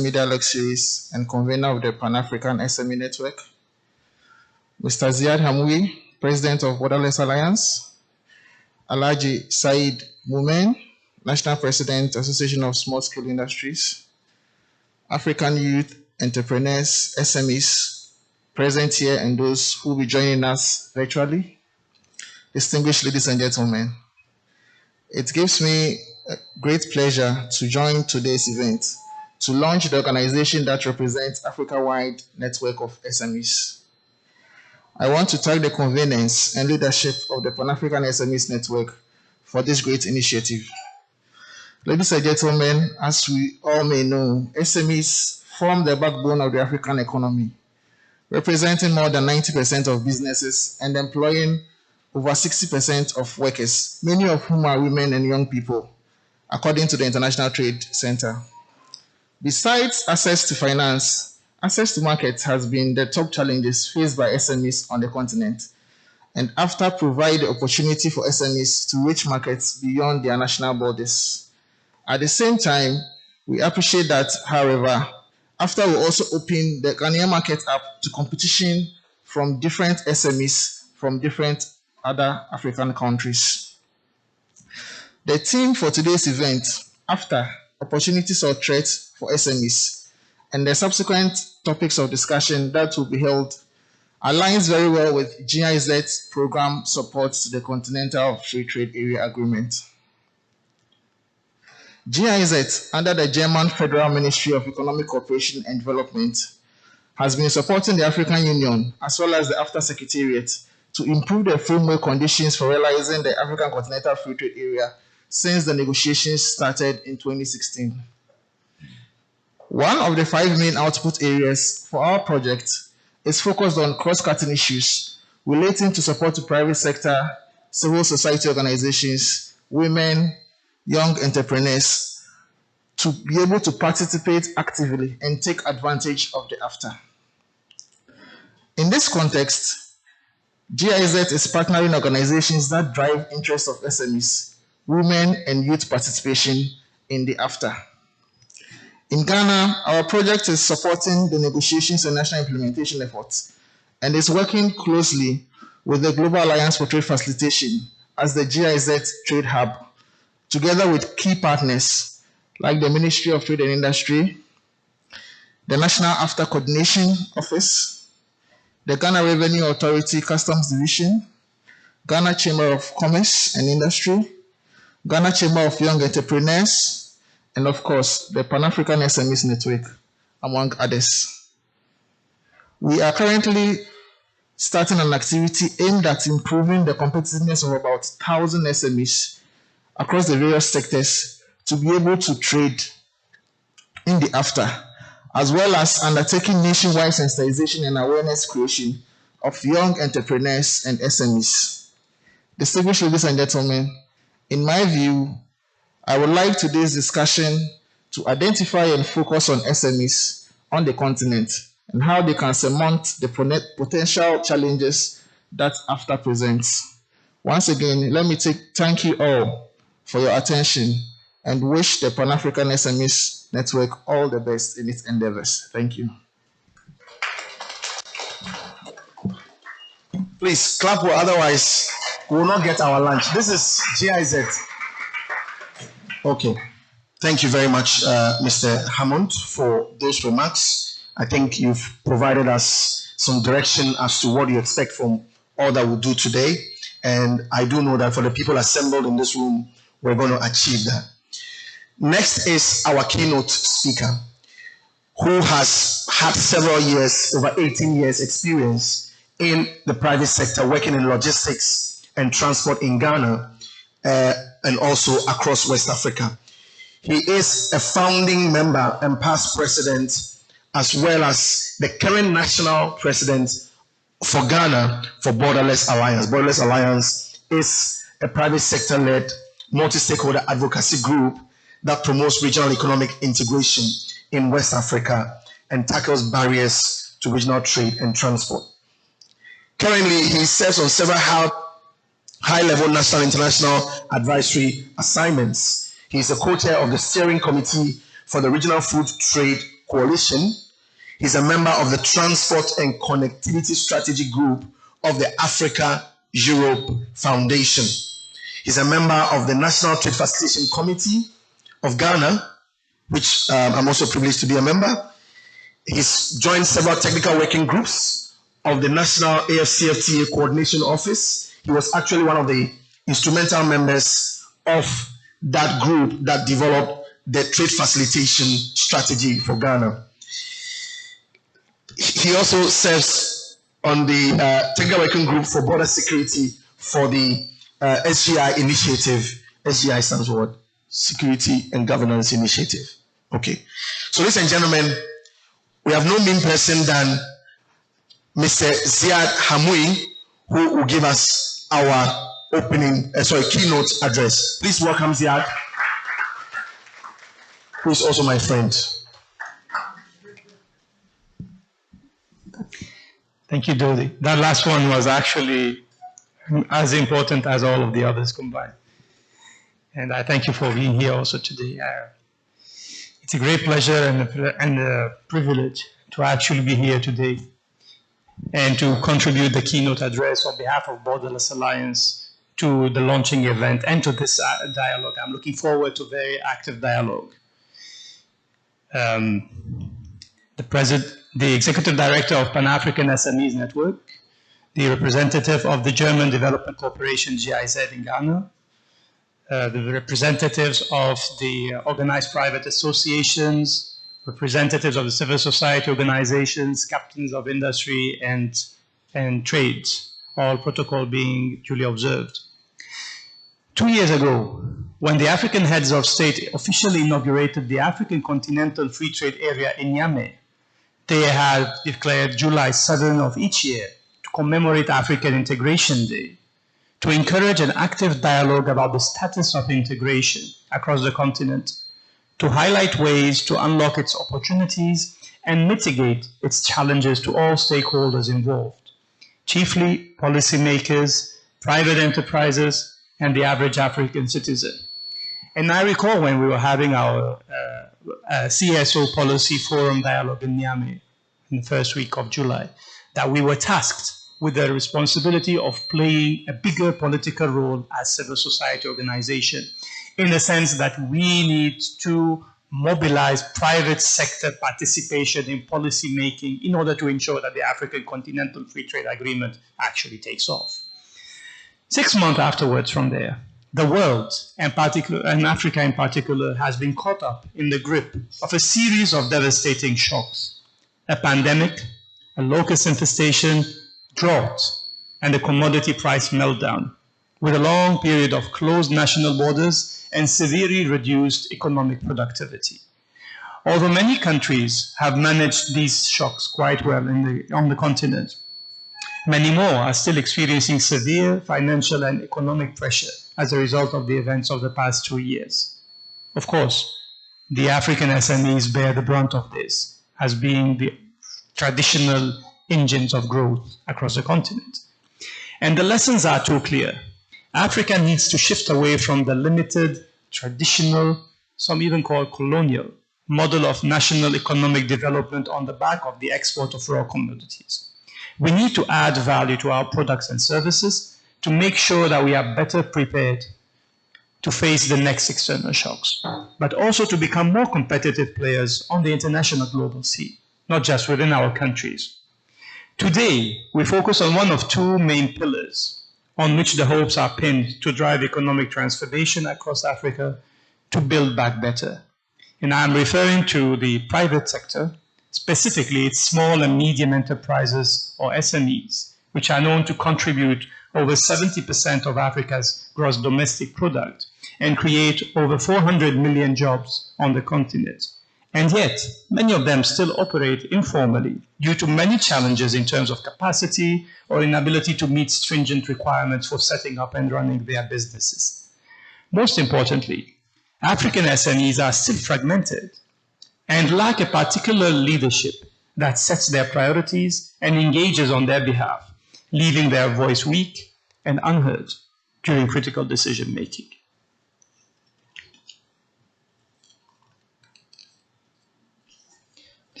SME Dialogue series and convener of the Pan-African SME Network, Mr. Ziad Hamoui, President of Borderless Alliance, Alhaji Said Moumen, National President, Association of Small Scale Industries, African Youth Entrepreneurs, SMEs, present here and those who will be joining us virtually, distinguished ladies and gentlemen. It gives me a great pleasure to join today's event to launch the organization that represents Africa-wide network of SMEs. I want to thank the conveners and leadership of the Pan-African SMEs Network for this great initiative. Ladies and gentlemen, as we all may know, SMEs form the backbone of the African economy, representing more than 90% of businesses and employing over 60% of workers, many of whom are women and young people, according to the International Trade Center. Besides access to finance, access to markets has been the top challenges faced by SMEs on the continent. And AfCFTA provides the opportunity for SMEs to reach markets beyond their national borders. At the same time, we appreciate that, however, AfCFTA will also open the Ghanaian market up to competition from different SMEs from different other African countries. The theme for today's event, AfCFTA, Opportunities or Threats for SMEs, and the subsequent topics of discussion that will be held aligns very well with GIZ's program support to the Continental Free Trade Area Agreement. GIZ, under the German Federal Ministry of Economic Cooperation and Development, has been supporting the African Union as well as the AfCFTA Secretariat to improve the framework conditions for realizing the African Continental Free Trade Area since the negotiations started in 2016. One of the 5 main output areas for our project is focused on cross-cutting issues relating to support to private sector, civil society organizations, women, young entrepreneurs to be able to participate actively and take advantage of the AfCFTA. In this context, GIZ is partnering organizations that drive interests of SMEs, women and youth participation in the AfCFTA. In Ghana, our project is supporting the negotiations and national implementation efforts and is working closely with the Global Alliance for Trade Facilitation as the GIZ Trade Hub, together with key partners like the Ministry of Trade and Industry, the National AfCFTA Coordination Office, the Ghana Revenue Authority Customs Division, Ghana Chamber of Commerce and Industry, Ghana Chamber of Young Entrepreneurs, and of course, the Pan-African SMEs Network, among others. We are currently starting an activity aimed at improving the competitiveness of about 1,000 SMEs across the various sectors to be able to trade in the AfCFTA, as well as undertaking nationwide sensitization and awareness creation of young entrepreneurs and SMEs. Distinguished ladies and gentlemen, in my view, I would like today's discussion to identify and focus on SMEs on the continent and how they can surmount the potential challenges that AfCFTA presents. Once again, let me thank you all for your attention and wish the Pan-African SMEs Network all the best in its endeavors. Thank you. Please clap, or otherwise we will not get our lunch. This is GIZ. Okay. Thank you very much, Mr. Hammond, for those remarks. I think you've provided us some direction as to what you expect from all that we'll do today. And I do know that for the people assembled in this room, we're going to achieve that. Next is our keynote speaker, who has had several years, over 18 years experience in the private sector, working in logistics and transport in Ghana and also across West Africa. He is a founding member and past president, as well as the current national president for Ghana for Borderless Alliance. Borderless Alliance is a private sector-led multi-stakeholder advocacy group that promotes regional economic integration in West Africa and tackles barriers to regional trade and transport. Currently, he serves on several high-level national and international advisory assignments. He is a co-chair of the steering committee for the Regional Food Trade Coalition. He's a member of the Transport and Connectivity Strategy Group of the Africa-Europe Foundation. He's a member of the National Trade Facilitation Committee of Ghana, which I'm also privileged to be a member. He's joined several technical working groups of the National AfCFTA Coordination Office. He was actually one of the instrumental members of that group that developed the trade facilitation strategy for Ghana. He also serves on the technical working group for border security for the SGI initiative. SGI stands for what? Security and Governance Initiative. Okay. So, ladies and gentlemen, we have no mean person than Mr. Ziad Hamui, who will give us our keynote address. Please welcome Ziad, who is also my friend. Thank you, Dodi. That last one was actually as important as all of the others combined. And I thank you for being here also today. It's a great pleasure and a privilege to actually be here today and to contribute the keynote address on behalf of Borderless Alliance to the launching event and to this dialogue. I'm looking forward to very active dialogue. The Executive Director of Pan-African SMEs Network, the representative of the German Development Corporation, GIZ in Ghana, the representatives of the organized private associations, representatives of the civil society organizations, captains of industry and trades, all protocol being duly observed. 2 years ago, when the African heads of state officially inaugurated the African Continental Free Trade Area in Niamey, they had declared July 7 of each year to commemorate African Integration Day, to encourage an active dialogue about the status of integration across the continent, to highlight ways to unlock its opportunities and mitigate its challenges to all stakeholders involved, chiefly policymakers, private enterprises, and the average African citizen. And I recall when we were having our CSO Policy Forum dialogue in Niamey in the first week of July, that we were tasked with the responsibility of playing a bigger political role as civil society organization, in the sense that we need to mobilize private sector participation in policy making in order to ensure that the African Continental Free Trade Agreement actually takes off. 6 months afterwards from there, the world, and Africa in particular, has been caught up in the grip of a series of devastating shocks: a pandemic, a locust infestation, drought, and a commodity price meltdown, with a long period of closed national borders and severely reduced economic productivity. Although many countries have managed these shocks quite well on the continent, many more are still experiencing severe financial and economic pressure as a result of the events of the past 2 years. Of course, the African SMEs bear the brunt of this, as being the traditional engines of growth across the continent. And the lessons are too clear. Africa needs to shift away from the limited, traditional, some even call colonial, model of national economic development on the back of the export of raw commodities. We need to add value to our products and services to make sure that we are better prepared to face the next external shocks, but also to become more competitive players on the international global scene, not just within our countries. Today, we focus on one of two main pillars on which the hopes are pinned to drive economic transformation across Africa to build back better. And I'm referring to the private sector, specifically its small and medium enterprises, or SMEs, which are known to contribute over 70% of Africa's gross domestic product and create over 400 million jobs on the continent. And yet, many of them still operate informally due to many challenges in terms of capacity or inability to meet stringent requirements for setting up and running their businesses. Most importantly, African SMEs are still fragmented and lack a particular leadership that sets their priorities and engages on their behalf, leaving their voice weak and unheard during critical decision making.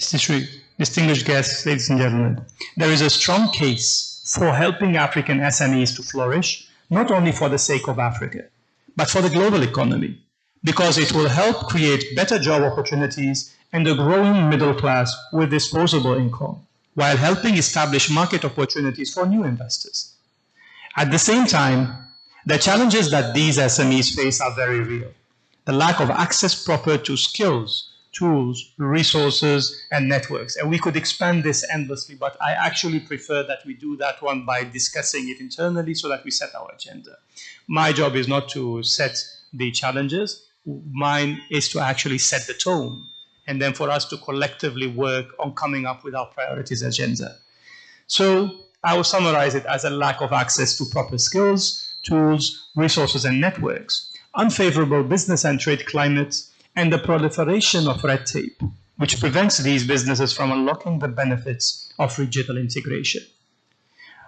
Distinguished guests, ladies and gentlemen, there is a strong case for helping African SMEs to flourish, not only for the sake of Africa, but for the global economy, because it will help create better job opportunities and a growing middle class with disposable income, while helping establish market opportunities for new investors. At the same time, the challenges that these SMEs face are very real. The lack of access proper to skills, tools, resources, and networks. And we could expand this endlessly, but I actually prefer that we do that one by discussing it internally so that we set our agenda. My job is not to set the challenges. Mine is to actually set the tone, and then for us to collectively work on coming up with our priorities agenda. So I will summarize it as a lack of access to proper skills, tools, resources, and networks, unfavorable business and trade climates, and the proliferation of red tape, which prevents these businesses from unlocking the benefits of regional integration.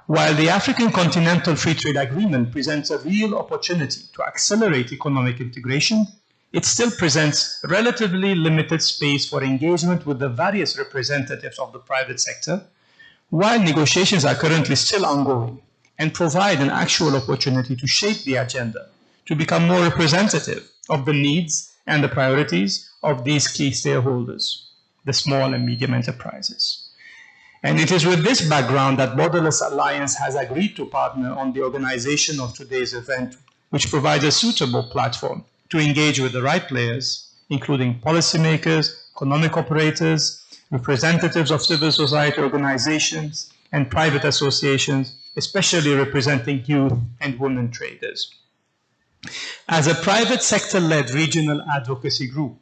While the African Continental Free Trade Agreement presents a real opportunity to accelerate economic integration, it still presents relatively limited space for engagement with the various representatives of the private sector, while negotiations are currently still ongoing and provide an actual opportunity to shape the agenda, to become more representative of the needs and the priorities of these key stakeholders, the small and medium enterprises. And it is with this background that Borderless Alliance has agreed to partner on the organization of today's event, which provides a suitable platform to engage with the right players, including policymakers, economic operators, representatives of civil society organizations, and private associations, especially representing youth and women traders. As a private sector-led regional advocacy group,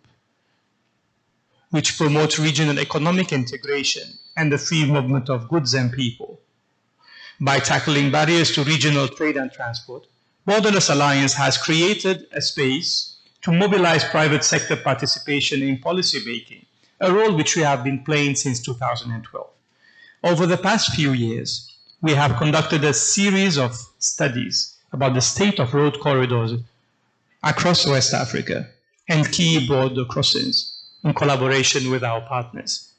which promotes regional economic integration and the free movement of goods and people, by tackling barriers to regional trade and transport, Borderless Alliance has created a space to mobilize private sector participation in policy making, a role which we have been playing since 2012. Over the past few years, we have conducted a series of studies about the state of road corridors across West Africa and key border crossings in collaboration with our partners,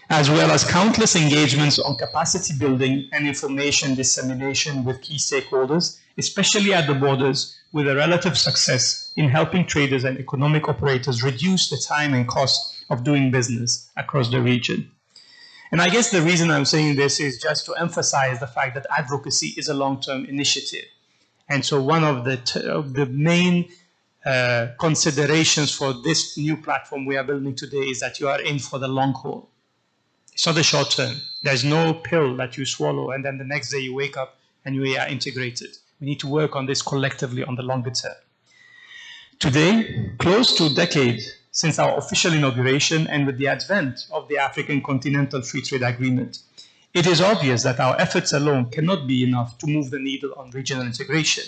as well as countless engagements on capacity building and information dissemination with key stakeholders, especially at the borders, with a relative success in helping traders and economic operators reduce the time and cost of doing business across the region. And I guess the reason I'm saying this is just to emphasize the fact that advocacy is a long-term initiative. And so one of the main considerations for this new platform we are building today is that you are in for the long haul. It's not the short term. There's no pill that you swallow and then the next day you wake up and you are integrated. We need to work on this collectively on the longer term. Today, close to a decade since our official inauguration and with the advent of the African Continental Free Trade Agreement, it is obvious that our efforts alone cannot be enough to move the needle on regional integration.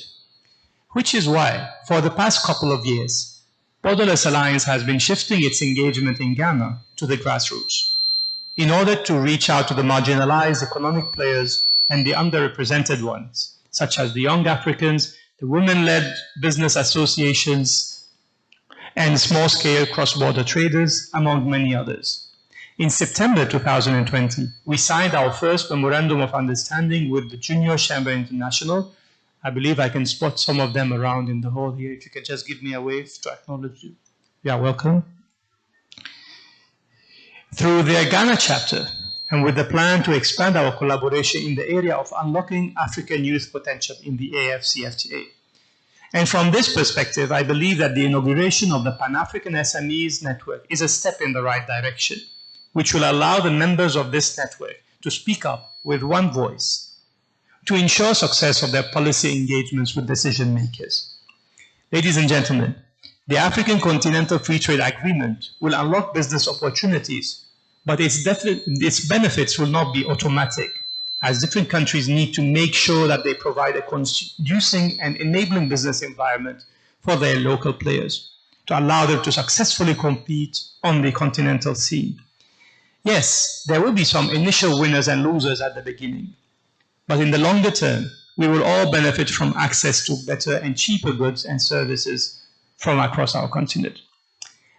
Which is why, for the past couple of years, Borderless Alliance has been shifting its engagement in Ghana to the grassroots in order to reach out to the marginalized economic players and the underrepresented ones, such as the young Africans, the women-led business associations, and small-scale cross-border traders, among many others. In September 2020, we signed our first Memorandum of Understanding with the Junior Chamber International. I believe I can spot some of them around in the hall here. If you could just give me a wave to acknowledge you. Yeah, welcome. Through their Ghana chapter, and with the plan to expand our collaboration in the area of unlocking African youth potential in the AfCFTA. And from this perspective, I believe that the inauguration of the Pan-African SMEs Network is a step in the right direction, which will allow the members of this network to speak up with one voice to ensure success of their policy engagements with decision makers. Ladies and gentlemen, the African Continental Free Trade Agreement will unlock business opportunities, but its benefits will not be automatic, as different countries need to make sure that they provide a conducive and enabling business environment for their local players to allow them to successfully compete on the continental scene. Yes, there will be some initial winners and losers at the beginning, but in the longer term, we will all benefit from access to better and cheaper goods and services from across our continent.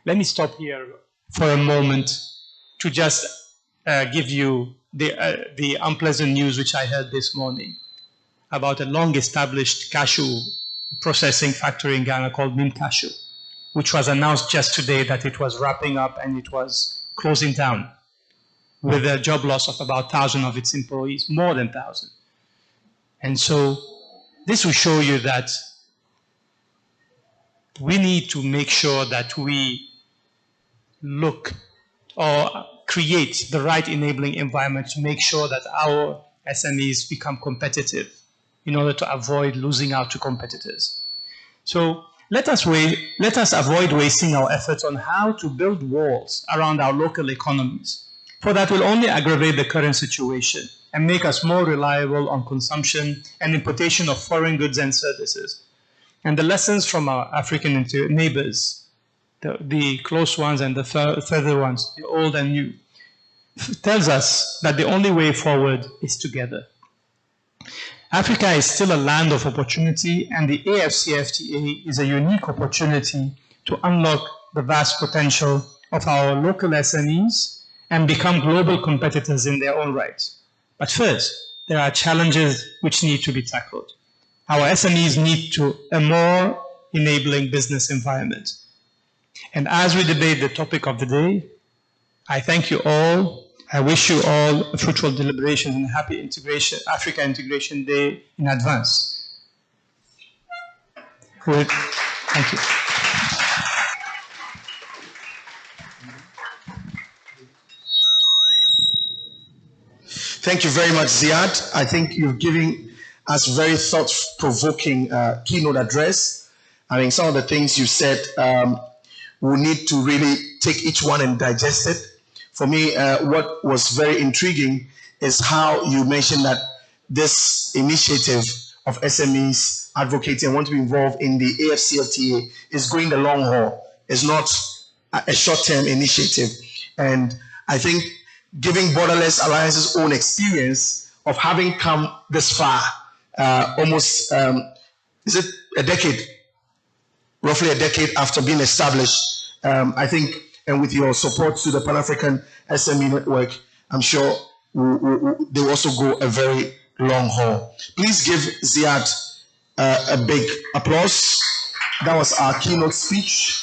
Let me stop here for a moment to just give you the unpleasant news which I heard this morning about a long-established cashew processing factory in Ghana called Nim Cashew, which was announced just today that it was wrapping up and it was closing down with a job loss of about 1,000 of its employees, more than 1,000. And so this will show you that we need to make sure that we look or create the right enabling environment to make sure that our SMEs become competitive in order to avoid losing out to competitors. So let us avoid wasting our efforts on how to build walls around our local economies, for that will only aggravate the current situation and make us more reliable on consumption and importation of foreign goods and services. And the lessons from our African neighbors, the close ones and the further ones, the old and new, tells us that the only way forward is together. Africa is still a land of opportunity, and the AfCFTA is a unique opportunity to unlock the vast potential of our local SMEs and become global competitors in their own right. But first, there are challenges which need to be tackled. Our SMEs need a more enabling business environment. And as we debate the topic of the day, I thank you all. I wish you all a fruitful deliberations and a happy Africa Integration Day in advance. Thank you. Thank you very much, Ziad. I think you've given us very thought-provoking keynote address. I mean, some of the things you said, we'll need to really take each one and digest it. For me, what was very intriguing is how you mentioned that this initiative of SMEs advocating and want to be involved in the AfCFTA is going the long haul. It's not a short-term initiative. And I think giving Borderless Alliance's own experience of having come this far, almost, is it a decade? Roughly a decade after being established, I think, and with your support to the Pan-African SME Network, I'm sure they will also go a very long haul. Please give Ziad a big applause. That was our keynote speech.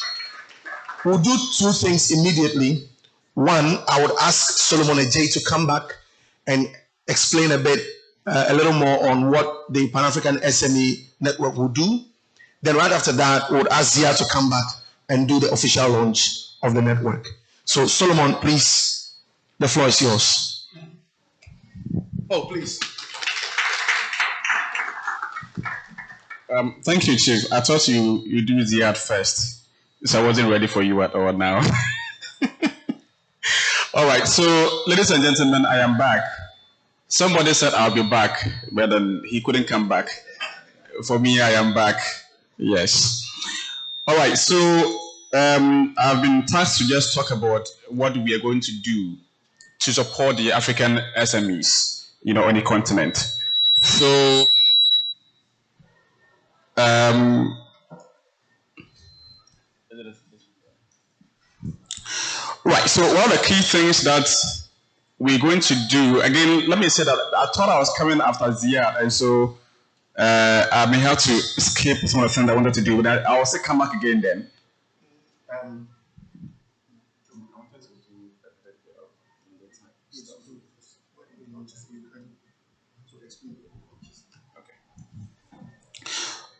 We'll do two things immediately. One, I would ask Solomon Ajay to come back and explain a little more on what the Pan-African SME Network will do. Then right after that, we would ask Ziad to come back and do the official launch of the network. So Solomon, please, the floor is yours. Oh, please. Thank you, Chief. I thought you do Ziad first, so I wasn't ready for you at all now. All right, so ladies and gentlemen, I am back. Somebody said I'll be back, but then he couldn't come back. For me, I am back. Yes. All right, so I've been tasked to just talk about what we are going to do to support the African SMEs, on the continent. So, right, so one of the key things that we're going to do, again, let me say that I thought I was coming after Ziad, and so I may have to skip some of the things I wanted to do, but I'll still come back again then.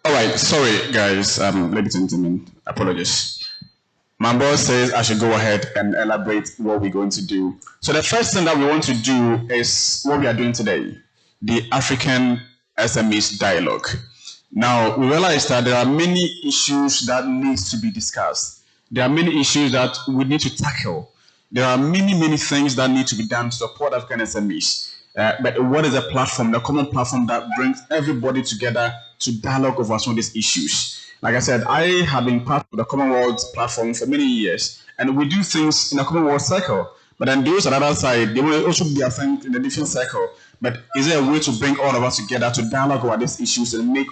All right, sorry guys, ladies and gentlemen, apologies. My boss says I should go ahead and elaborate what we're going to do. So the first thing that we want to do is what we are doing today, the African SMEs Dialogue. Now, we realize that there are many issues that need to be discussed. There are many issues that we need to tackle. There are many things that need to be done to support African SMEs. But what is a platform, the common platform that brings everybody together to dialogue over some of these issues? Like I said, I have been part of the Commonwealth platform for many years, and we do things in a Commonwealth circle. But then those on the other side, they will also be, I think, in a different circle. But is there a way to bring all of us together to dialogue over these issues and make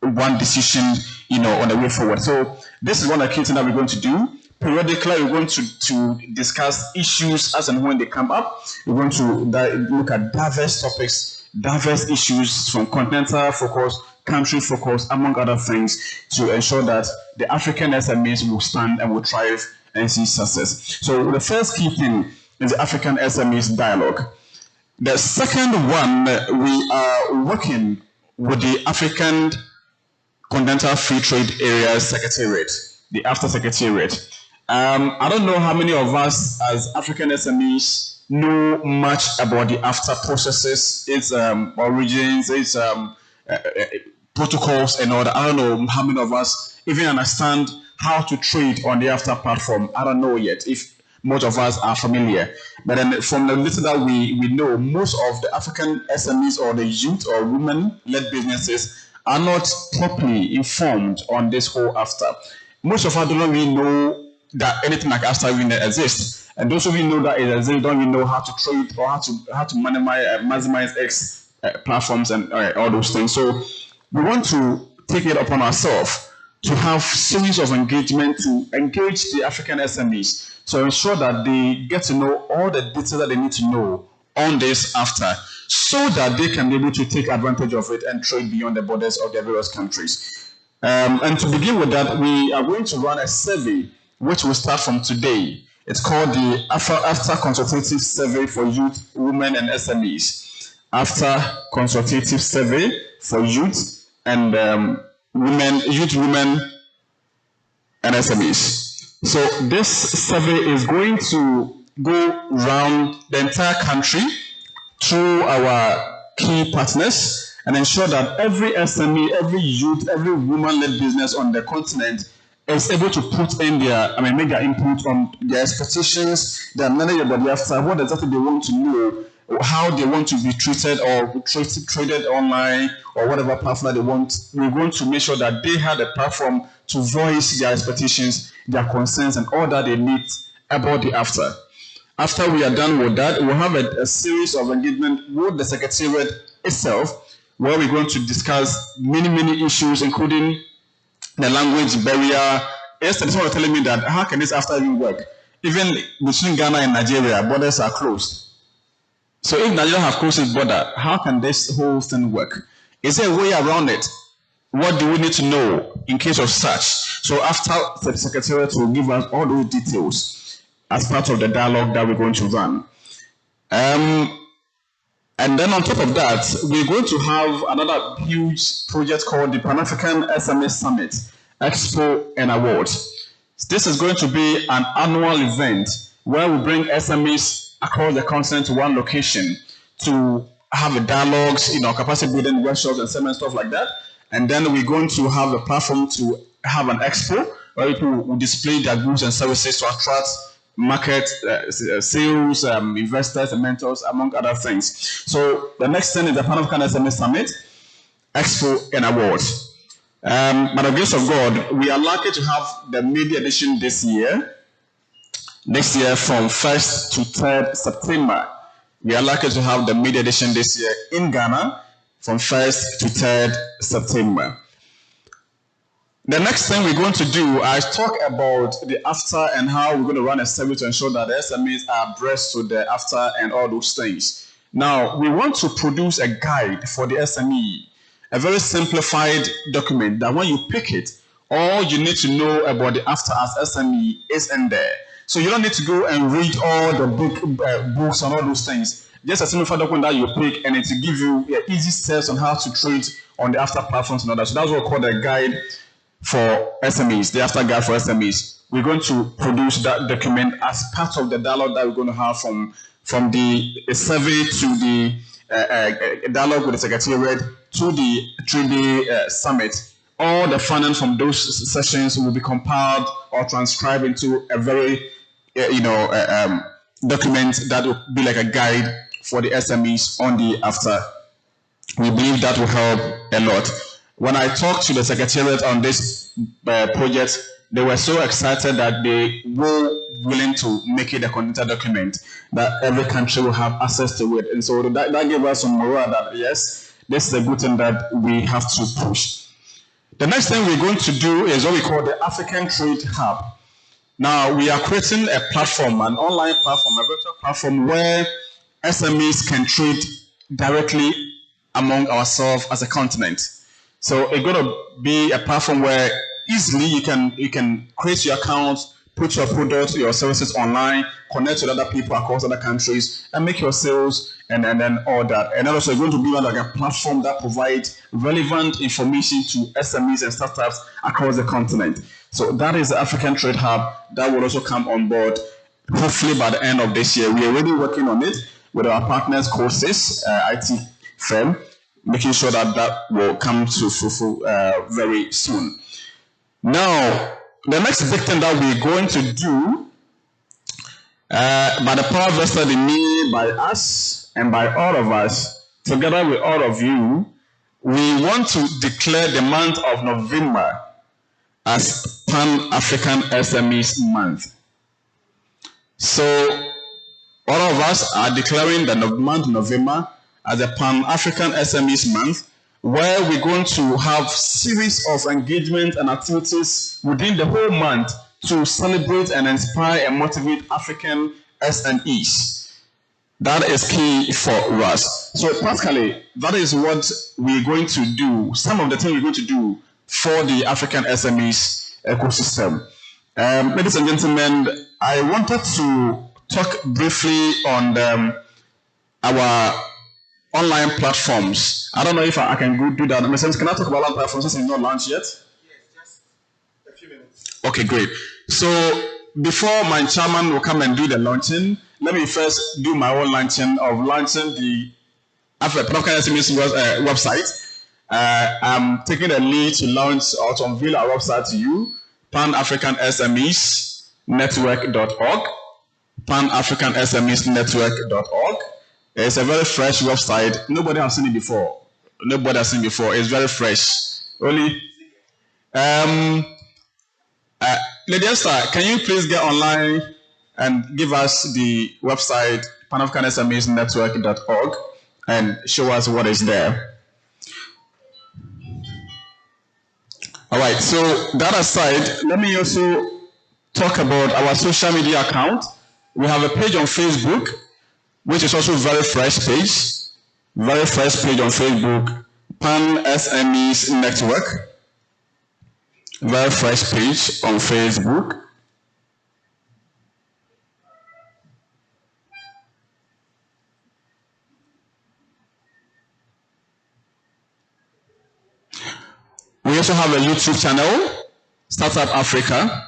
one decision, on the way forward? So this is one of the key things that we're going to do. Periodically, we're going to discuss issues as and when they come up. We're going to look at diverse topics, diverse issues from continental focus, country focus, among other things, to ensure that the African SMEs will stand and will thrive and see success. So the first key thing is the African SMEs Dialogue. The second one, we are working with the African Continental Free Trade Area Secretariat, the AfCFTA Secretariat. I don't know how many of us as African SMEs know much about the AfCFTA processes, its origins, its protocols and all that. I don't know how many of us even understand how to trade on the AfCFTA platform. I don't know yet if most of us are familiar. But then from the little that we know, most of the African SMEs or the youth or women-led businesses are not properly informed on this whole AfCFTA. Most of us don't really know that anything like AfCFTA even exists. And those who know that it exists don't even know how to trade or how to maximize X platforms and all those things. So we want to take it upon ourselves to have series of engagement to engage the African SMEs. So ensure that they get to know all the details that they need to know on this AfCFTA, so that they can be able to take advantage of it and trade beyond the borders of their various countries. And to begin with that, we are going to run a survey, which will start from today. It's called the AfCFTA Consultative Survey for Youth, Women and SMEs. AfCFTA Consultative Survey for Youth and Youth, Women and SMEs. So this survey is going to go around the entire country through our key partners and ensure that every SME, every youth, every woman-led business on the continent is able to put in make their input on their expectations, their knowledge about the AfCFTA, what exactly they want to know, how they want to be treated or traded online or whatever platform they want. We're going to make sure that they have a platform to voice their expectations, their concerns, and all that they need about the AfCFTA. After we are done with that, we'll have a series of engagement with the Secretariat itself, where we're going to discuss many issues, including the language barrier. Yesterday, someone was telling me that how can this AfCFTA even work? Even between Ghana and Nigeria, borders are closed. So if Nigeria have closed its border, how can this whole thing work? Is there a way around it? What do we need to know in case of such? So after the Secretariat will give us all those details as part of the dialogue that we're going to run. And then on top of that, we're going to have another huge project called the Pan-African SMEs Summit, Expo and Awards. This is going to be an annual event where we bring SMEs across the continent to one location to have a dialogues, capacity building workshops and seminars, stuff like that. And then we're going to have a platform to have an expo where people will display their goods and services to attract market, sales, investors and mentors, among other things. So the next thing is the Pan-African SMEs Summit, Expo and Awards. By the grace of God, we are lucky to have the media edition this year. Next year from 1st to 3rd September. We are lucky to have the media edition this year in Ghana from 1st to 3rd September. The next thing we're going to do is talk about the AfCFTA and how we're going to run a survey to ensure that the SMEs are abreast to the AfCFTA and all those things. Now, we want to produce a guide for the SME, a very simplified document that when you pick it, all you need to know about the AfCFTA as SME is in there. So you don't need to go and read all the big books and all those things. Just a simplified document that you pick, and it will give you easy steps on how to trade on the AfCFTA platforms and all that. So that's what we call the guide for SMEs, the AfCFTA guide for SMEs. We're going to produce that document as part of the dialogue that we're going to have from the survey to the dialogue with the Secretariat to the 3-day summit. All the funding from those sessions will be compiled or transcribed into a very, document that will be like a guide for the SMEs on the AfCFTA. We believe that will help a lot. When I talked to the Secretariat on this project, they were so excited that they were willing to make it a Continental document that every country will have access to it. And so that gave us some morale that, yes, this is a good thing that we have to push. The next thing we're going to do is what we call the African Trade Hub. Now we are creating a platform, an online platform, a virtual platform where SMEs can trade directly among ourselves as a continent. So it's going to be a platform where easily you can create your accounts, put your products, your services online, connect with other people across other countries, and make your sales and then all that. And also it's going to be like a platform that provides relevant information to SMEs and startups across the continent. So that is the African Trade Hub that will also come on board hopefully by the end of this year. We are already working on it with our partners, Courses, IT firm, making sure that that will come to fulfill very soon. Now, the next big thing that we're going to do, by the power vested in me, by us, and by all of us, together with all of you, we want to declare the month of November as Pan-African SMEs Month. So, all of us are declaring the month of November as a Pan-African SMEs Month, where we're going to have series of engagement and activities within the whole month to celebrate and inspire and motivate African SMEs. That is key for us. So practically, that is what we're going to do, some of the things we're going to do for the African SMEs ecosystem. Ladies and gentlemen, I wanted to talk briefly on our online platforms. I don't know if I can go do that. In a sense, can I talk about online platforms since it's not launched yet? Yes, just a few minutes. Okay, great. So before my chairman will come and do the launching, let me first do my own launching the African SMEs website. I'm taking the lead to launch or to unveil our website to you, Pan-African SMEs Network.org, Pan-African SMEs Network.org. It's a very fresh website. Nobody has seen it before. It's very fresh. Only, Lady Esther, can you please get online and give us the website Pan-African SMEs Network.org and show us what is there? All right. So that aside, let me also talk about our social media account. We have a page on Facebook, which is also very fresh page on Facebook, Pan SMEs Network, very fresh page on Facebook. We also have a YouTube channel, Startup Africa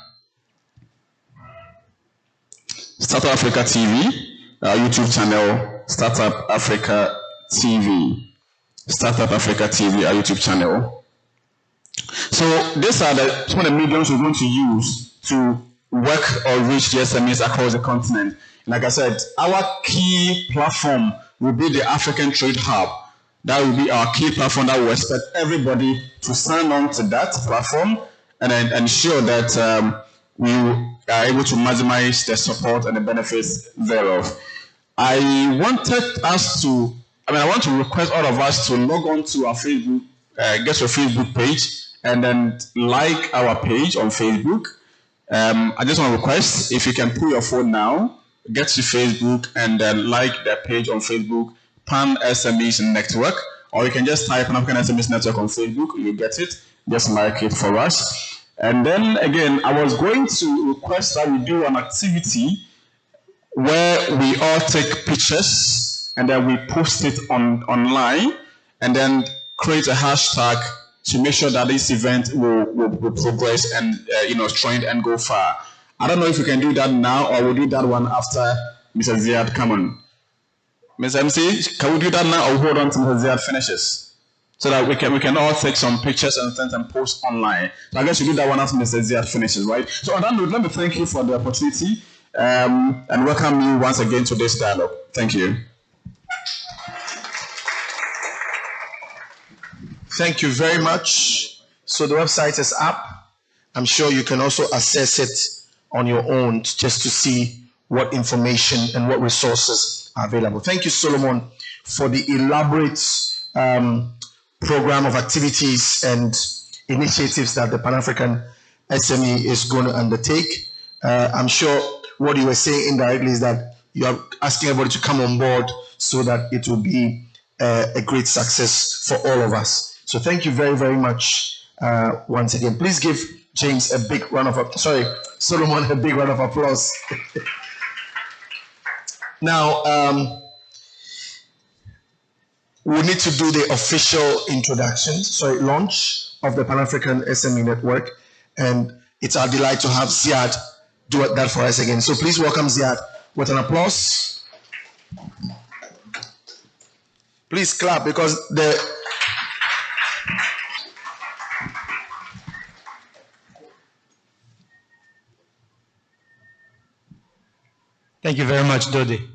TV. Our YouTube channel, Startup Africa TV, our YouTube channel. So these are some of the mediums we're going to use to work or reach the SMEs across the continent. Like I said, our key platform will be the African Trade Hub. That will be our key platform that will expect everybody to sign on to that platform and then ensure that we are able to maximize the support and the benefits thereof. I want to request all of us to log on to our Facebook, get your Facebook page, and then like our page on Facebook. I just want to request, if you can pull your phone now, get to Facebook and then like the page on Facebook, Pan SMEs Network, or you can just type Pan-African SMEs Network on Facebook, you get it, just like it for us. And then again, I was going to request that we do an activity where we all take pictures and then we post it online and then create a hashtag to make sure that this event will progress and trend and go far. I don't know if we can do that now or we'll do that one after Mr. Ziad come on. Ms. MC, can we do that now or hold on till Mr. Ziad finishes? So that we can all take some pictures and things and post online. So I guess you do that one after Mr. Ziad finishes, right? So on that note, let me thank you for the opportunity. And welcome you once again to this dialogue. Thank you. Thank you very much. So the website is up. I'm sure you can also access it on your own just to see what information and what resources are available. Thank you, Solomon, for the elaborate program of activities and initiatives that the Pan-African SME is going to undertake. I'm sure what you were saying indirectly is that you are asking everybody to come on board so that it will be a great success for all of us. So thank you very, very much once again. Please give James a big round of applause. Sorry, Solomon, a big round of applause. Now, we need to do the official launch of the Pan-African SME Network, and it's our delight to have Ziad do that for us again. So please welcome Ziad with an applause. Please clap because Thank you very much, Dodi.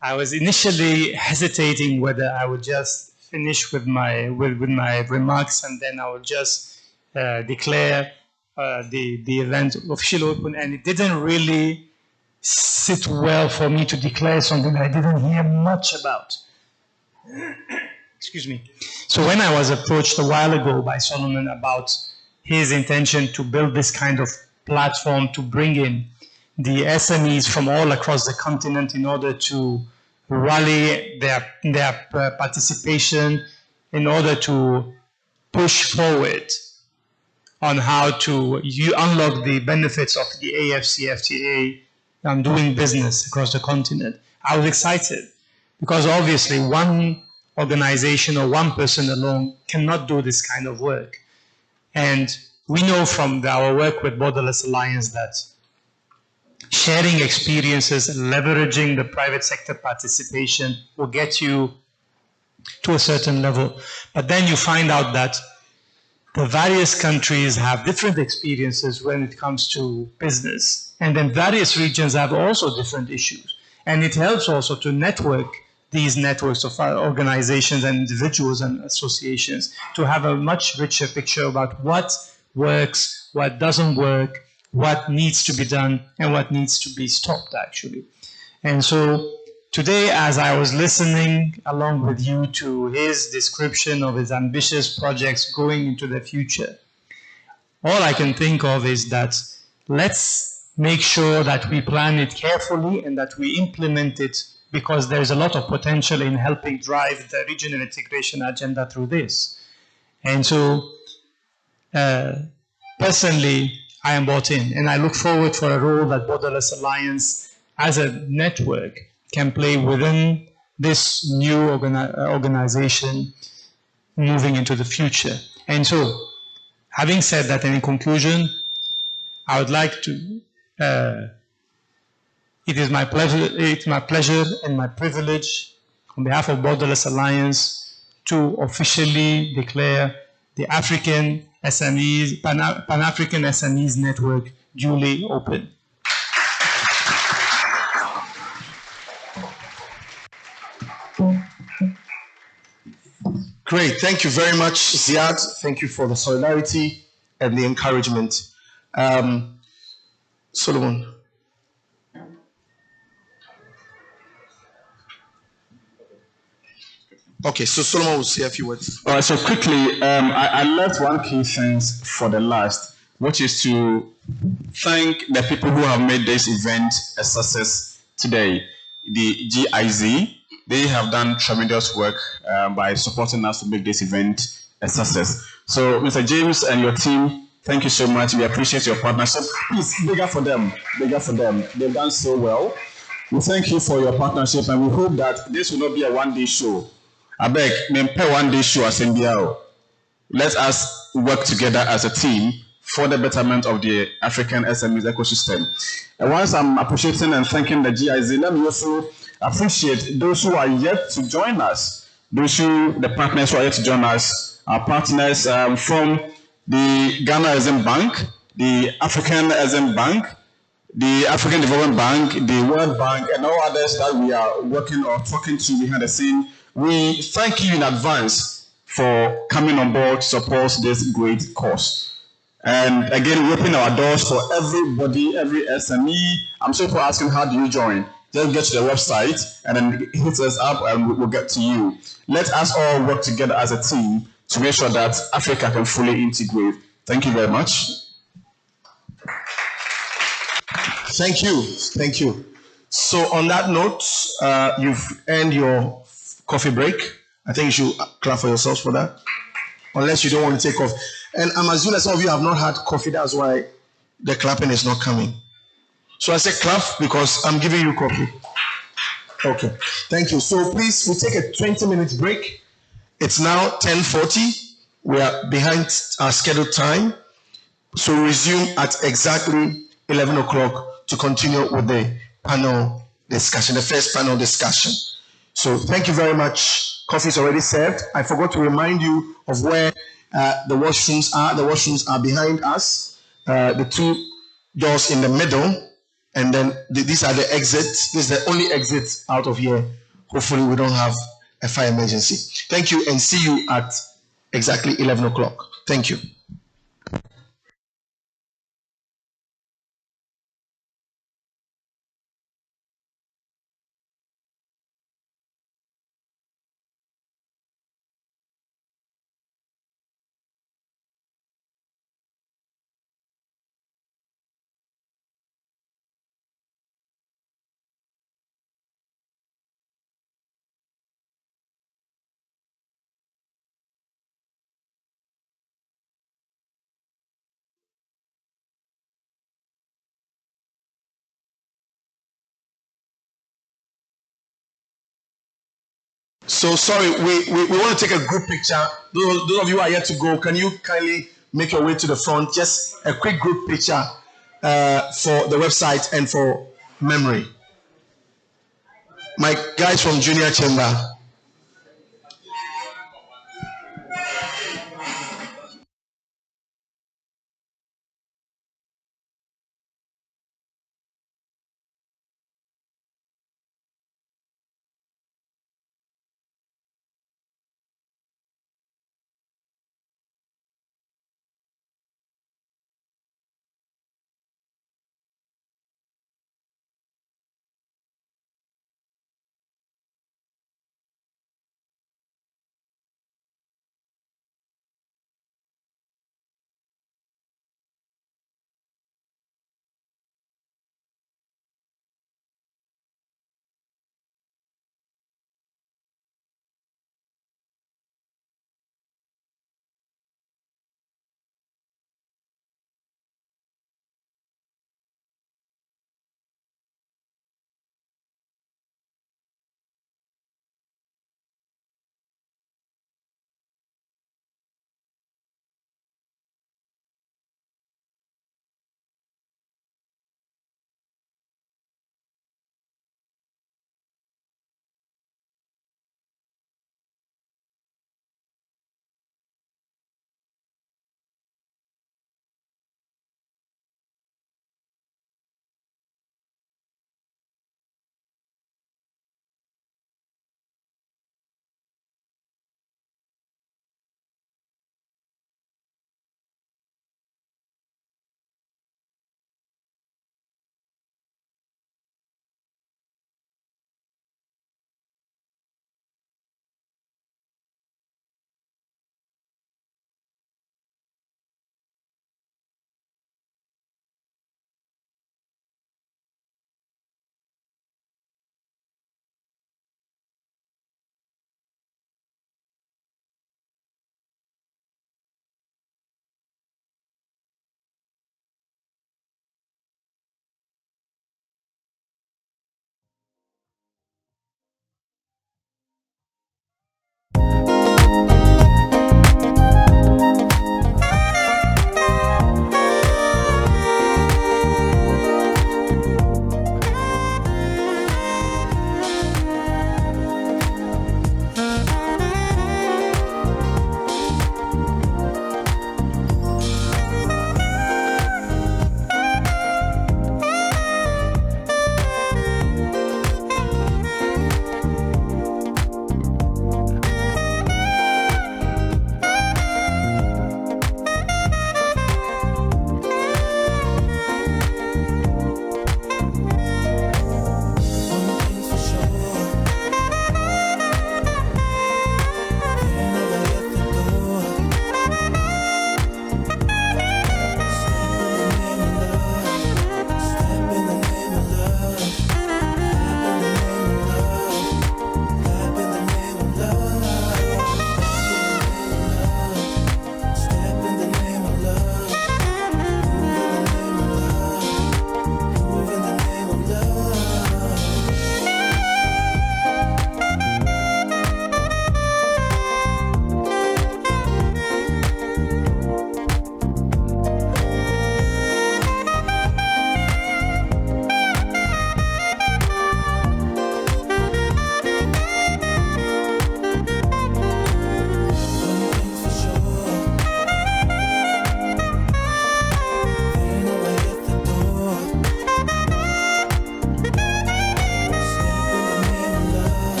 I was initially hesitating whether I would just finish with my remarks and then I would just declare the event officially open, and it didn't really sit well for me to declare something I didn't hear much about. Excuse me. So when I was approached a while ago by Solomon about his intention to build this kind of platform to bring in the SMEs from all across the continent in order to rally their participation in order to push forward on how to unlock the benefits of the AfCFTA and doing business across the continent. I was excited because obviously one organization or one person alone cannot do this kind of work. And we know from our work with Borderless Alliance that sharing experiences and leveraging the private sector participation will get you to a certain level. But then you find out that the various countries have different experiences when it comes to business. And then various regions have also different issues. And it helps also to network these networks of organizations and individuals and associations to have a much richer picture about what works, what doesn't work, what needs to be done, and what needs to be stopped, actually. And so today, as I was listening along with you to his description of his ambitious projects going into the future, all I can think of is that let's make sure that we plan it carefully and that we implement it, because there's a lot of potential in helping drive the regional integration agenda through this. And so, personally, I am bought in, and I look forward for a role that Borderless Alliance as a network can play within this new organization moving into the future. And so, having said that, and in conclusion, I would like to, it's my pleasure and my privilege on behalf of Borderless Alliance to officially declare the African SMEs, Pan-African SMEs Network duly open. Great, thank you very much, Ziad. Thank you for the solidarity and the encouragement. Solomon. Okay, so Solomon will say a few words. All right, so quickly, I left one key thing for the last, which is to thank the people who have made this event a success today. The GIZ, they have done tremendous work by supporting us to make this event a success. So, Mr. James and your team, thank you so much. We appreciate your partnership. Please, bigger for them, bigger for them. They've done so well. We thank you for your partnership, and we hope that this will not be a one-day show. I beg, mempe one day show as NBR. Let us work together as a team for the betterment of the African SMEs ecosystem. And once I'm appreciating and thanking the GIZ, let me also appreciate those who are yet to join us. The partners who are yet to join us, our partners from the Ghana Exim Bank, the African Exim Bank, the African Development Bank, the World Bank, and all others that we are working or talking to behind the scene. We thank you in advance for coming on board to support this great cause. And again, we open our doors for everybody, every SME. I'm sure for asking, how do you join? Just get to the website and then hit us up and we'll get to you. Let us all work together as a team to make sure that Africa can fully integrate. Thank you very much. Thank you. Thank you. So on that note, you've earned your coffee break. I think you should clap for yourselves for that. Unless you don't want to take off. And I'm assuming that some of you have not had coffee. That's why the clapping is not coming. So I say clap because I'm giving you coffee. Okay. Thank you. So please, we take a 20-minute break. It's now 10:40. We are behind our scheduled time. So we resume at exactly 11 o'clock to continue with the panel discussion, the first panel discussion. So thank you very much. Coffee is already served. I forgot to remind you of where the washrooms are. The washrooms are behind us. The two doors in the middle. And then these are the exits. This is the only exit out of here. Hopefully we don't have a fire emergency. Thank you and see you at exactly 11 o'clock. Thank you. So sorry, we want to take a group picture. Those of you who are yet to go, can you kindly make your way to the front? Just a quick group picture for the website and for memory. My guys from Junior Chamber.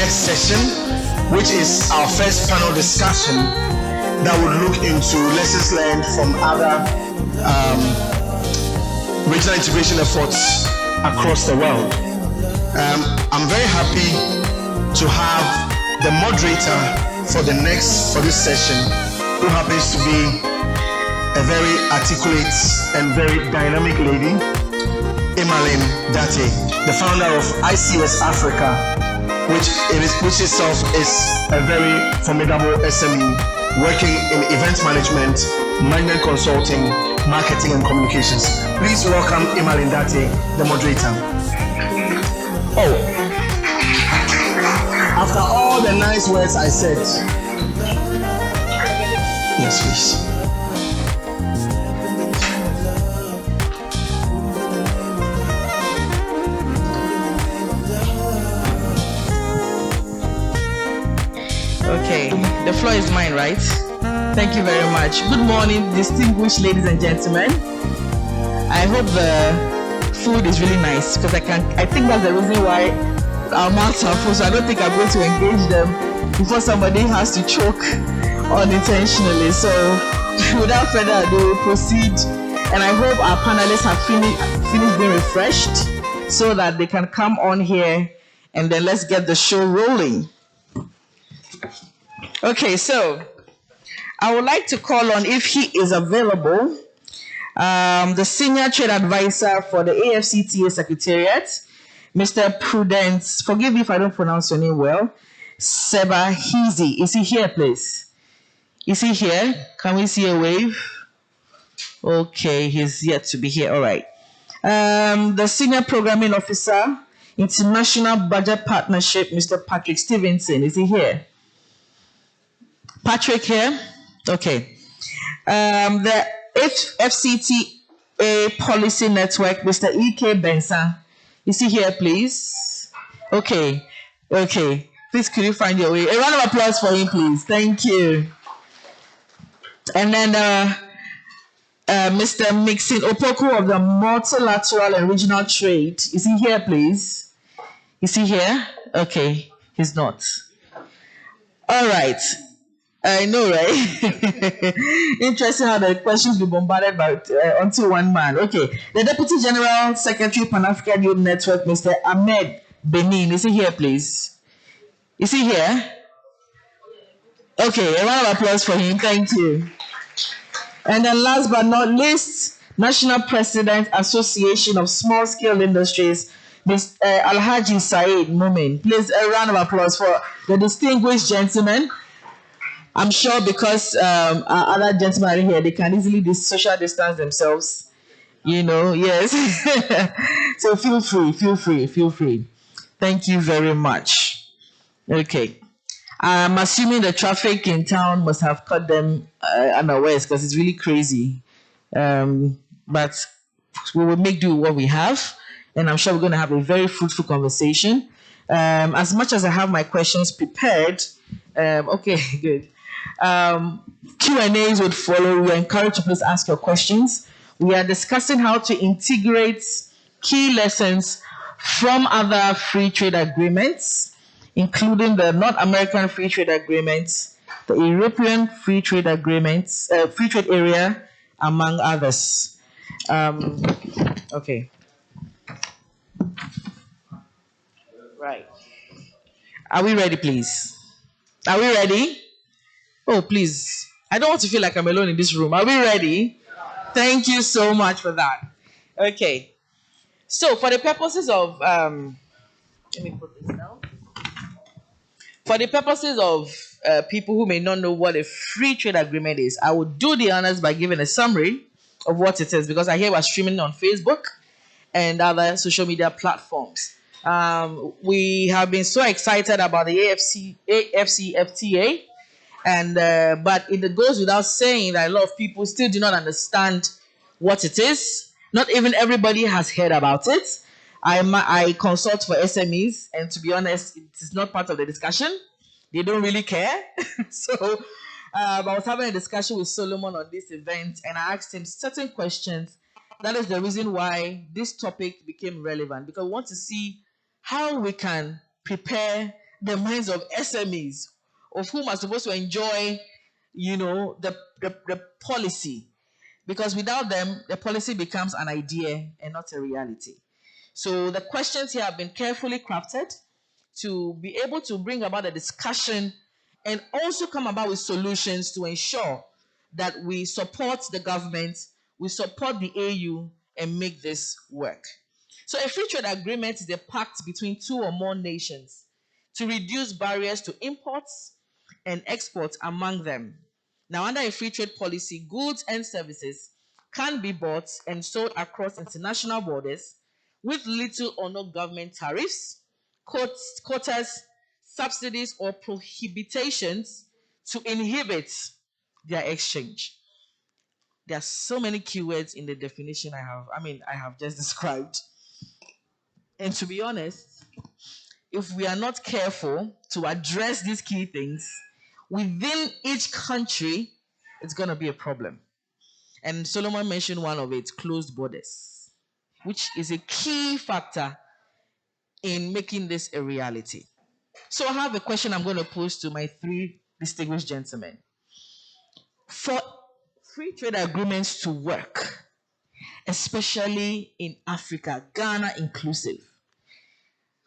next session, which is our first panel discussion that would look into lessons learned from other regional integration efforts across the world. I'm very happy to have the moderator for this session, who happens to be a very articulate and very dynamic lady, Maiden Date, the founder of ICS Africa, which itself is a very formidable SME working in event management, management consulting, marketing and communications. Please welcome Maiden Date, the moderator. Oh, after all the nice words I said, yes, please. Okay, the floor is mine, right? Thank you very much. Good morning, distinguished ladies and gentlemen. I hope the food is really nice, because I think that's the reason why our mouths are full, so I don't think I'm going to engage them before somebody has to choke unintentionally. So without further ado, we'll proceed, and I hope our panelists have finished being refreshed so that they can come on here, and then let's get the show rolling. Okay, so I would like to call on, if he is available, the Senior Trade Advisor for the AfCFTA Secretariat, Mr. Prudence, forgive me if I don't pronounce your name well, Sebahizi. Is he here, please? Is he here? Can we see a wave? Okay, he's yet to be here. All right. The Senior Programming Officer, International Budget Partnership, Mr. Patrick Stevenson. Is he here? Patrick here? Okay. The AfCFTA Policy Network, Mr. E.K. Benson. Is he here, please? Okay. Okay. Please, could you find your way? A round of applause for him, please. Thank you. And then Mr. Mixin Opoku of the Multilateral and Regional Trade. Is he here, please? Is he here? Okay. He's not. All right. I know, right? Interesting how the questions be bombarded by onto one man. Okay. The Deputy General Secretary Pan-African Youth Network, Mr. Ahmed Benin. Is he here, please? Is he here? Okay. A round of applause for him. Thank you. And then last but not least, National President Association of Small Scale Industries, Mr. Alhaji Said Mumin. Please, a round of applause for the distinguished gentleman. I'm sure because our other gentlemen are here, they can easily social distance themselves. You know, yes. So feel free. Thank you very much. Okay. I'm assuming the traffic in town must have caught them unawares, because it's really crazy. But we will make do with what we have, and I'm sure we're going to have a very fruitful conversation. As much as I have my questions prepared, okay, good. Q&As would follow. We are encouraged to please ask your questions. We are discussing how to integrate key lessons from other free trade agreements, including the North American Free Trade Agreement, the European Free Trade Agreements, Free Trade Area, among others. Okay. Right. Are we ready, please? Are we ready? Oh, please. I don't want to feel like I'm alone in this room. Are we ready? Thank you so much for that. Okay. So, for the purposes of... let me put this down. For the purposes of people who may not know what a free trade agreement is, I will do the honors by giving a summary of what it is, because I hear we're streaming on Facebook and other social media platforms. We have been so excited about the AfCFTA, and but it goes without saying that a lot of people still do not understand what it is. Not even everybody has heard about it. I consult for SMEs, and to be honest, it is not part of the discussion. They don't really care. So I was having a discussion with Solomon on this event, and I asked him certain questions. That is the reason why this topic became relevant, because we want to see how we can prepare the minds of SMEs, of whom are supposed to enjoy, the policy. Because without them, the policy becomes an idea and not a reality. So the questions here have been carefully crafted to be able to bring about a discussion and also come about with solutions to ensure that we support the government, we support the AU, and make this work. So a free trade agreement is a pact between two or more nations to reduce barriers to imports and exports among them. Now, under a free trade policy, goods and services can be bought and sold across international borders with little or no government tariffs, quotas, subsidies, or prohibitions to inhibit their exchange. There are so many keywords in the definition I have just described. And to be honest, if we are not careful to address these key things within each country, it's going to be a problem. And Solomon mentioned one of it, closed borders, which is a key factor in making this a reality. So I have a question I'm going to pose to my three distinguished gentlemen. For free trade agreements to work, especially in Africa, Ghana inclusive,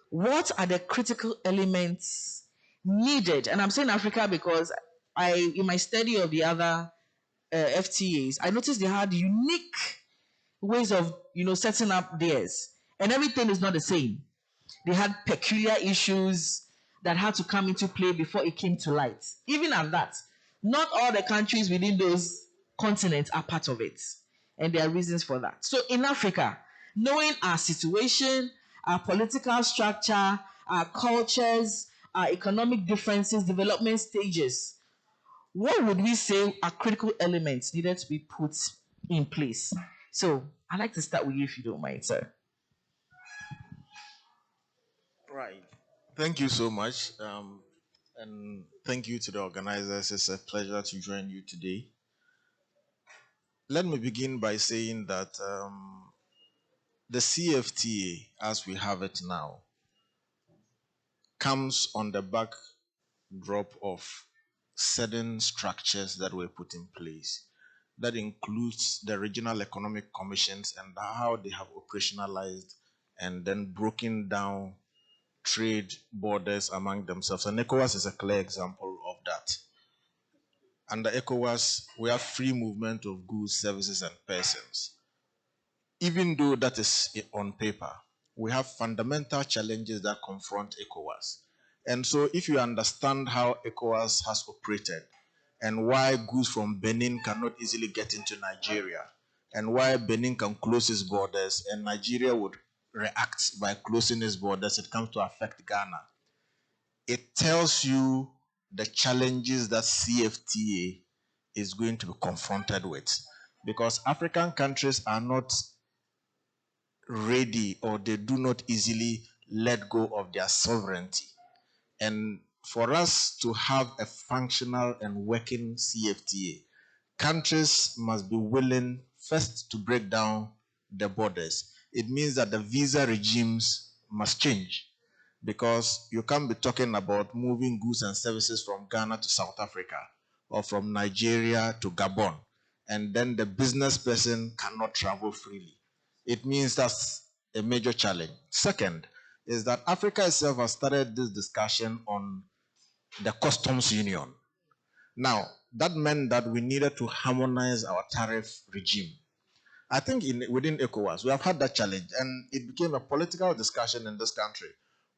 what are the critical elements needed? And I'm saying Africa because in my study of the other FTAs, I noticed they had unique ways of setting up theirs, and everything is not the same. They had peculiar issues that had to come into play before it came to light. Even at that, not all the countries within those continents are part of it, and there are reasons for that. So in Africa, knowing our situation, our political structure, our cultures, our economic differences, development stages, what would we say are critical elements needed to be put in place? So I'd like to start with you if you don't mind, sir. Right. Thank you so much. And thank you to the organizers. It's a pleasure to join you today. Let me begin by saying that the CFTA, as we have it now, comes on the backdrop of certain structures that were put in place. That includes the regional economic commissions and how they have operationalized and then broken down trade borders among themselves. And ECOWAS is a clear example of that. Under ECOWAS, we have free movement of goods, services, and persons. Even though that is on paper, we have fundamental challenges that confront ECOWAS. And so if you understand how ECOWAS has operated and why goods from Benin cannot easily get into Nigeria, and why Benin can close its borders and Nigeria would react by closing its borders, it comes to affect Ghana. It tells you the challenges that CFTA is going to be confronted with. Because African countries are not ready, or they do not easily let go of their sovereignty. And for us to have a functional and working CFTA, countries must be willing first to break down the borders. It means that the visa regimes must change, because you can't be talking about moving goods and services from Ghana to South Africa or from Nigeria to Gabon, and then the business person cannot travel freely. It means that's a major challenge. Second is that Africa itself has started this discussion on the customs union. Now, that meant that we needed to harmonize our tariff regime. I think within ECOWAS, we have had that challenge, and it became a political discussion in this country,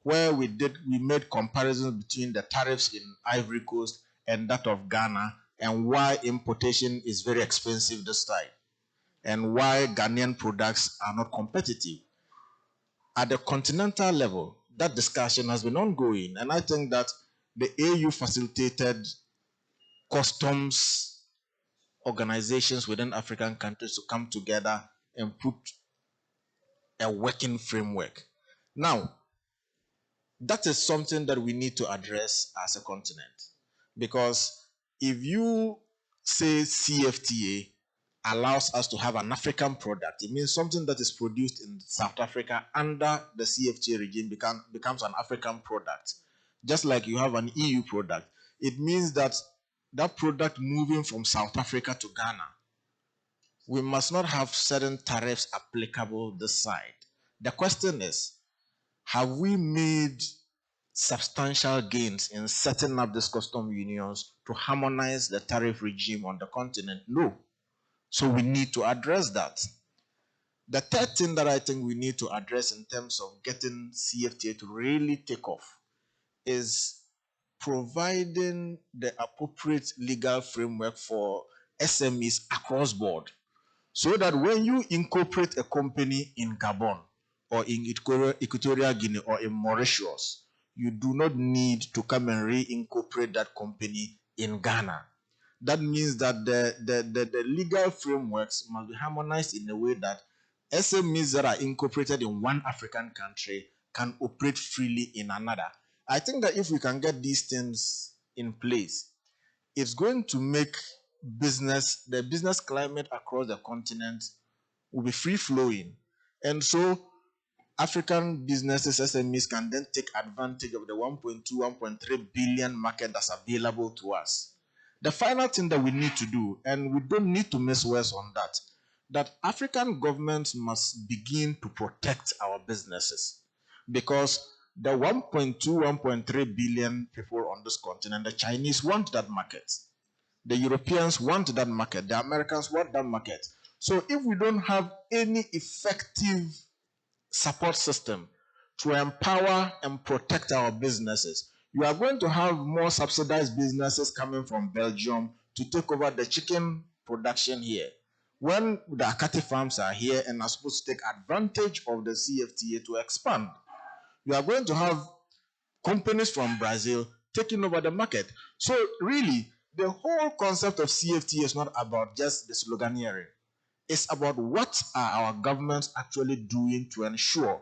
where we made comparisons between the tariffs in Ivory Coast and that of Ghana, and why importation is very expensive this time, and why Ghanaian products are not competitive. At the continental level, that discussion has been ongoing, and I think that the AU facilitated customs organizations within African countries to come together and put a working framework. Now, that is something that we need to address as a continent. Because if you say CFTA allows us to have an African product, it means something that is produced in South Africa under the CFTA regime becomes an African product. just like you have an EU product, it means that that product moving from South Africa to Ghana, we must not have certain tariffs applicable this side. The question is, have we made substantial gains in setting up these custom unions to harmonize the tariff regime on the continent? No. So we need to address that. The third thing that I think we need to address in terms of getting CFTA to really take off is providing the appropriate legal framework for SMEs across board, so that when you incorporate a company in Gabon or in Equatorial Guinea or in Mauritius, you do not need to come and reincorporate that company in Ghana. That means that the legal frameworks must be harmonized in a way that SMEs that are incorporated in one African country can operate freely in another. I think that if we can get these things in place, it's going to make the business climate across the continent will be free flowing. And so African businesses, SMEs, can then take advantage of the 1.2, 1.3 billion market that's available to us. The final thing that we need to do, and we don't need to miss words on that African governments must begin to protect our businesses, because the 1.2, 1.3 billion people on this continent, the Chinese want that market. The Europeans want that market. The Americans want that market. So if we don't have any effective support system to empower and protect our businesses, you are going to have more subsidized businesses coming from Belgium to take over the chicken production here, when the Akati farms are here and are supposed to take advantage of the CFTA to expand. You are going to have companies from Brazil taking over the market. So really, the whole concept of CFTA is not about just the sloganeering. It's about what are our governments actually doing to ensure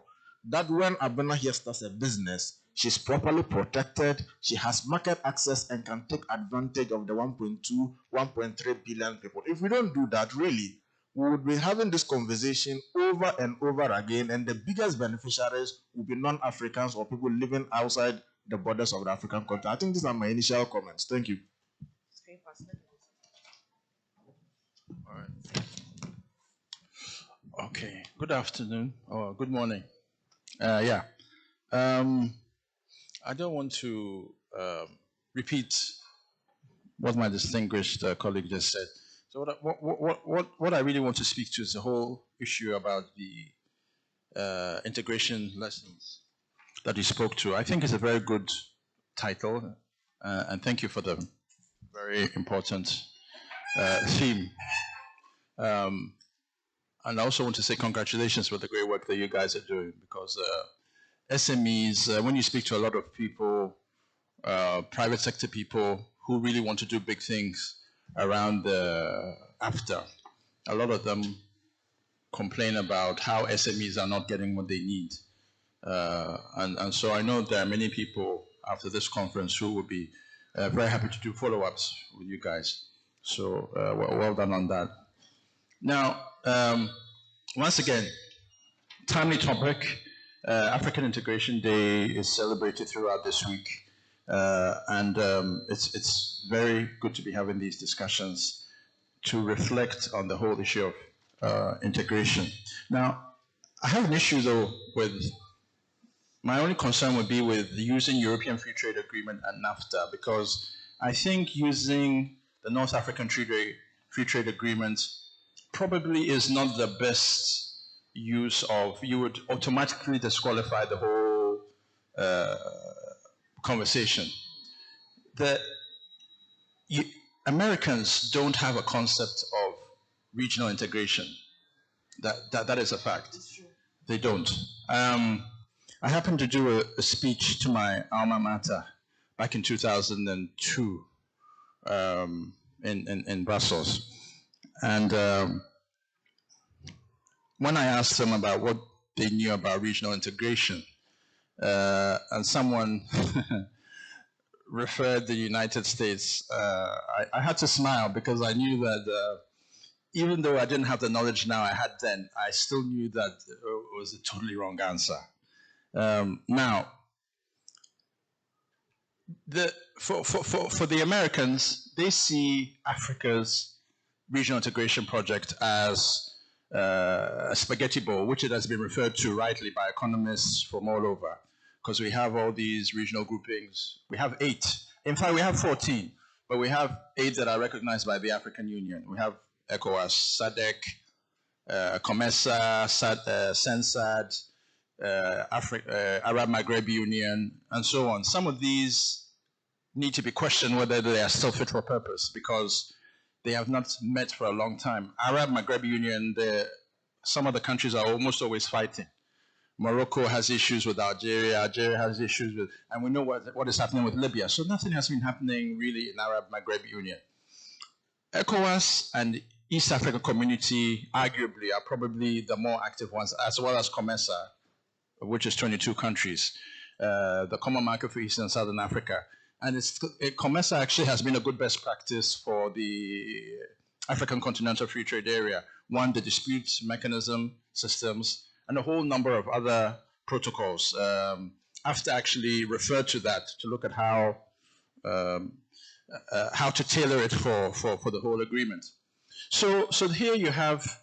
that when Abena here starts a business, she's properly protected, she has market access and can take advantage of the 1.2, 1.3 billion people. If we don't do that, really, we would be having this conversation over and over again, and the biggest beneficiaries will be non-Africans or people living outside the borders of the African continent. I think these are my initial comments. Thank you. All right. Okay. Good afternoon or good morning. I don't want to repeat what my distinguished colleague just said. So what I really want to speak to is the whole issue about the integration lessons that you spoke to. I think it's a very good title, and thank you for the very important theme. And I also want to say congratulations for the great work that you guys are doing, because SMEs, when you speak to a lot of people, private sector people who really want to do big things around AfTA, a lot of them complain about how SMEs are not getting what they need. And so I know there are many people after this conference who will be very happy to do follow-ups with you guys. So well done on that. Now, once again, timely topic. African Integration Day is celebrated throughout this week. And it's very good to be having these discussions to reflect on the whole issue of integration. Now, I have an issue though with, my only concern would be with using European Free Trade Agreement and NAFTA, because I think using the North African Free Trade Agreement probably is not the best use of, you would automatically disqualify the whole conversation. Americans don't have a concept of regional integration. That is a fact. They don't. I happened to do a speech to my alma mater back in 2002 in Brussels. And when I asked them about what they knew about regional integration, and someone referred the United States, I had to smile, because I knew that even though I didn't have the knowledge now I had then, I still knew that it was a totally wrong answer. Now, For the Americans, they see Africa's regional integration project as a spaghetti bowl, which it has been referred to rightly by economists from all over, because we have all these regional groupings. We have 8. In fact, we have 14, but we have 8 that are recognized by the African Union. We have ECOWAS, SADC, COMESA, SENSAD, Arab Maghreb Union, and so on. Some of these need to be questioned whether they are still fit for purpose, because they have not met for a long time. Arab Maghreb Union, some of the countries are almost always fighting. Morocco has issues with Algeria, Algeria has issues with, and we know what is happening with Libya. So nothing has been happening really in Arab Maghreb Union. ECOWAS and East African Community arguably are probably the more active ones, as well as COMESA, which is 22 countries, the Common Market for East and Southern Africa. And COMESA actually has been a good best practice for the African Continental Free Trade Area. One, the dispute mechanism systems, and a whole number of other protocols. AfCFTA actually referred to that to look at how to tailor it for the whole agreement. So here you have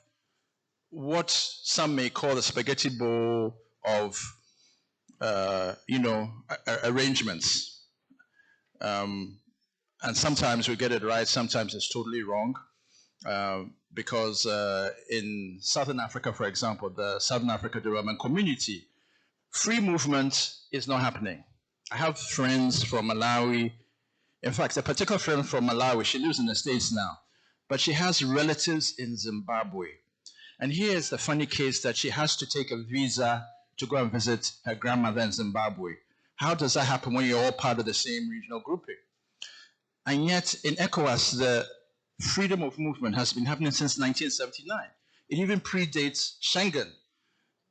what some may call the spaghetti bowl of arrangements. And sometimes we get it right, sometimes it's totally wrong. Because in Southern Africa, for example, the Southern Africa Development Community, free movement is not happening. I have friends from Malawi. In fact, a particular friend from Malawi, she lives in the States now, but she has relatives in Zimbabwe. And here is the funny case that she has to take a visa to go and visit her grandmother in Zimbabwe. How does that happen when you're all part of the same regional grouping? And yet in ECOWAS, the freedom of movement has been happening since 1979. It even predates Schengen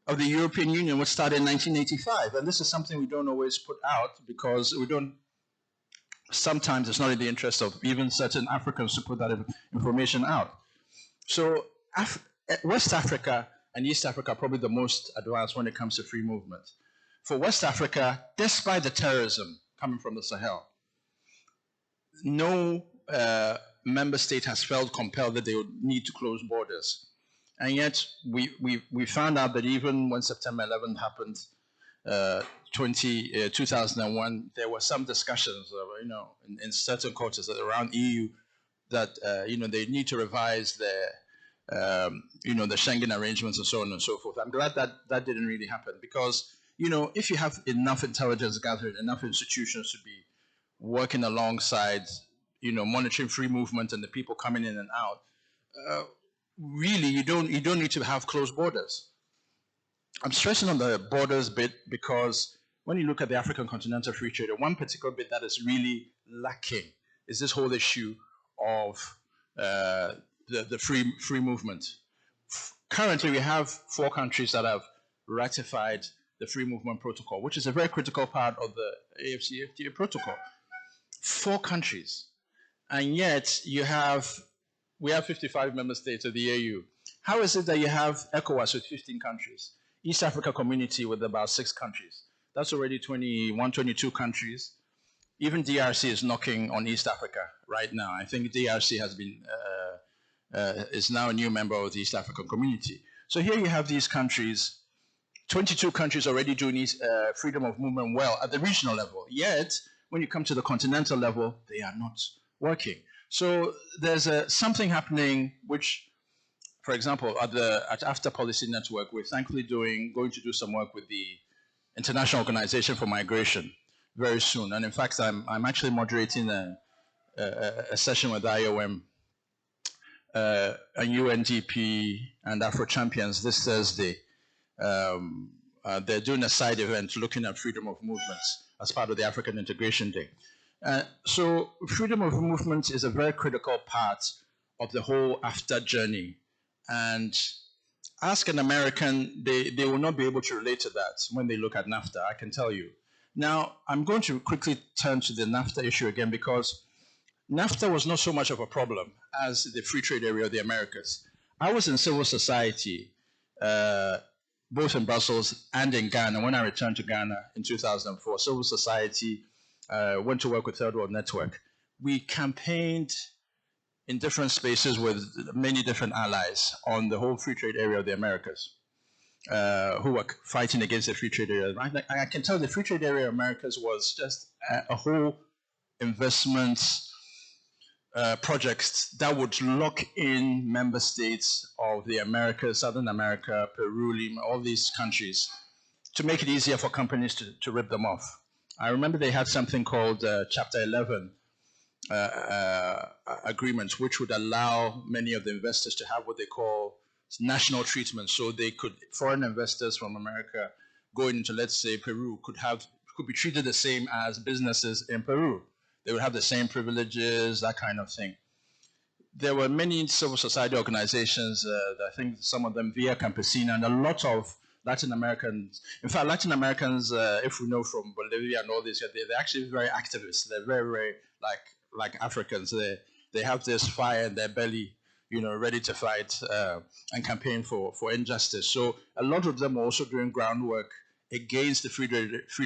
of the European Union, which started in 1985. And this is something we don't always put out because sometimes it's not in the interest of even certain Africans to put that information out. So West Africa and East Africa are probably the most advanced when it comes to free movement. For West Africa, despite the terrorism coming from the Sahel, no member state has felt compelled that they would need to close borders. And yet we found out that even when September 11th happened, 2001, there were some discussions, in certain quarters around EU that, they need to revise their, the Schengen arrangements and so on and so forth. I'm glad that that didn't really happen because, if you have enough intelligence gathered, enough institutions to be working alongside, monitoring free movement and the people coming in and out, really, you don't need to have closed borders. I'm stressing on the borders bit because when you look at the African Continental Free Trade, one particular bit that is really lacking is this whole issue of the free movement. Currently, we have 4 countries that have ratified the Free Movement Protocol, which is a very critical part of the AfCFTA protocol. 4 countries. And yet we have 55 member states of the AU. How is it that you have ECOWAS with 15 countries? East Africa Community with about 6 countries. That's already 21, 22 countries. Even DRC is knocking on East Africa right now. I think DRC has been, is now a new member of the East African Community. So here you have these countries, 22 countries already doing freedom of movement well at the regional level. Yet, when you come to the continental level, they are not working. So there's something happening which, for example, at AfCFTA Policy Network, we're thankfully going to do some work with the International Organization for Migration very soon. And in fact, I'm actually moderating a session with IOM, and UNDP and Afro Champions this Thursday. They're doing a side event looking at freedom of movements as part of the African Integration Day. So freedom of movement is a very critical part of the whole AfCFTA journey. And ask an American, they will not be able to relate to that when they look at NAFTA, I can tell you. Now, I'm going to quickly turn to the NAFTA issue again because NAFTA was not so much of a problem as the free trade area of the Americas. I was in civil society, both in Brussels and in Ghana. When I returned to Ghana in 2004, civil society went to work with Third World Network. We campaigned in different spaces with many different allies on the whole free trade area of the Americas, who were fighting against the free trade area. I can tell the free trade area of Americas was just a whole investment project that would lock in member states of the Americas, Southern America, Peru, Lima, all these countries, to make it easier for companies to rip them off. I remember they had something called Chapter 11 agreements, which would allow many of the investors to have what they call national treatment. So they could, foreign investors from America going into, let's say, Peru, could be treated the same as businesses in Peru. They would have the same privileges, that kind of thing. There were many civil society organizations, I think some of them Via Campesina, and a lot of Latin Americans. In fact, Latin Americans, if we know from Bolivia and all this, they're actually very activists. They're very, very like Africans. They have this fire in their belly, ready to fight and campaign for injustice. So a lot of them are also doing groundwork against the free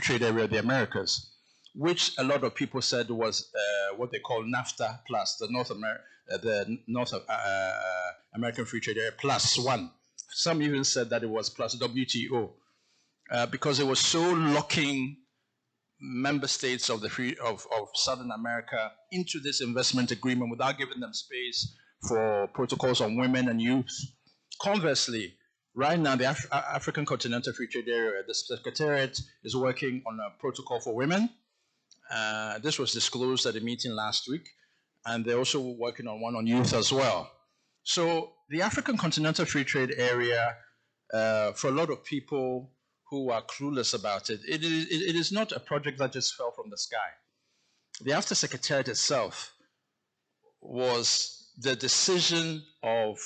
trade area of the Americas, which a lot of people said was what they call NAFTA plus, the North American Free Trade Area plus one. Some even said that it was plus WTO, because it was so locking member states of Southern America into this investment agreement without giving them space for protocols on women and youth. Conversely, right now, the African Continental Free Trade Area, the Secretariat is working on a protocol for women. This was disclosed at a meeting last week, and they're also working on one on youth as well. So the African Continental Free Trade Area, for a lot of people who are clueless about it, it is not a project that just fell from the sky. The AfCFTA Secretariat itself was the decision of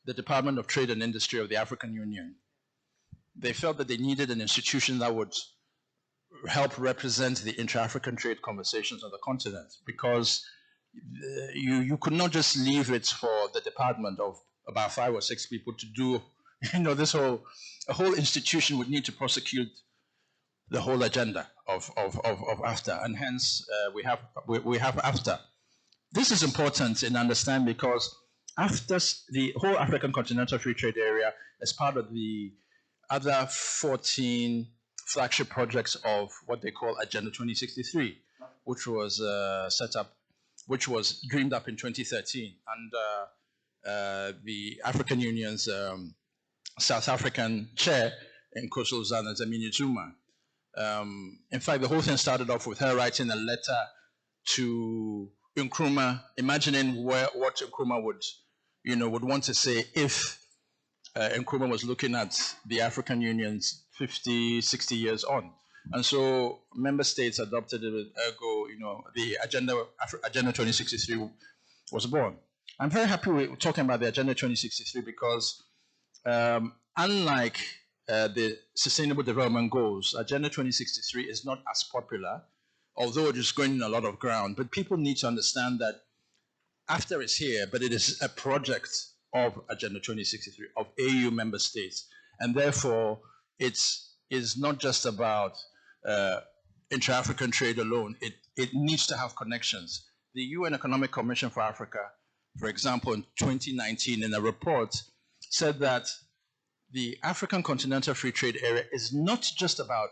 the Department of Trade and Industry of the African Union. They felt that they needed an institution that would help represent the intra-African trade conversations on the continent, because you could not just leave it for the department of about 5 or 6 people to do, a whole institution would need to prosecute the whole agenda of AfCFTA, and hence we have AfCFTA. This is important in understanding because AfCFTA, the whole African Continental Free Trade Area, is part of the other 14 flagship projects of what they call Agenda 2063, which was which was dreamed up in 2013 under the African Union's South African chair, Nkosazana Dlamini-Zuma. In fact, the whole thing started off with her writing a letter to Nkrumah, imagining what Nkrumah would want to say if Nkrumah was looking at the African Union's 50, 60 years on. And so member states adopted it, ergo, the Agenda 2063 was born. I'm very happy we're talking about the Agenda 2063 because unlike the Sustainable Development Goals, Agenda 2063 is not as popular, although it is going in a lot of ground. But people need to understand that AfCFTA is here, but it is a project of Agenda 2063, of AU member states. And therefore, it is not just about intra-African trade alone. It needs to have connections. The UN Economic Commission for Africa, for example, in 2019, in a report, said that the African Continental Free Trade Area is not just about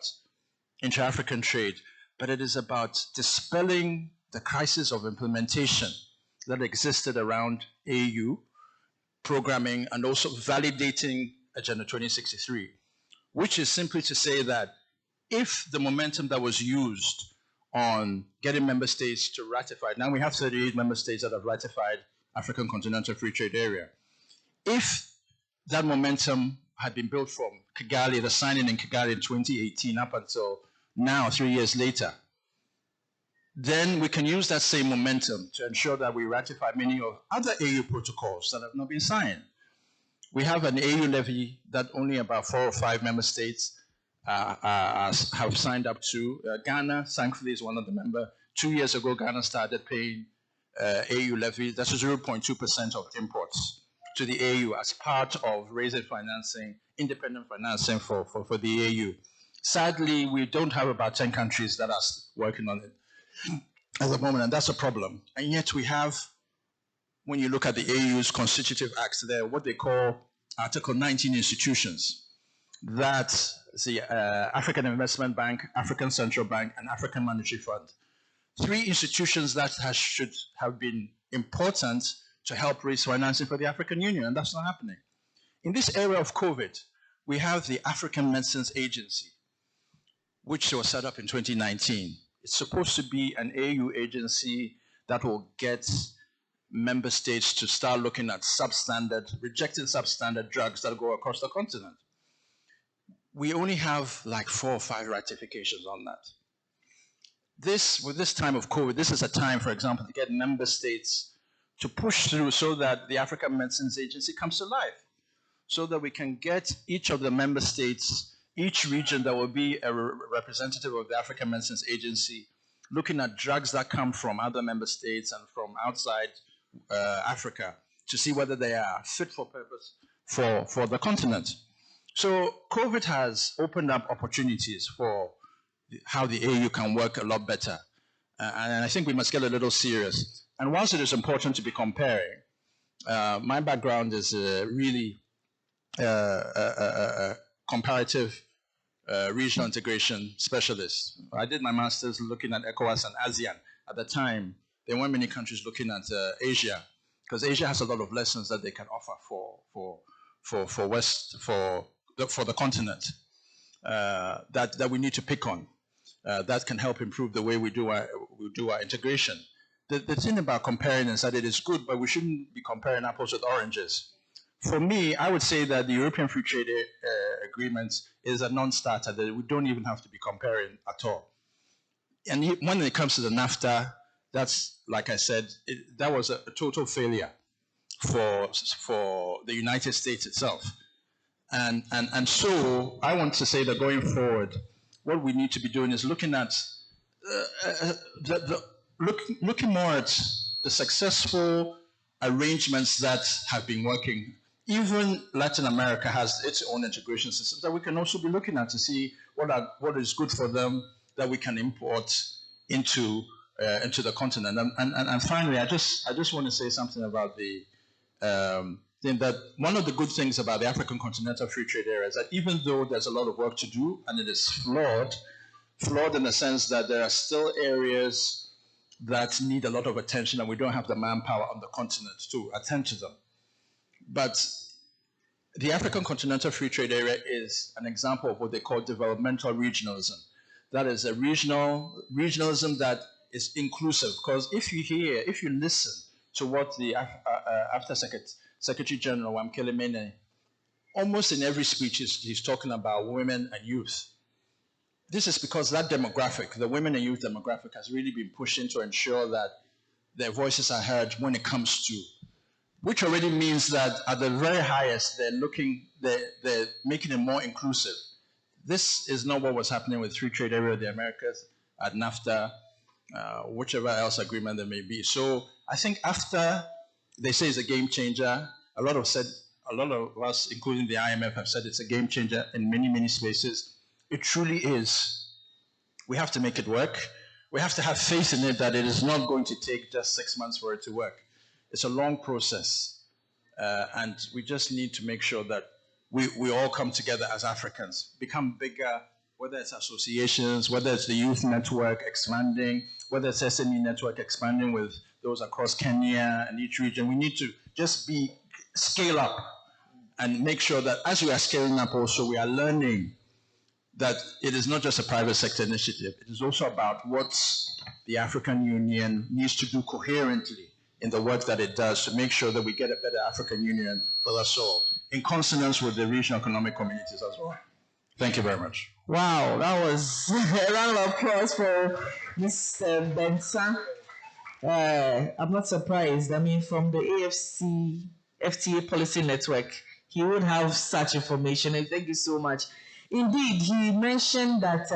intra-African trade, but it is about dispelling the crisis of implementation that existed around AU programming and also validating Agenda 2063, which is simply to say that if the momentum that was used on getting member states to ratify, now we have 38 member states that have ratified African Continental Free Trade Area. If that momentum had been built from Kigali, the signing in Kigali in 2018 up until now, 3 years later, then we can use that same momentum to ensure that we ratify many of other AU protocols that have not been signed. We have an AU levy that only about 4 or 5 member states have signed up to. Ghana, thankfully, is one of the members. 2 years ago, Ghana started paying AU levy. That's 0.2% of imports to the AU as part of raising financing, independent financing for the AU. Sadly, we don't have about 10 countries that are working on it. at the moment, and that's a problem. And yet we have, when you look at the AU's constitutive acts, there what they call Article 19 institutions. That's the African Investment Bank, African Central Bank, and African Monetary Fund. 3 institutions that should have been important to help raise financing for the African Union, and that's not happening. In this era of COVID, we have the African Medicines Agency, which was set up in 2019. It's supposed to be an AU agency that will get member states to start looking at rejecting substandard drugs that go across the continent. We only have like 4 or 5 ratifications on that. With this time of COVID, this is a time, for example, to get member states to push through so that the African Medicines Agency comes to life, so that we can get each of the member states, each region, that will be a representative of the African Medicines Agency, looking at drugs that come from other member states and from outside Africa to see whether they are fit for purpose for the continent. So COVID has opened up opportunities for how the AU can work a lot better. And I think we must get a little serious. And whilst it is important to be comparing, my background is really comparative regional integration specialist. I did my master's looking at ECOWAS and ASEAN. At the time, there weren't many countries looking at Asia, because Asia has a lot of lessons that they can offer for the continent that we need to pick on. That can help improve the way we do our integration. The thing about comparing is that it is good, but we shouldn't be comparing apples with oranges. For me, I would say that the European Free Trade Agreement is a non-starter, that we don't even have to be comparing at all. And when it comes to the NAFTA, that's, like I said, that was a total failure for the United States itself. And so I want to say that going forward, what we need to be doing is looking at looking more at the successful arrangements that have been working. Even Latin America has its own integration systems that we can also be looking at to see what is good for them that we can import into the continent. And finally, I just want to say something about the thing that one of the good things about the African Continental Free Trade Area is that even though there's a lot of work to do and it is flawed in the sense that there are still areas that need a lot of attention and we don't have the manpower on the continent to attend to them. But the African Continental Free Trade Area is an example of what they call developmental regionalism. That is a regionalism that is inclusive, because if you listen to what the AfCFTA Secretary General Wamkele Mene, almost in every speech he's talking about women and youth. This is because that demographic, the women and youth demographic, has really been pushing to ensure that their voices are heard when it comes to, which already means that at the very highest, they're making it more inclusive. This is not what was happening with Free Trade Area of the Americas, at NAFTA, whichever else agreement there may be. So I think AfCFTA, they say, is a game changer. A lot of us, including the IMF, have said it's a game changer in many, many spaces. It truly is. We have to make it work. We have to have faith in it that it is not going to take just 6 months for it to work. It's a long process. And we just need to make sure that we all come together as Africans, become bigger, whether it's associations, whether it's the youth network expanding, whether it's SME network expanding with those across Kenya and each region. We need to just scale up and make sure that as we are scaling up also, we are learning that it is not just a private sector initiative. It is also about what the African Union needs to do coherently in the work that it does to make sure that we get a better African Union for us all, in consonance with the regional economic communities as well. Thank you very much. Wow, that was a round of applause for Mr. Bensa. I'm not surprised. I mean, from the AfCFTA Policy Network, he would have such information. And thank you so much. Indeed, he mentioned that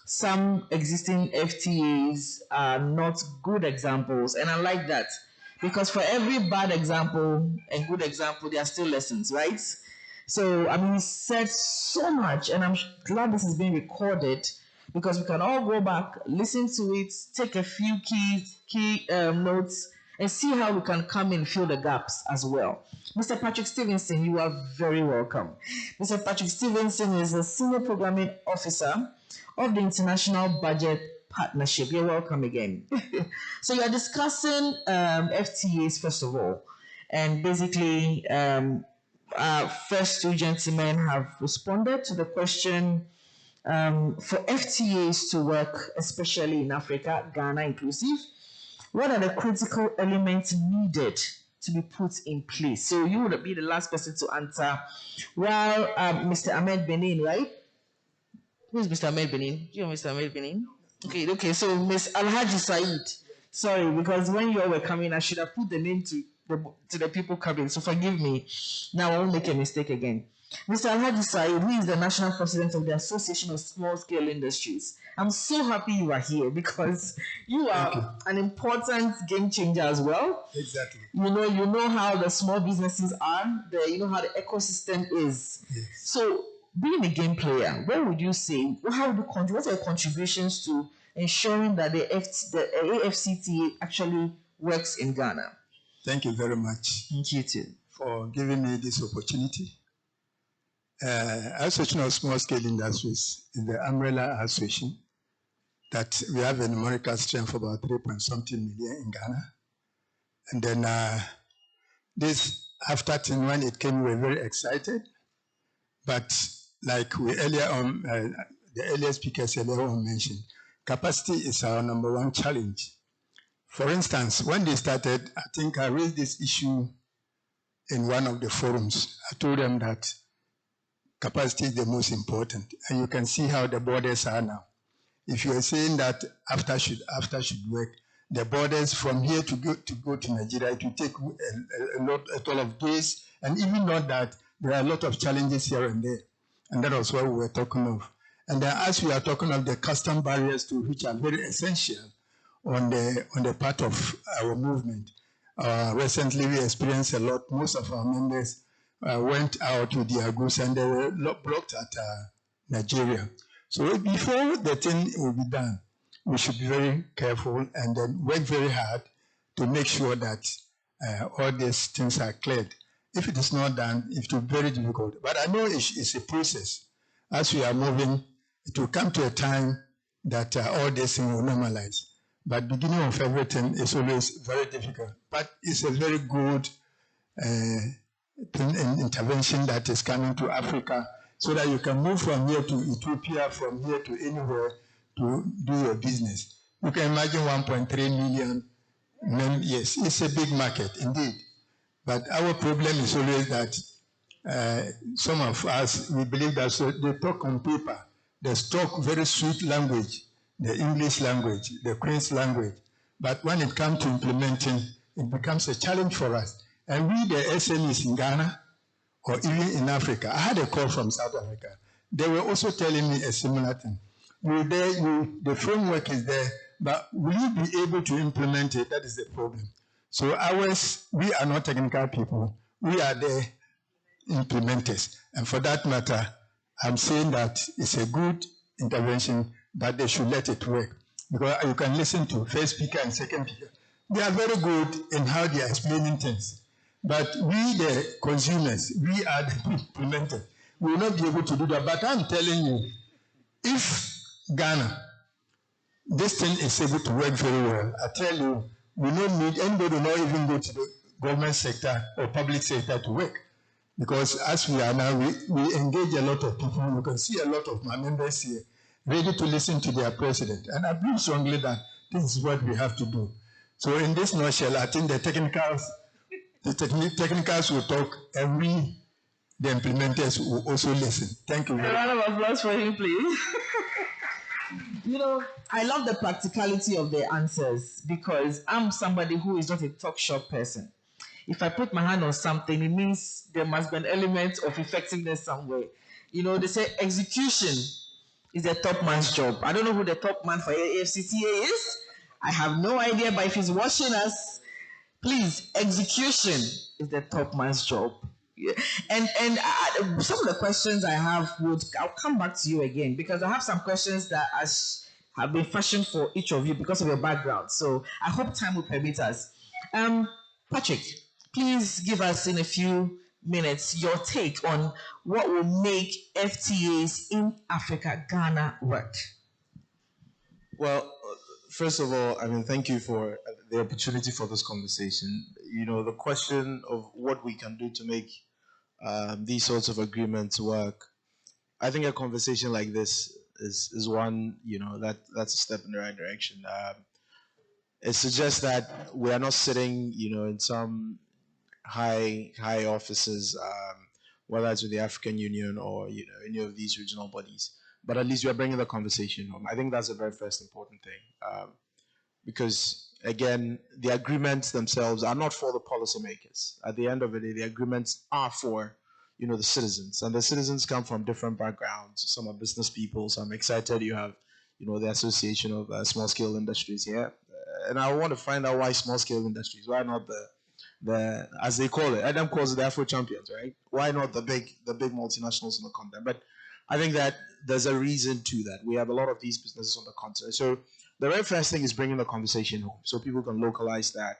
some existing FTAs are not good examples, and I like that, because for every bad example and good example, there are still lessons, right? So, I mean, he said so much, and I'm glad this is being recorded, because we can all go back, listen to it, take a few key notes, and see how we can come and fill the gaps as well. Mr. Patrick Stevenson, you are very welcome. Mr. Patrick Stevenson is a Senior Programming Officer of the International Budget Partnership. You're welcome again. So you're discussing FTAs first of all, and basically our first two gentlemen have responded to the question for FTAs to work, especially in Africa, Ghana inclusive. What are the critical elements needed to be put in place? So you would be the last person to answer. While Mr. Ahmed Benin, right? Who is Mr. Ahmed Benin? You know Mr. Ahmed Benin? Okay. So Ms. Alhaji Said. Sorry, because when you all were coming, I should have put the name to the people coming. So forgive me. Now I won't make a mistake again. Mr. Alhaji Said, who is the National President of the Association of Small Scale Industries. I'm so happy you are here because you are an important game changer as well. Exactly. You know how the small businesses are, you know how the ecosystem is. Yes. So being a game player, what would you say? What are your contributions to ensuring that the AfCFTA actually works in Ghana? Thank you very much. Thank you too. For giving me this opportunity. Association of Small Scale Industries is the umbrella association that we have a numerical strength of about 3-something million in Ghana. And then this after when it came, we were very excited. But like we earlier on, the earlier speakers earlier on mentioned, capacity is our number one challenge. For instance, when they started, I think I raised this issue in one of the forums. I told them that capacity is the most important, and you can see how the borders are now. If you are saying that after should work, the borders from here to go to Nigeria, it will take a lot of days, and even not that, there are a lot of challenges here and there, and that was what we were talking of. And then as we are talking of the custom barriers too, which are very essential on the part of our movement. Recently, we experienced a lot. Most of our members went out with their goods and they were blocked at Nigeria. So before the thing will be done, we should be very careful and then work very hard to make sure that all these things are cleared. If it is not done, it will be very difficult. But I know it's a process. As we are moving, it will come to a time that all these things will normalize. But beginning of everything is always very difficult. But it's a very good intervention that is coming to Africa so that you can move from here to Ethiopia, from here to anywhere to do your business. You can imagine 1.3 million men. Yes, it's a big market indeed. But our problem is always that some of us, we believe that they talk on paper. They talk very sweet language, the English language, the Queen's language. But when it comes to implementing, it becomes a challenge for us. And we, the SMEs in Ghana, or even in Africa, I had a call from South Africa. They were also telling me a similar thing. The framework is there, but will you be able to implement it? That is the problem. So ours, we are not technical people. We are the implementers. And for that matter, I'm saying that it's a good intervention, but they should let it work. Because you can listen to first speaker and second speaker. They are very good in how they are explaining things. But we, the consumers, we are the implementers. We will not be able to do that. But I'm telling you, if Ghana, this thing is able to work very well, I tell you, we don't need anybody, not even go to the government sector or public sector to work. Because as we are now, we engage a lot of people. You can see a lot of my members here ready to listen to their president. And I believe strongly that this is what we have to do. So in this nutshell, I think the technicals will talk, and we, the implementers, will also listen. Thank you. A round of applause for him, please. I love the practicality of the answers because I'm somebody who is not a talk shop person. If I put my hand on something, it means there must be an element of effectiveness somewhere. They say execution is the top man's job. I don't know who the top man for AfCFTA is. I have no idea, but if he's watching us, please, execution is the top man's job. And some of the questions I have I'll come back to you again because I have some questions that have been fashioned for each of you because of your background. So I hope time will permit us. Patrick, please give us in a few minutes your take on what will make FTAs in Africa, Ghana work. Well, first of all, I mean, thank you for the opportunity for this conversation. You know, the question of what we can do to make these sorts of agreements work. I think a conversation like this is one, you know, that's a step in the right direction. It suggests that we are not sitting, you know, in some high offices, whether it's with the African Union or, you know, any of these regional bodies, but at least we are bringing the conversation home. I think that's the very first important thing, because again, the agreements themselves are not for the policymakers. At the end of the day, the agreements are for, you know, the citizens, and the citizens come from different backgrounds. Some are business people. So I'm excited you have, you know, the Association of Small Scale Industries here, and I want to find out why small scale industries. Why not the as they call it? Adam calls it the Afro champions, right? Why not the big multinationals on the continent? But I think that there's a reason to that. We have a lot of these businesses on the continent. So the very first thing is bringing the conversation home so people can localize that.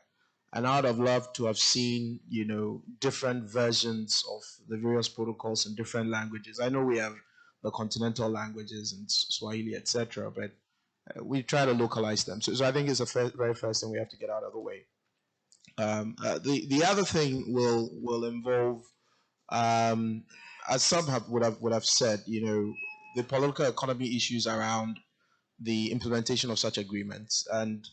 And I would have loved to have seen, you know, different versions of the various protocols in different languages. I know we have the continental languages and Swahili, etc., but we try to localize them. So I think it's the very first thing we have to get out of the way. The other thing will involve, as some would have said, you know, the political economy issues around the implementation of such agreements. And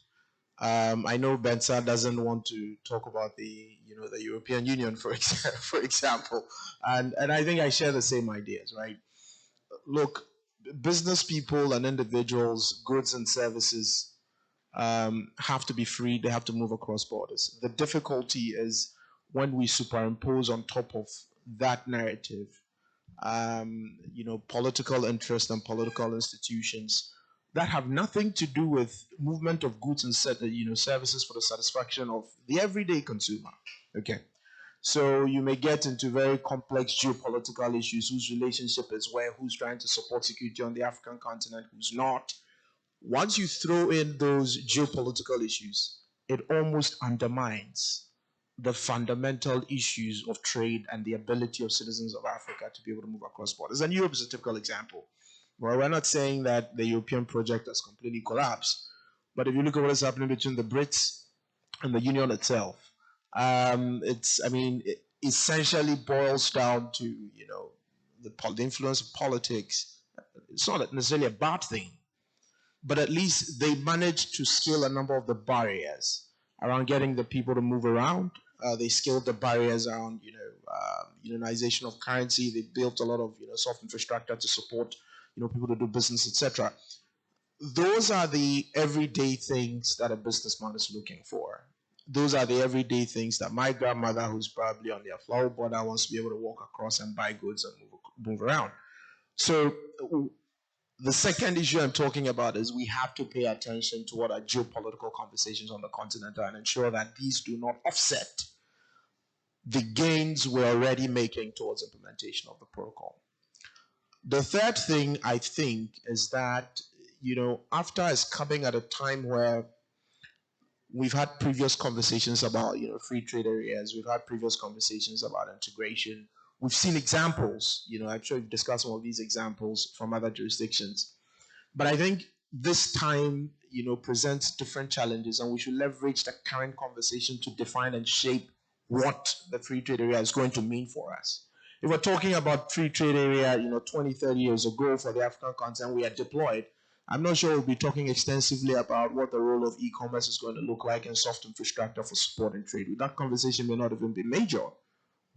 I know Bensa doesn't want to talk about the European Union, for example, and I think I share the same ideas, right? Look, business people and individuals, goods and services have to be free. They have to move across borders. The difficulty is when we superimpose on top of that narrative, you know, political interest and political institutions that have nothing to do with movement of goods and services for the satisfaction of the everyday consumer. Okay, so you may get into very complex geopolitical issues whose relationship is where, who's trying to support security on the African continent, who's not. Once you throw in those geopolitical issues, it almost undermines the fundamental issues of trade and the ability of citizens of Africa to be able to move across borders. And Europe is a typical example. Well, we're not saying that the European project has completely collapsed, but if you look at what is happening between the Brits and the Union itself, it essentially boils down to, you know, the influence of politics. It's not necessarily a bad thing, but at least they managed to scale a number of the barriers around getting the people to move around. They scaled the barriers around, you know, unionization of currency. They built a lot of, you know, soft infrastructure to support, you know, people to do business, etc. Those are the everyday things that a businessman is looking for. Those are the everyday things that my grandmother, who's probably on the flower border, wants to be able to walk across and buy goods and move around. So the second issue I'm talking about is we have to pay attention to what are geopolitical conversations on the continent and ensure that these do not offset the gains we're already making towards implementation of the protocol. The third thing I think is that, you know, AfCFTA is coming at a time where we've had previous conversations about, you know, free trade areas. We've had previous conversations about integration. We've seen examples, you know, I'm sure you've discussed some of these examples from other jurisdictions. But I think this time, you know, presents different challenges, and we should leverage the current conversation to define and shape what the free trade area is going to mean for us. If we're talking about free trade area, you know, 20, 30 years ago for the African continent, we had deployed. I'm not sure we'll be talking extensively about what the role of e-commerce is going to look like and soft infrastructure for supporting trade. That conversation may not even be major.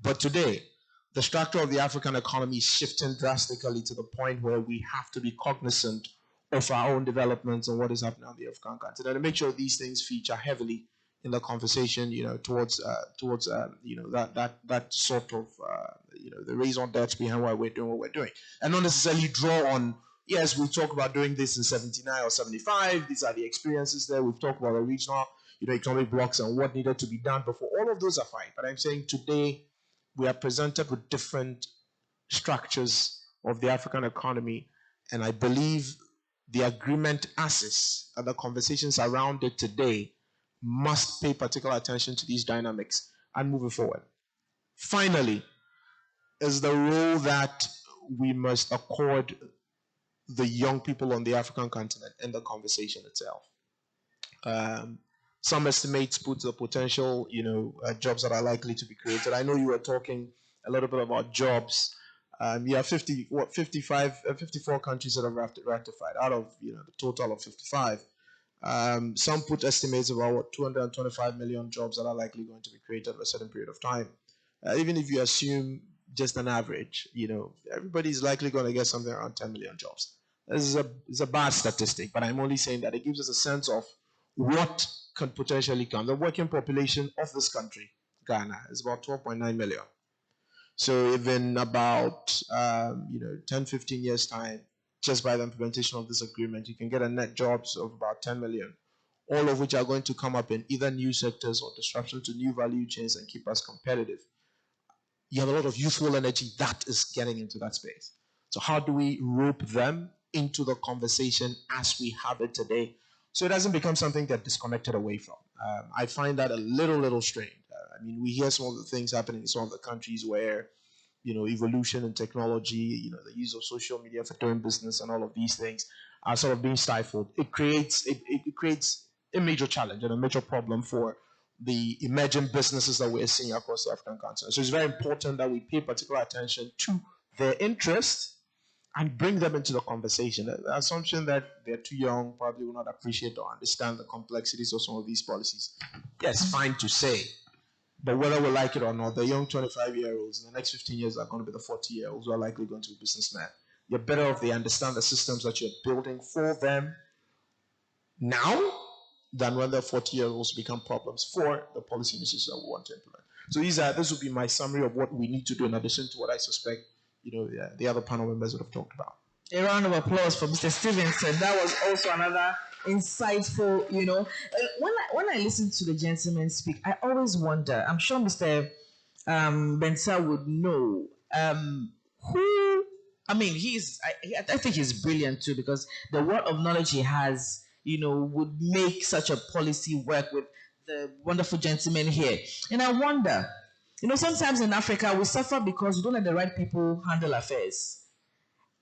But today, the structure of the African economy is shifting drastically to the point where we have to be cognizant of our own developments and what is happening on the African continent, and make sure these things feature heavily in the conversation, you know, towards you know, that sort of you know, the raison d'etre behind why we're doing what we're doing, and not necessarily draw on. Yes, we'll talk about doing this in 79 or 75. These are the experiences there. We've talked about the regional, you know, economic blocks and what needed to be done before. All of those are fine, but I'm saying today, we are presented with different structures of the African economy, and I believe the agreement as is and the conversations around it today must pay particular attention to these dynamics and moving forward. Finally, is the role that we must accord the young people on the African continent in the conversation itself. Some estimates put the potential, jobs that are likely to be created. I know you were talking a little bit about jobs. You have 54 countries that have ratified out of the total of 55. Some put estimates about 225 million jobs that are likely going to be created over a certain period of time. Even if you assume just an average, everybody's likely going to get something around 10 million jobs. This is a bad statistic, but I'm only saying that it gives us a sense of what can potentially come. The working population of this country, Ghana, is about 12.9 million. So even about 10, 15 years time, just by the implementation of this agreement, you can get a net jobs of about 10 million, all of which are going to come up in either new sectors or disruption to new value chains and keep us competitive. You have a lot of youthful energy that is getting into that space. So how do we rope them into the conversation as we have it today, so it doesn't become something they're disconnected away from? I find that a little strange. We hear some of the things happening in some of the countries where, evolution and technology, the use of social media for doing business and all of these things are sort of being stifled. It creates a major challenge and a major problem for the emerging businesses that we're seeing across the African continent. So it's very important that we pay particular attention to their interest and bring them into the conversation. The assumption that they're too young probably will not appreciate or understand the complexities of some of these policies. Yes, fine to say. But whether we like it or not, the young 25-year-olds in the next 15 years are going to be the 40-year-olds who are likely going to be businessmen. You're better off they understand the systems that you're building for them now than when the 40-year-olds become problems for the policy initiatives that we want to implement. So this would be my summary of what we need to do in addition to what I suspect the other panel members would have talked about. A round of applause for Mr. Stevenson. That was also another insightful, when I listen to the gentleman speak, I always wonder, I'm sure Mr. Mensah would know, I think he's brilliant too, because the wealth of knowledge he has, would make such a policy work with the wonderful gentleman here. And I wonder, sometimes in Africa, we suffer because we don't let the right people handle affairs.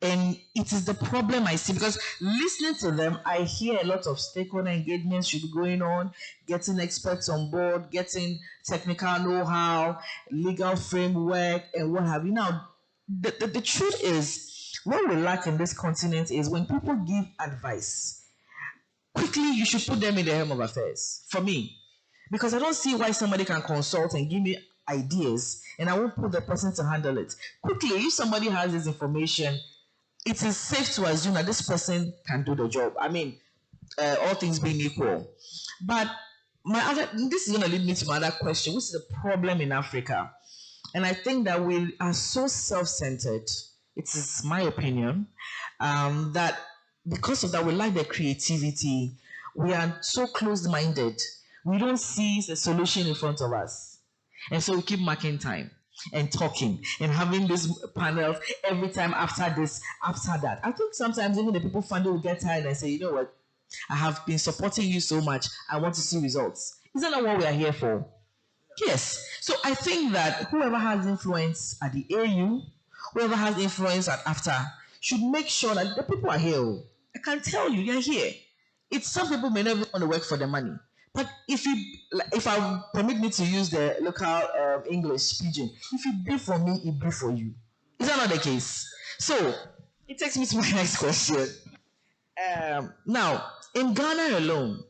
And it is the problem I see, because listening to them, I hear a lot of stakeholder engagement should be going on, getting experts on board, getting technical know-how, legal framework, and what have you. Now, the truth is, what we lack in this continent is when people give advice, quickly you should put them in the helm of affairs, for me. Because I don't see why somebody can consult and give me ideas, and I won't put the person to handle it. Quickly, if somebody has this information, it is safe to assume that this person can do the job. All things being equal. But this is going to lead me to my other question, which is the problem in Africa. And I think that we are so self-centered, it is my opinion, that because of that, we lack the creativity. We are so closed-minded. We don't see the solution in front of us. And so we keep marking time and talking and having these panels every time after this, after that. I think sometimes even the people finally will get tired and say, you know what, I have been supporting you so much, I want to see results. Is that not what we are here for? Yes. So I think that whoever has influence at the AU, whoever has influence at AfCFTA, should make sure that the people are here. I can tell you, you're here. Some people may not want to work for the money. But if I permit me to use the local English pidgin, if it be for me, it be for you. Is that not the case? So it takes me to my next question. Now, in Ghana alone,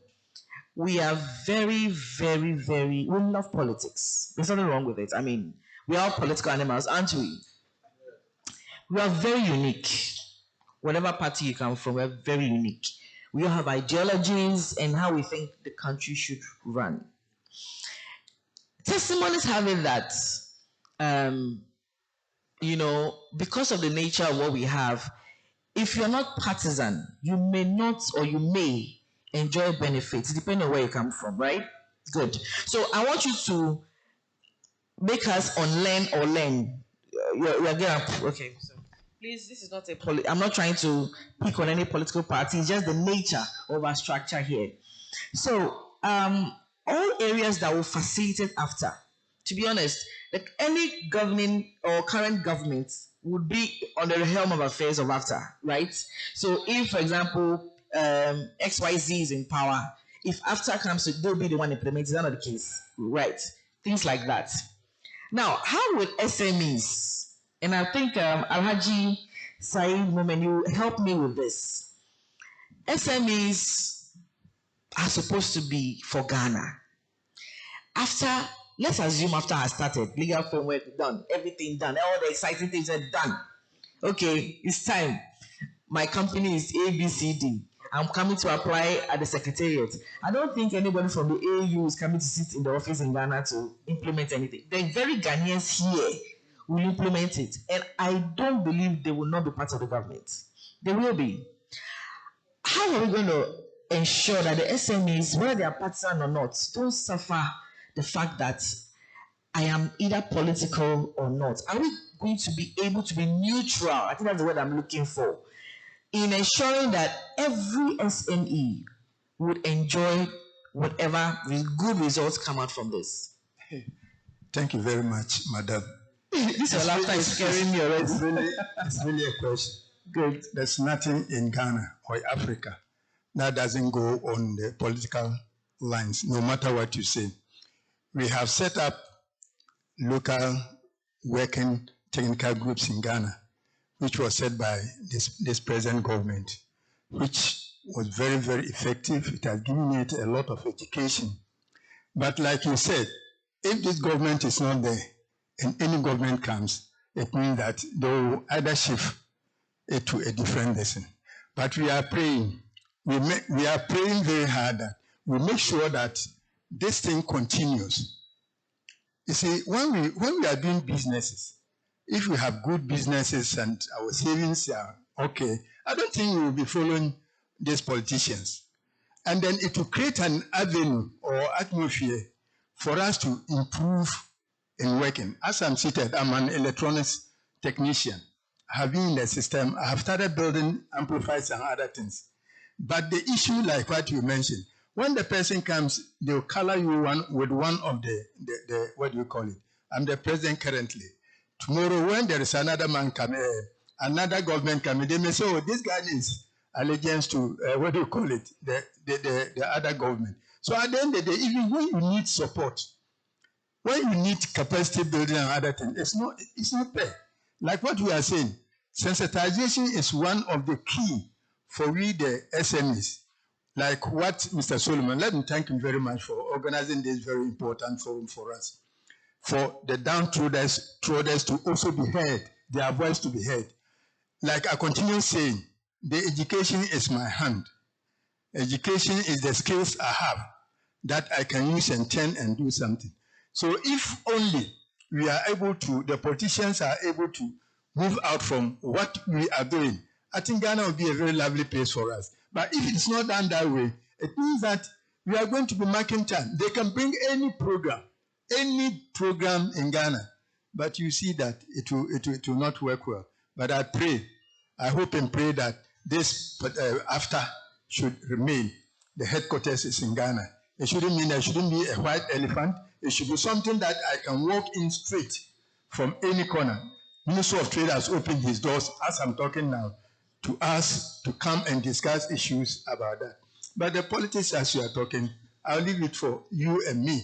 we are very, very, we love politics. There's nothing wrong with it. We are political animals, aren't we? We are very unique. Whatever party you come from, we're very unique. We all have ideologies and how we think the country should run. Testimonies have it that, because of the nature of what we have, if you're not partisan, you may not or you may enjoy benefits, depending on where you come from, right? Good. So I want you to make us unlearn or learn. You're getting okay. So please, this is not a I'm not trying to pick on any political party. It's just the nature of our structure here. So all areas that will facilitate AfCFTA. To be honest, like any governing or current government would be under the helm of affairs of AfCFTA, right? So if, for example, XYZ is in power, if AfCFTA comes, they'll be the one implementing. Is that not the case? Right? Things like that. Now, how will SMEs, and I think Alhaji Saeed Momen, you help me with this. SMEs are supposed to be for Ghana. Let's assume AfCFTA has started, legal framework done, everything done, all the exciting things are done. Okay, it's time. My company is ABCD. I'm coming to apply at the secretariat. I don't think anybody from the AU is coming to sit in the office in Ghana to implement anything. The very Ghanaians here will implement it. And I don't believe they will not be part of the government. They will be. How are we going to ensure that the SMEs, whether they are partisan or not, don't suffer the fact that I am either political or not? Are we going to be able to be neutral? I think that's the word I'm looking for, in ensuring that every SME would enjoy whatever good results come out from this. Thank you very much, madam. This your laughter is scaring me already. It's really a question. Good. There's nothing in Ghana or Africa that doesn't go on the political lines, no matter what you say. We have set up local working technical groups in Ghana, which was set by this present government, which was very, very effective. It has given it a lot of education. But like you said, if this government is not there and any government comes, it means that they will either shift it to a different lesson. But we are praying. We are praying very hard that we make sure that this thing continues. You see, when we are doing businesses, if we have good businesses and our savings are okay, I don't think we will be following these politicians. And then it will create an avenue or atmosphere for us to improve in working. As I'm seated, I'm an electronics technician. I have been in the system. I have started building amplifiers and other things. But the issue, like what you mentioned, when the person comes, they'll color you with one of the what do you call it? I'm the president currently. Tomorrow, when there is another man coming, another government coming, they may say, oh, this guy is allegiance to, what do you call it? The other government. So at the end of the day, even when you need support, when you need capacity building and other things, it's not there. Like what we are saying, sensitization is one of the key for we the SMEs. Like what Mr. Solomon, let me thank him very much for organizing this very important forum for us. For the downtrodden to also be heard, their voice to be heard. Like I continue saying, the education is my hand. Education is the skills I have that I can use and turn and do something. So if only we are able to, the politicians are able to move out from what we are doing, I think Ghana will be a very lovely place for us. But if it's not done that way, it means that we are going to be marking time. They can bring any program in Ghana, but you see that it will not work well. But I hope and pray that this AfCFTA should remain. The headquarters is in Ghana. It shouldn't mean there shouldn't be a white elephant. It should be something that I can walk in straight from any corner. Ministry of Trade has opened his doors, as I'm talking now, to us to come and discuss issues about that. But the politics, as you are talking, I'll leave it for you and me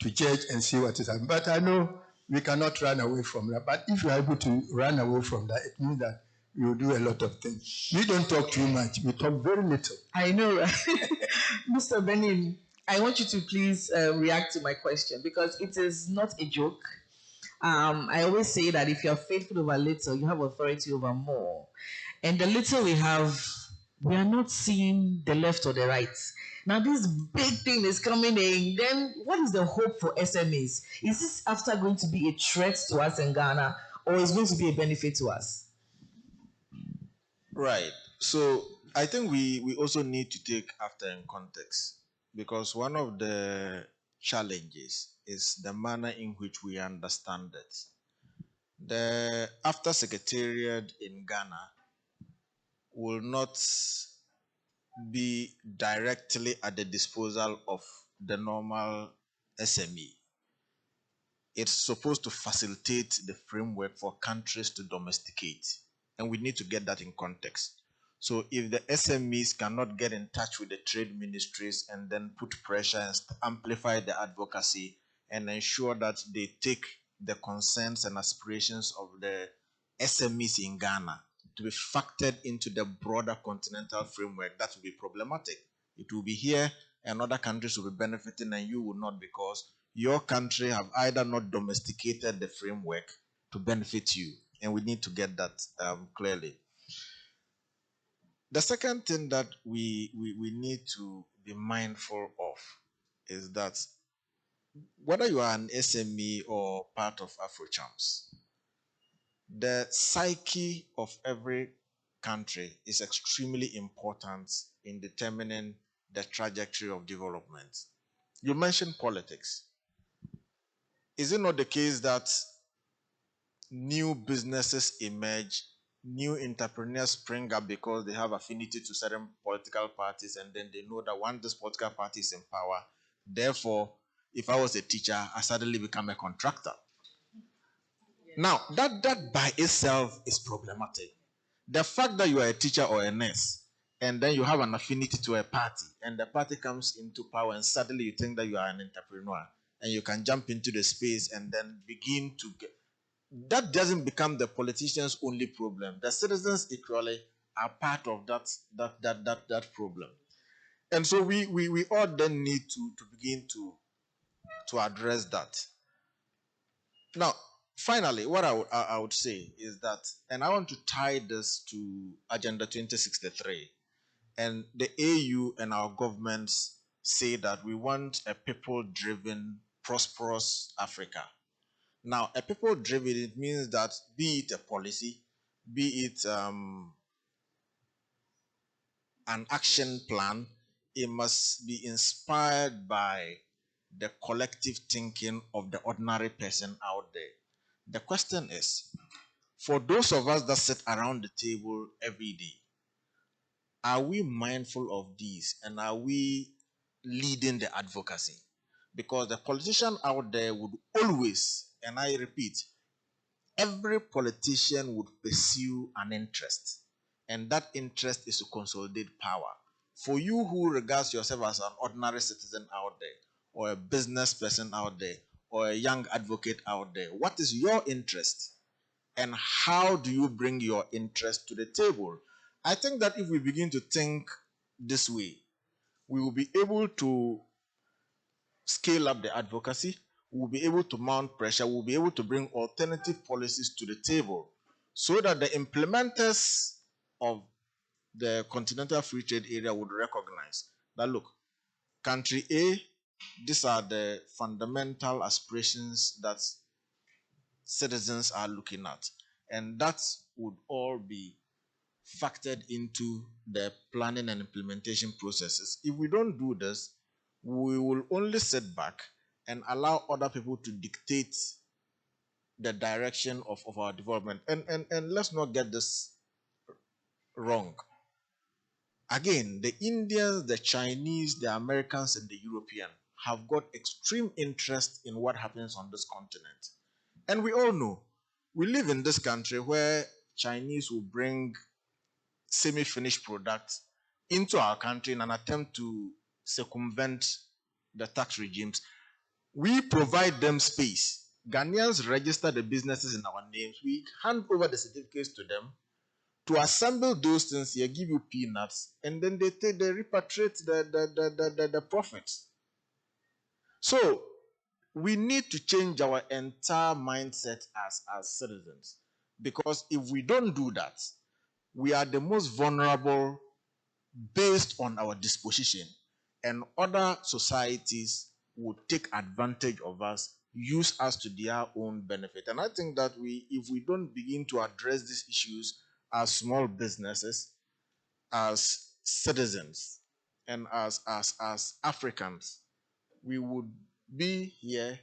to judge and see what is happening. But I know we cannot run away from that. But if we are able to run away from that, it means that we will do a lot of things. We don't talk too much. We talk very little. I know, right? Mr. Benin, I want you to please react to my question because it is not a joke. I always say that if you're faithful over little, you have authority over more. And the little we have, we are not seeing the left or the right. Now this big thing is coming in. Then what is the hope for SMEs? Is this AfCFTA going to be a threat to us in Ghana or is it going to be a benefit to us? Right. So I think we also need to take AfCFTA in context because one of the challenges is the manner in which we understand it. The AfTA Secretariat in Ghana will not be directly at the disposal of the normal SME. It's supposed to facilitate the framework for countries to domesticate. And we need to get that in context. So if the SMEs cannot get in touch with the trade ministries and then put pressure and amplify the advocacy and ensure that they take the concerns and aspirations of the SMEs in Ghana to be factored into the broader continental framework, that will be problematic. It will be here and other countries will be benefiting and you will not, because your country have either not domesticated the framework to benefit you. And we need to get that clearly. The second thing that we need to be mindful of is that whether you are an SME or part of AfroChams, the psyche of every country is extremely important in determining the trajectory of development. You mentioned politics. Is it not the case that new businesses emerge, new entrepreneurs spring up because they have affinity to certain political parties, and then they know that once this political party is in power, therefore, if I was a teacher, I suddenly become a contractor. Now, that by itself is problematic. The fact that you are a teacher or a nurse, and then you have an affinity to a party, and the party comes into power, and suddenly you think that you are an entrepreneur, and you can jump into the space and then begin to get, that doesn't become the politicians' only problem. The citizens equally are part of that problem. And so we all then need to begin to address that. Now, finally, what I would say is that, and I want to tie this to Agenda 2063, and the AU and our governments say that we want a people-driven, prosperous Africa. Now, a people-driven, it means that be it a policy, be it an action plan, it must be inspired by the collective thinking of the ordinary person out there. The question is, for those of us that sit around the table every day, are we mindful of these and are we leading the advocacy? Because the politician out there would always, and I repeat, every politician would pursue an interest, and that interest is to consolidate power. For you who regards yourself as an ordinary citizen out there, or a business person out there, or a young advocate out there, what is your interest? And how do you bring your interest to the table? I think that if we begin to think this way, we will be able to scale up the advocacy, we'll be able to mount pressure, we'll be able to bring alternative policies to the table so that the implementers of the Continental Free Trade Area would recognize that, look, country A, these are the fundamental aspirations that citizens are looking at. And that would all be factored into the planning and implementation processes. If we don't do this, we will only sit back and allow other people to dictate the direction of our development. And let's not get this wrong. Again, the Indians, the Chinese, the Americans, and the Europeans have got extreme interest in what happens on this continent. And we all know, we live in this country where Chinese will bring semi-finished products into our country in an attempt to circumvent the tax regimes. We provide them space. Ghanaians register the businesses in our names. We hand over the certificates to them to assemble those things here, give you peanuts, and then they repatriate the profits. So we need to change our entire mindset as citizens, because if we don't do that, we are the most vulnerable based on our disposition, and other societies would take advantage of us, use us to their own benefit. And I think that if we don't begin to address these issues as small businesses, as citizens, and as Africans, we would be here,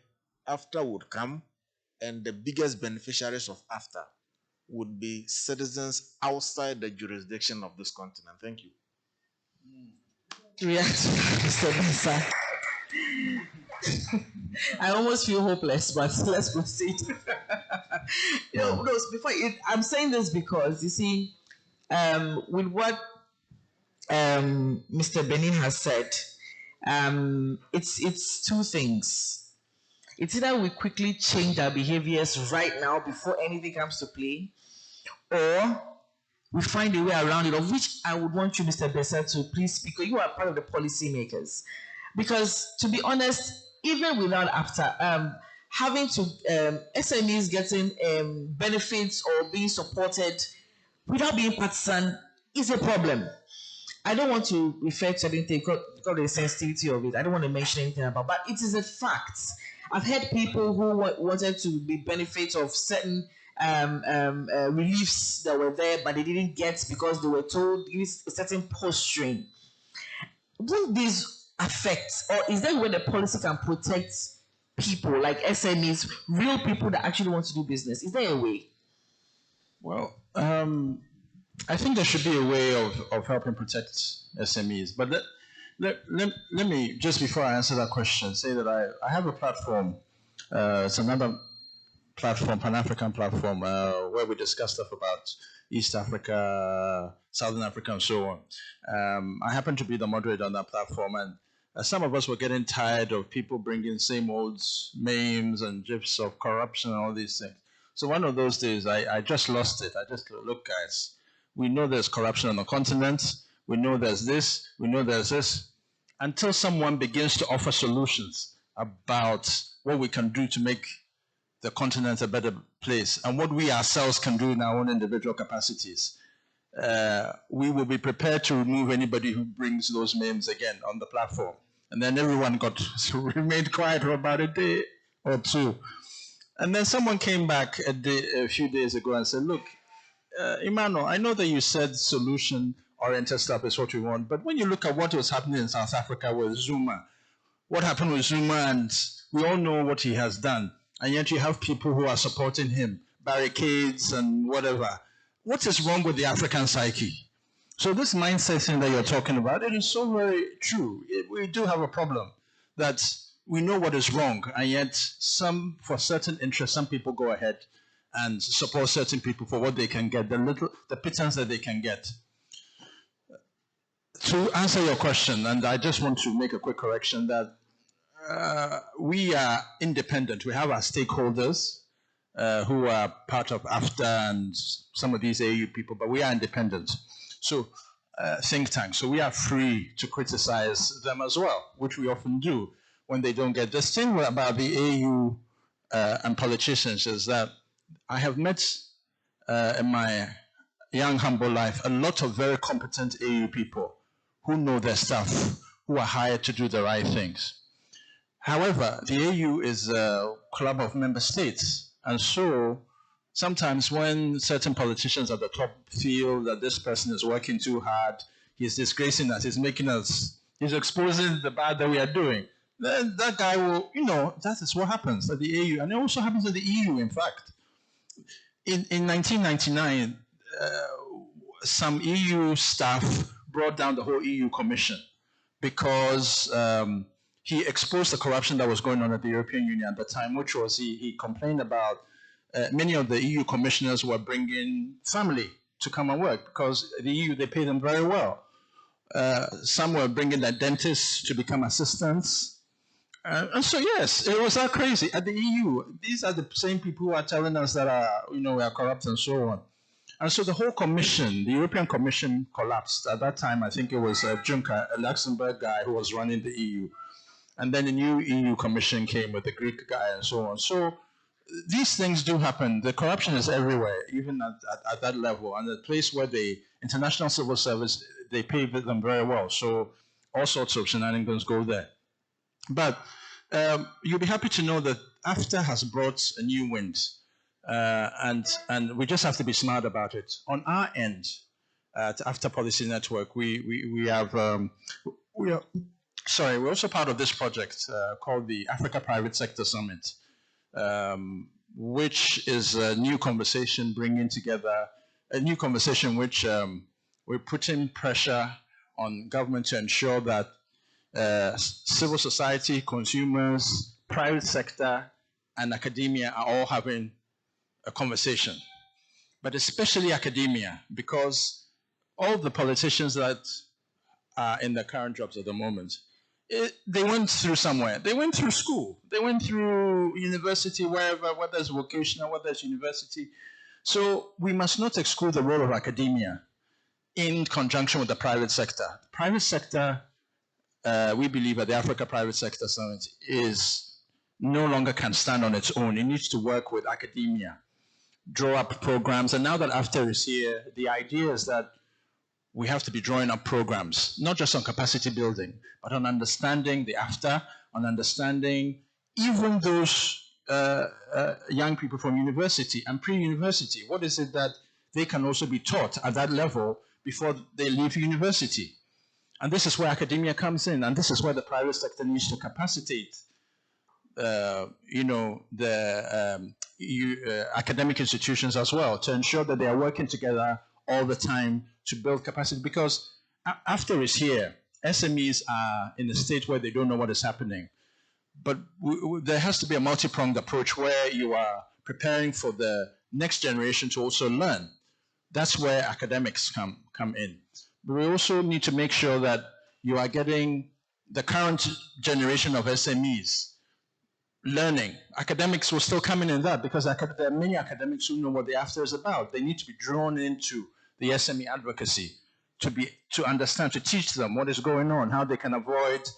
AfTA would come, and the biggest beneficiaries of AfTA would be citizens outside the jurisdiction of this continent. Thank you. React, Mr. Bensa. I almost feel hopeless, but let's proceed. I'm saying this because you see, with what Mr. Benin has said, it's two things. It's either we quickly change our behaviors right now before anything comes to play, or we find a way around it, of which I would want you, Mr. Besser, to please speak, because you are part of the policymakers. Because to be honest, even without AfTA, having to SMEs getting benefits or being supported without being partisan is a problem. I don't want to refer to certain things because of the sensitivity of it. I don't want to mention anything about, but it is a fact. I've heard people who wanted to be benefits of certain reliefs that were there, but they didn't get because they were told use a certain posturing. Won't this affect, or is there a way the policy can protect people like SMEs, real people that actually want to do business? Is there a way? Well, I think there should be a way of helping protect SMEs. But let me, just before I answer that question, say that I have a platform. It's another platform, Pan-African platform, where we discuss stuff about East Africa, Southern Africa, and so on. I happen to be the moderator on that platform, and some of us were getting tired of people bringing same old memes and gifs of corruption and all these things. So one of those days, I just lost it. I just look, guys, we know there's corruption on the continent. We know there's this. We know there's this. Until someone begins to offer solutions about what we can do to make the continent a better place and what we ourselves can do in our own individual capacities, we will be prepared to remove anybody who brings those memes again on the platform. And then everyone remained quiet for about a day or two. And then someone came back a few days ago and said, look, Emmanuel, I know that you said solution-oriented stuff is what we want, but when you look at what was happening in South Africa with Zuma, what happened with Zuma, and we all know what he has done, and yet you have people who are supporting him, barricades and whatever. What is wrong with the African psyche? So this mindset thing that you're talking about, it is so very true. We do have a problem that we know what is wrong, and yet for certain interests, some people go ahead and support certain people for what they can get, the pittance that they can get. To answer your question, and I just want to make a quick correction that we are independent. We have our stakeholders who are part of AfTA and some of these AU people, but we are independent. So think tanks. So we are free to criticize them as well, which we often do when they don't get. The thing about the AU and politicians is that I have met in my young, humble life a lot of very competent AU people who know their stuff, who are hired to do the right things. However, the AU is a club of member states, and so sometimes when certain politicians at the top feel that this person is working too hard, he's disgracing us, he's exposing the bad that we are doing, then that guy will, that is what happens at the AU, and it also happens at the EU, in fact. In 1999, some EU staff brought down the whole EU Commission because he exposed the corruption that was going on at the European Union at the time, which was he complained about many of the EU commissioners were bringing family to come and work because the EU, they pay them very well. Some were bringing their dentists to become assistants. And so, yes, it was that crazy. At the EU, these are the same people who are telling us that, we are corrupt and so on. And so the whole commission, the European Commission collapsed. At that time, I think it was Juncker, a Luxembourg guy who was running the EU. And then the new EU Commission came with the Greek guy and so on. So these things do happen. The corruption is everywhere, even at that level. And the place where the International Civil Service, they pay them very well. So all sorts of shenanigans go there. But you'll be happy to know that AfTA has brought a new wind. And we just have to be smart about it. On our end, at AfTA Policy Network, we are we're also part of this project called the Africa Private Sector Summit, which is a new conversation bringing together, a new conversation which we're putting pressure on government to ensure that civil society, consumers, private sector, and academia are all having a conversation. But especially academia, because all the politicians that are in the current jobs at the moment, they went through somewhere. They went through school. They went through university, wherever, whether it's vocational, whether it's university. So we must not exclude the role of academia in conjunction with the private sector. The private sector, we believe at the Africa Private Sector Summit, is no longer can stand on its own. It needs to work with academia, draw up programs. And now that AfCFTA is here, the idea is that we have to be drawing up programs, not just on capacity building, but on understanding the AfCFTA, on understanding even those young people from university and pre-university. What is it that they can also be taught at that level before they leave university? And this is where academia comes in, and this is where the private sector needs to capacitate academic institutions as well, to ensure that they are working together all the time to build capacity. Because after it's here, SMEs are in a state where they don't know what is happening. But there has to be a multi-pronged approach where you are preparing for the next generation to also learn. That's where academics come in. But we also need to make sure that you are getting the current generation of SMEs learning. Academics will still come in that, because there are many academics who know what the AfCFTA is about. They need to be drawn into the SME advocacy to understand, to teach them what is going on, how they can avoid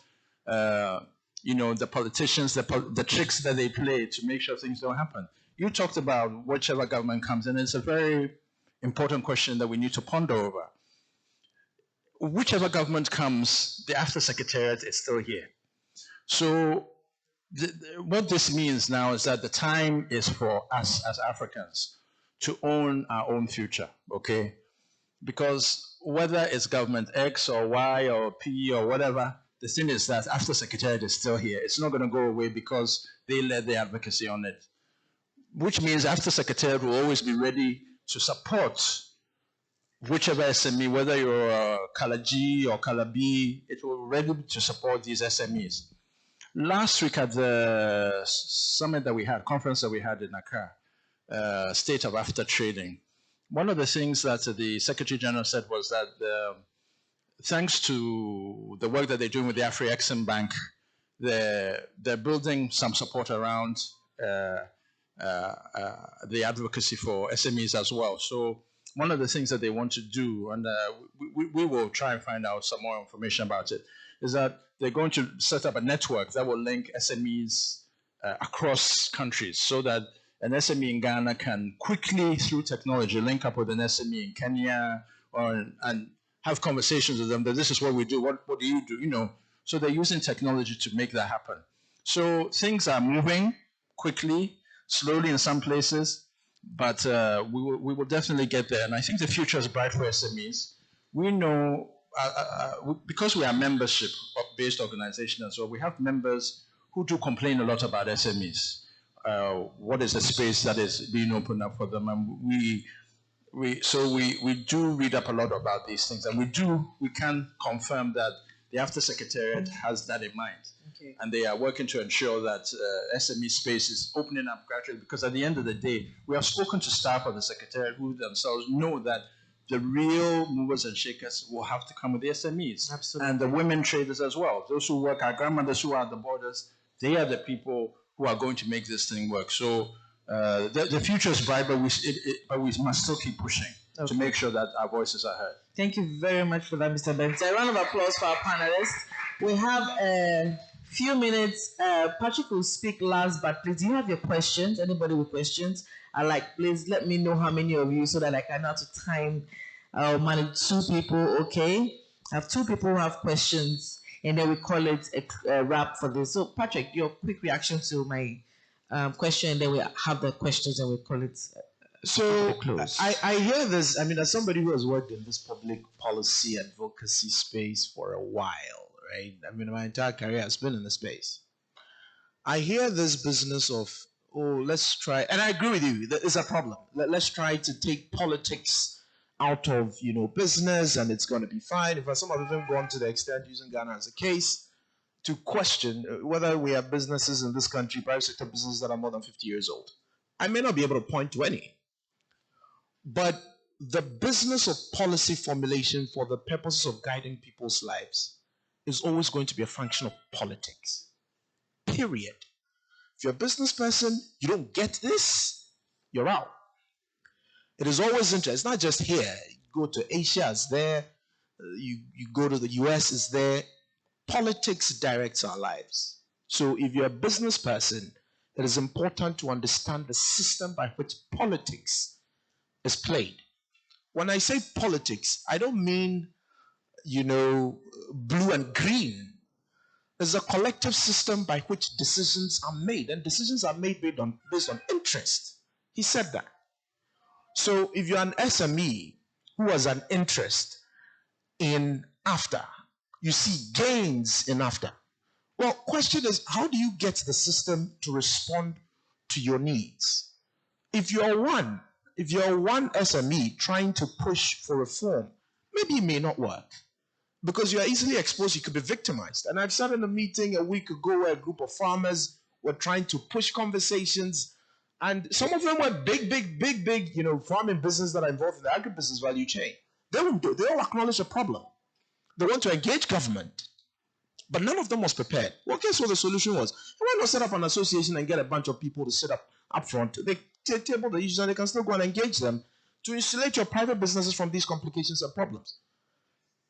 the politicians, the tricks that they play to make sure things don't happen. You talked about whichever government comes in. It's a very important question that we need to ponder over. Whichever government comes, the AfCFTA Secretariat is still here. So what this means now is that the time is for us as Africans to own our own future, okay? Because whether it's government X or Y or P or whatever, the thing is that AfCFTA Secretariat is still here. It's not going to go away because they led the advocacy on it, which means AfCFTA Secretariat will always be ready to support whichever SME, whether you're a Color G or Color B, it will be ready to support these SMEs. Last week at the summit that we had, conference that we had in Accra, State of AfCFTA Trading, one of the things that the Secretary General said was that thanks to the work that they're doing with the AfriExim Bank, they're building some support around the the advocacy for SMEs as well. So one of the things that they want to do, and we will try and find out some more information about it, is that they're going to set up a network that will link SMEs across countries, so that an SME in Ghana can quickly, through technology, link up with an SME in Kenya, and have conversations with them that this is what we do, what do you do, you know. So they're using technology to make that happen. So things are moving quickly, slowly in some places, but we will definitely get there. And I think the future is bright for SMEs. We know, because we are a membership-based organization as well, we have members who do complain a lot about SMEs. What is the space that is being opened up for them? And we do read up a lot about these things, and we can confirm that the AfCFTA Secretariat has that in mind. Okay. And they are working to ensure that SME space is opening up gradually, because at the end of the day, we have spoken to staff of the Secretariat who themselves know that the real movers and shakers will have to come with the SMEs. Absolutely. And the women traders as well. Those who work, our grandmothers who are at the borders, they are the people who are going to make this thing work. So the future is bright, but we must still keep pushing to make sure that our voices are heard. Thank you very much for that, Mr. Benson. A round of applause for our panelists. We have a few minutes. Patrick will speak last, but please, do you have your questions? Anybody with questions? Please let me know how many of you, so that I can know to time. I'll manage 2 people, okay? I have 2 people who have questions, and then we call it a wrap for this. So, Patrick, your quick reaction to my question, and then we have the questions and we call it so I hear this. I mean, as somebody who has worked in this public policy advocacy space for a while, right? I mean, my entire career has been in the space. I hear this business of, oh, let's try, and I agree with you, there is a problem. Let's try to take politics out of, business, and it's going to be fine. In fact, some have even gone to the extent, using Ghana as a case, to question whether we have businesses in this country, private sector businesses that are more than 50 years old. I may not be able to point to any, but the business of policy formulation for the purposes of guiding people's lives is always going to be a function of politics. Period. If you're a business person, you don't get this, you're out. It is always interesting. It's not just here. You go to Asia, it's there. You go to the US, it's there. Politics directs our lives. So if you're a business person, it is important to understand the system by which politics is played. When I say politics, I don't mean, blue and green. There's a collective system by which decisions are made, and decisions are made based on interest. He said that. So if you're an SME who has an interest in AfTA, you see gains in AfTA. Well, question is, how do you get the system to respond to your needs? If you're one SME trying to push for reform, maybe it may not work because you are easily exposed. You could be victimized. And I've sat in a meeting a week ago where a group of farmers were trying to push conversations, and some of them were big, farming business that are involved in the agribusiness value chain. They all acknowledge the problem. They want to engage government, but none of them was prepared. Well, guess what the solution was? Why not set up an association and get a bunch of people to sit up front? They table the issues and they can still go and engage them to insulate your private businesses from these complications and problems.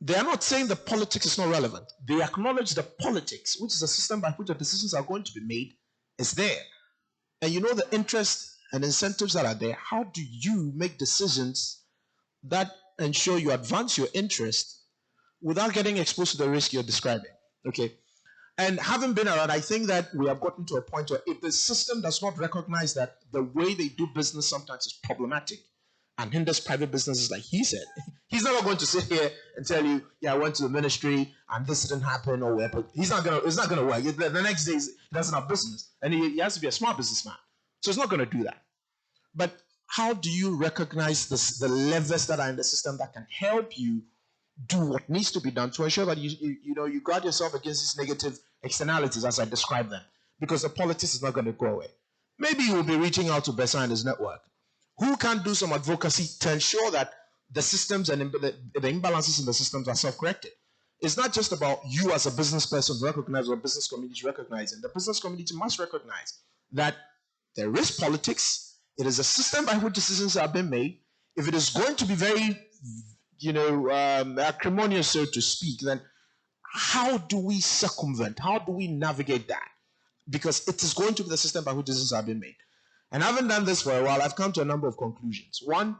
They are not saying the politics is not relevant. They acknowledge the politics, which is a system by which the decisions are going to be made, is there. And the interests and incentives that are there. How do you make decisions that ensure you advance your interest without getting exposed to the risk you're describing? Okay. And having been around, I think that we have gotten to a point where if the system does not recognize that the way they do business sometimes is problematic and hinders private businesses, like he said, he's never going to sit here and tell you, yeah, I went to the ministry and this didn't happen or whatever. It's not gonna work. The next day he doesn't have business, and he has to be a smart businessman. So it's not going to do that. But how do you recognize the levers that are in the system that can help you do what needs to be done to ensure that you guard yourself against these negative externalities as I described them? Because the politics is not going to go away. Maybe you will be reaching out to Bessa and his network, who can do some advocacy to ensure that the systems and the imbalances in the systems are self-corrected. It's not just about you as a business person recognize or business community recognizing. The business community must recognize that there is politics. It is a system by which decisions are being made. If it is going to be very, acrimonious, so to speak, then how do we circumvent? How do we navigate that? Because it is going to be the system by which decisions are being made. And having done this for a while, I've come to a number of conclusions. One,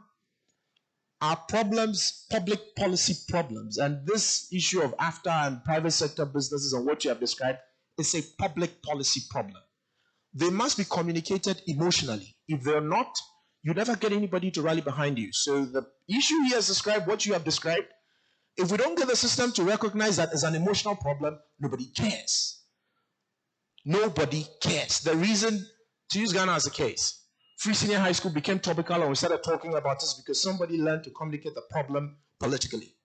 our problems, public policy problems, and this issue of AfTA and private sector businesses and what you have described is a public policy problem. They must be communicated emotionally. If they're not, you never get anybody to rally behind you. So the issue he has described, what you have described, if we don't get the system to recognize that as an emotional problem, nobody cares. Nobody cares. The reason, to use Ghana as a case, Free Senior High School became topical and we started talking about this because somebody learned to communicate the problem politically.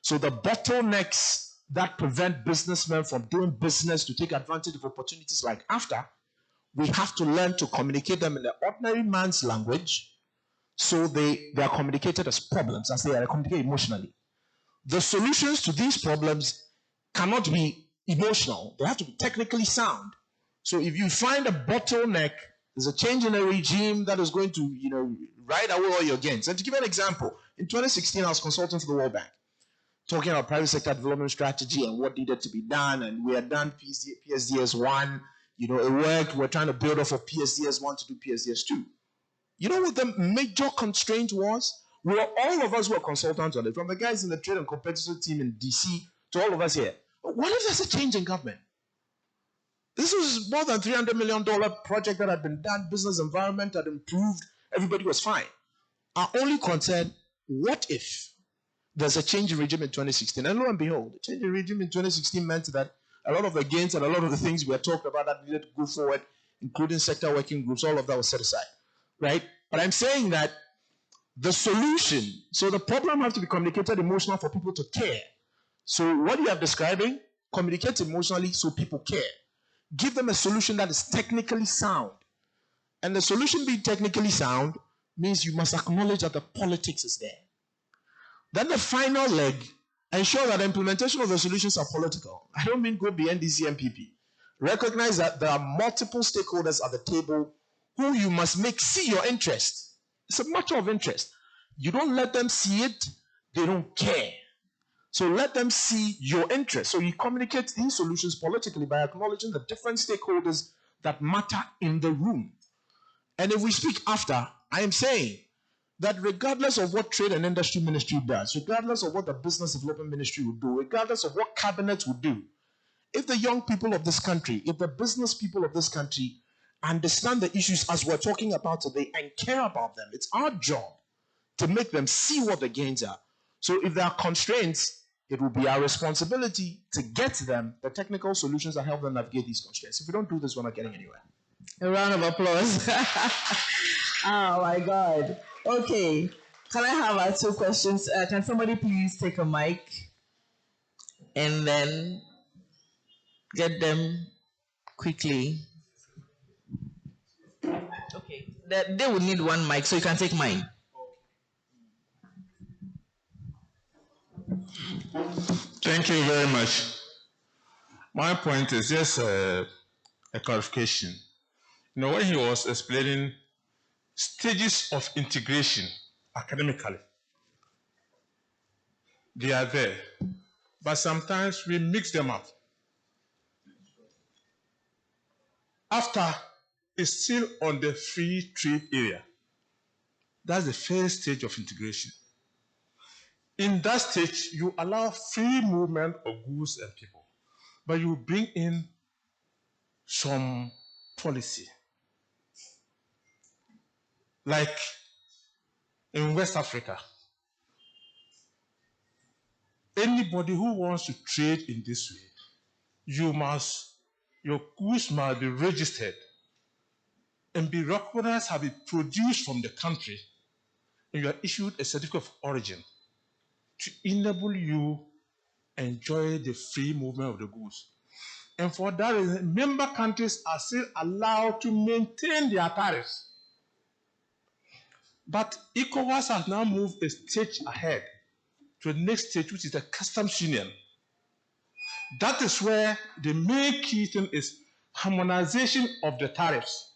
So the bottlenecks that prevent businessmen from doing business to take advantage of opportunities like AfTA, we have to learn to communicate them in the ordinary man's language so they are communicated as problems, as they are communicated emotionally. The solutions to these problems cannot be emotional. They have to be technically sound. So if you find a bottleneck, there's a change in a regime that is going to, ride away all your gains. And to give an example, in 2016, I was consulting for the World Bank, talking about private sector development strategy and what needed to be done. And we had done PSDS 1. It worked. We're trying to build off of PSDS 1 to do PSDS 2. You know what the major constraint was? All of us were consultants on it, from the guys in the trade and competitive team in DC to all of us here. What if there's a change in government? This was more than $300 million project that had been done. Business environment had improved. Everybody was fine. Our only concern, what if? there's a change in regime in 2016. And lo and behold, the change in regime in 2016 meant that a lot of the gains and a lot of the things we had talked about that needed to go forward, including sector working groups, all of that was set aside, right? But I'm saying that the solution, so the problem has to be communicated emotionally for people to care. So what you are describing, communicate emotionally so people care. Give them a solution that is technically sound. And the solution being technically sound means you must acknowledge that the politics is there. Then the final leg, ensure that the implementation of the solutions are political. I don't mean go beyond NDC MPP. Recognize that there are multiple stakeholders at the table who you must make see your interest. It's a matter of interest. You don't let them see it, they don't care. So let them see your interest. So you communicate these solutions politically by acknowledging the different stakeholders that matter in the room. And if we speak after, I am saying that regardless of what Trade and Industry Ministry does, regardless of what the Business Development Ministry will do, regardless of what Cabinet will do, if the young people of this country, if the business people of this country understand the issues as we're talking about today and care about them, it's our job to make them see what the gains are. So if there are constraints, it will be our responsibility to get them the technical solutions that help them navigate these constraints. If we don't do this, we're not getting anywhere. A round of applause. Oh my God. Okay. Can I have our two questions? Can somebody please take a mic and then get them quickly? Okay. They will need one mic, so you can take mine. Thank you very much. My point is just a clarification. You know, when he was explaining stages of integration academically, they are there, but sometimes we mix them up. After is still on the free trade area. That's the first stage of integration. In that stage, you allow free movement of goods and people, but you bring in some policy. Like in West Africa, anybody who wants to trade in this way, your goods must be registered and be recognized, have been produced from the country, and you are issued a certificate of origin to enable you enjoy the free movement of the goods. And for that reason, member countries are still allowed to maintain their tariffs. But ECOWAS has now moved a stage ahead to the next stage, which is the customs union. That is where the main key thing is harmonization of the tariffs.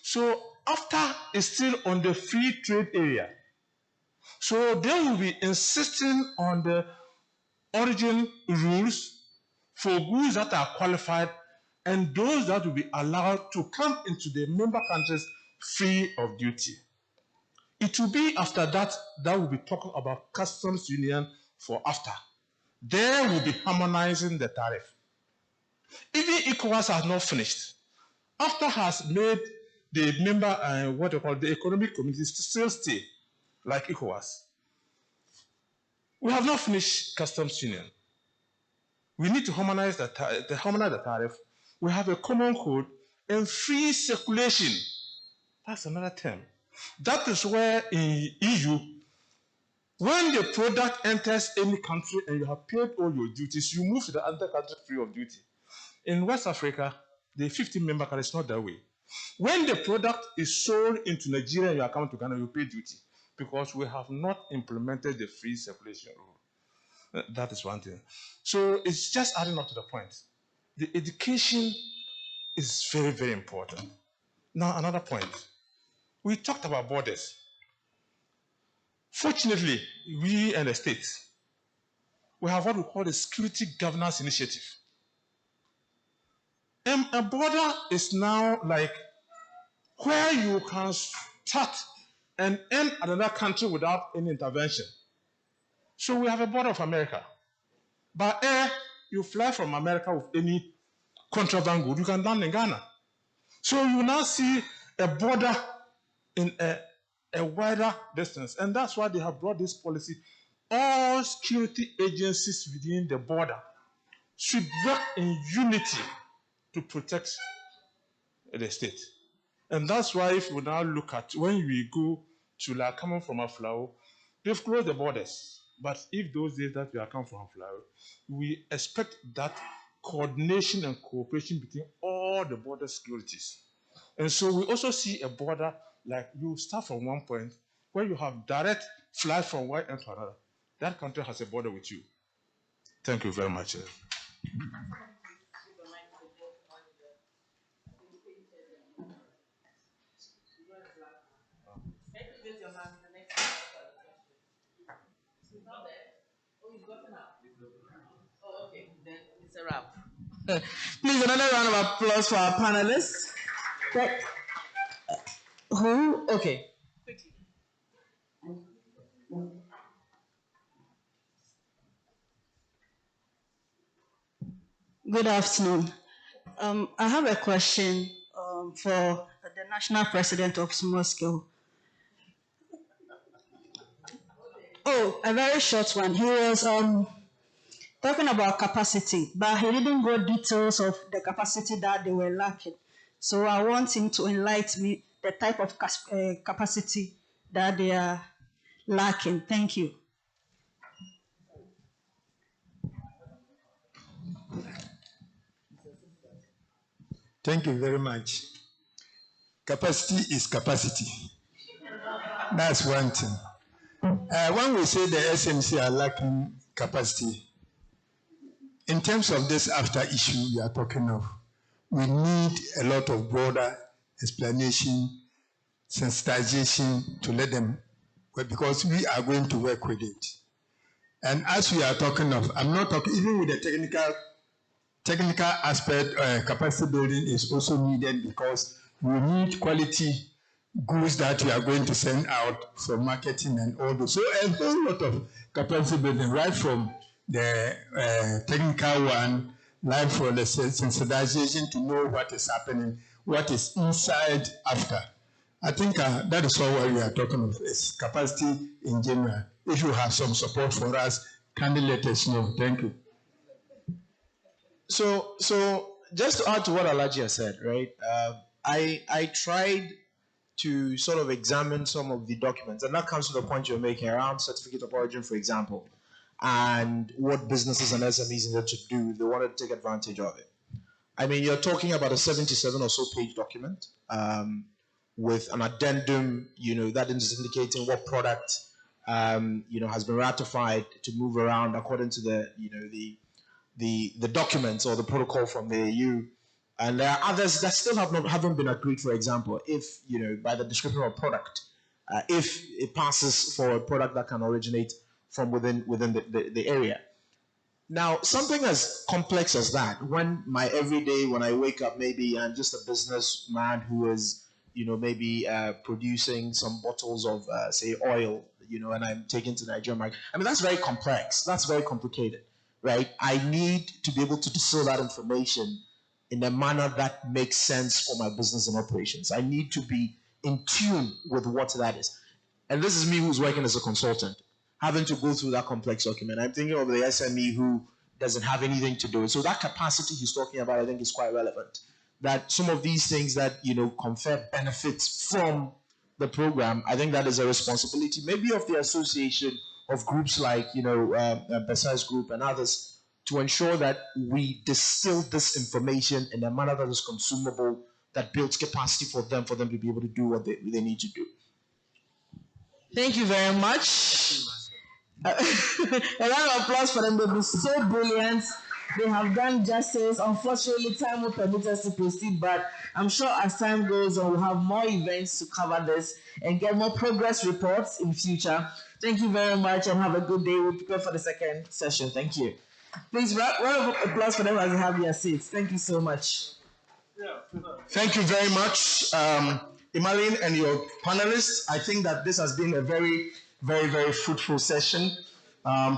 So after it's still on the free trade area, so they will be insisting on the origin rules for goods that are qualified and those that will be allowed to come into the member countries free of duty. It will be after that that we'll be talking about customs union for after. There will be harmonizing the tariff. Even ECOWAS has not finished. After has made the member, what they call the economic communities to still stay like ECOWAS. We have not finished customs union. We need to harmonize the tariff. We have a common code and free circulation. That's another term. That is where in EU, when the product enters any country and you have paid all your duties, you move to the other country free of duty. In West Africa, the 15-member country is not that way. When the product is sold into Nigeria and you are coming to Ghana, you pay duty because we have not implemented the free circulation rule. That is one thing. So it's just adding up to the point. The education is very, very important. Now, another point. We talked about borders. Fortunately, we and the states, we have what we call the Security Governance Initiative. And a border is now like where you can start and end another country without any intervention. So we have a border of America. By air, you fly from America with any contraband good, you can land in Ghana. So you now see a border in a wider distance. And that's why they have brought this policy all security agencies within the border should work in unity to protect the state. And that's why if we now look at when we go to like coming from Aflao, they've closed the borders. But if those days that we are coming from Aflao, we expect that coordination and cooperation between all the border securities. And so we also see a border like you start from one point where you have direct flight from one end to another. That country has a border with you. Thank you very much. It's a wrap. Please, another round of applause for our panelists. Who? Okay. Good afternoon. I have a question for the National President of Small Scale. Oh, a very short one. He was talking about capacity, but he didn't go details of the capacity that they were lacking. So I want him to enlighten me the type of capacity that they are lacking. Thank you. Thank you very much. Capacity is capacity. That's one thing. When we say the SMC are lacking capacity, in terms of this after issue we are talking of, we need a lot of broader explanation, sensitization to let them work, because we are going to work with it. And as we are talking of, I'm not talking, even with the technical aspect, capacity building is also needed, because we need quality goods that we are going to send out for marketing and all those. So a whole lot of capacity building, right from the technical one, right from the sensitization to know what is happening, what is inside after. I think that is all what we are talking of, is capacity in general. If you have some support for us, kindly let us know. Thank you. So just to add to what Alhaji has said, right? I tried to sort of examine some of the documents, and that comes to the point you're making around certificate of origin, for example, and what businesses and SMEs need to do if they wanted to take advantage of it. I mean, you're talking about a 77 or so page document with an addendum, that is indicating what product, has been ratified to move around according to the documents or the protocol from the EU. And there are others that still haven't been agreed. For example, if, by the description of a product, if it passes for a product that can originate from within the area. Now, something as complex as that, when I wake up, maybe I'm just a businessman who is, maybe producing some bottles of, say, oil, and I'm taking to the Nigerian market. I mean, that's very complex. That's very complicated, right? I need to be able to distill that information in a manner that makes sense for my business and operations. I need to be in tune with what that is. And this is me who's working as a consultant, having to go through that complex document. I'm thinking of the SME who doesn't have anything to do it. So that capacity he's talking about, I think, is quite relevant. That some of these things that, confer benefits from the program, I think that is a responsibility, maybe of the association of groups like, Besai's group and others, to ensure that we distill this information in a manner that is consumable, that builds capacity for them to be able to do what they need to do. Thank you very much. A round of applause for them. They've been so brilliant. They have done justice. Unfortunately, time will permit us to proceed, but I'm sure as time goes on, we'll have more events to cover this and get more progress reports in future. Thank you very much and have a good day. We'll prepare for the second session. Thank you. Please, round of applause for them as they have their seats. Thank you so much. Thank you very much, Imalin and your panelists. I think that this has been a very, very, very fruitful session,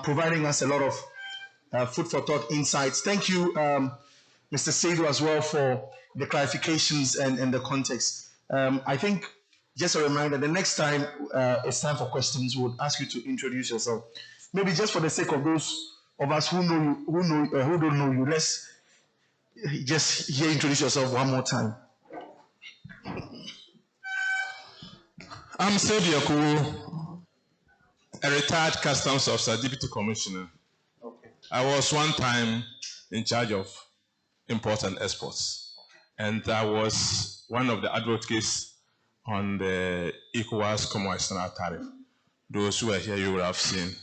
providing us a lot of food for thought insights. Thank you, Mr. Seidu, as well, for the clarifications and the context. I think, just a reminder, the next time it's time for questions, we'll ask you to introduce yourself. maybe just for the sake of those of us who know you, who don't know you, let's just here introduce yourself one more time. I'm Sebi Okuwu, a retired customs officer, deputy commissioner. Okay. I was one time in charge of import and exports, and I was one of the advocates on the ECOWAS Common External Tariff. Those who are here, you will have seen.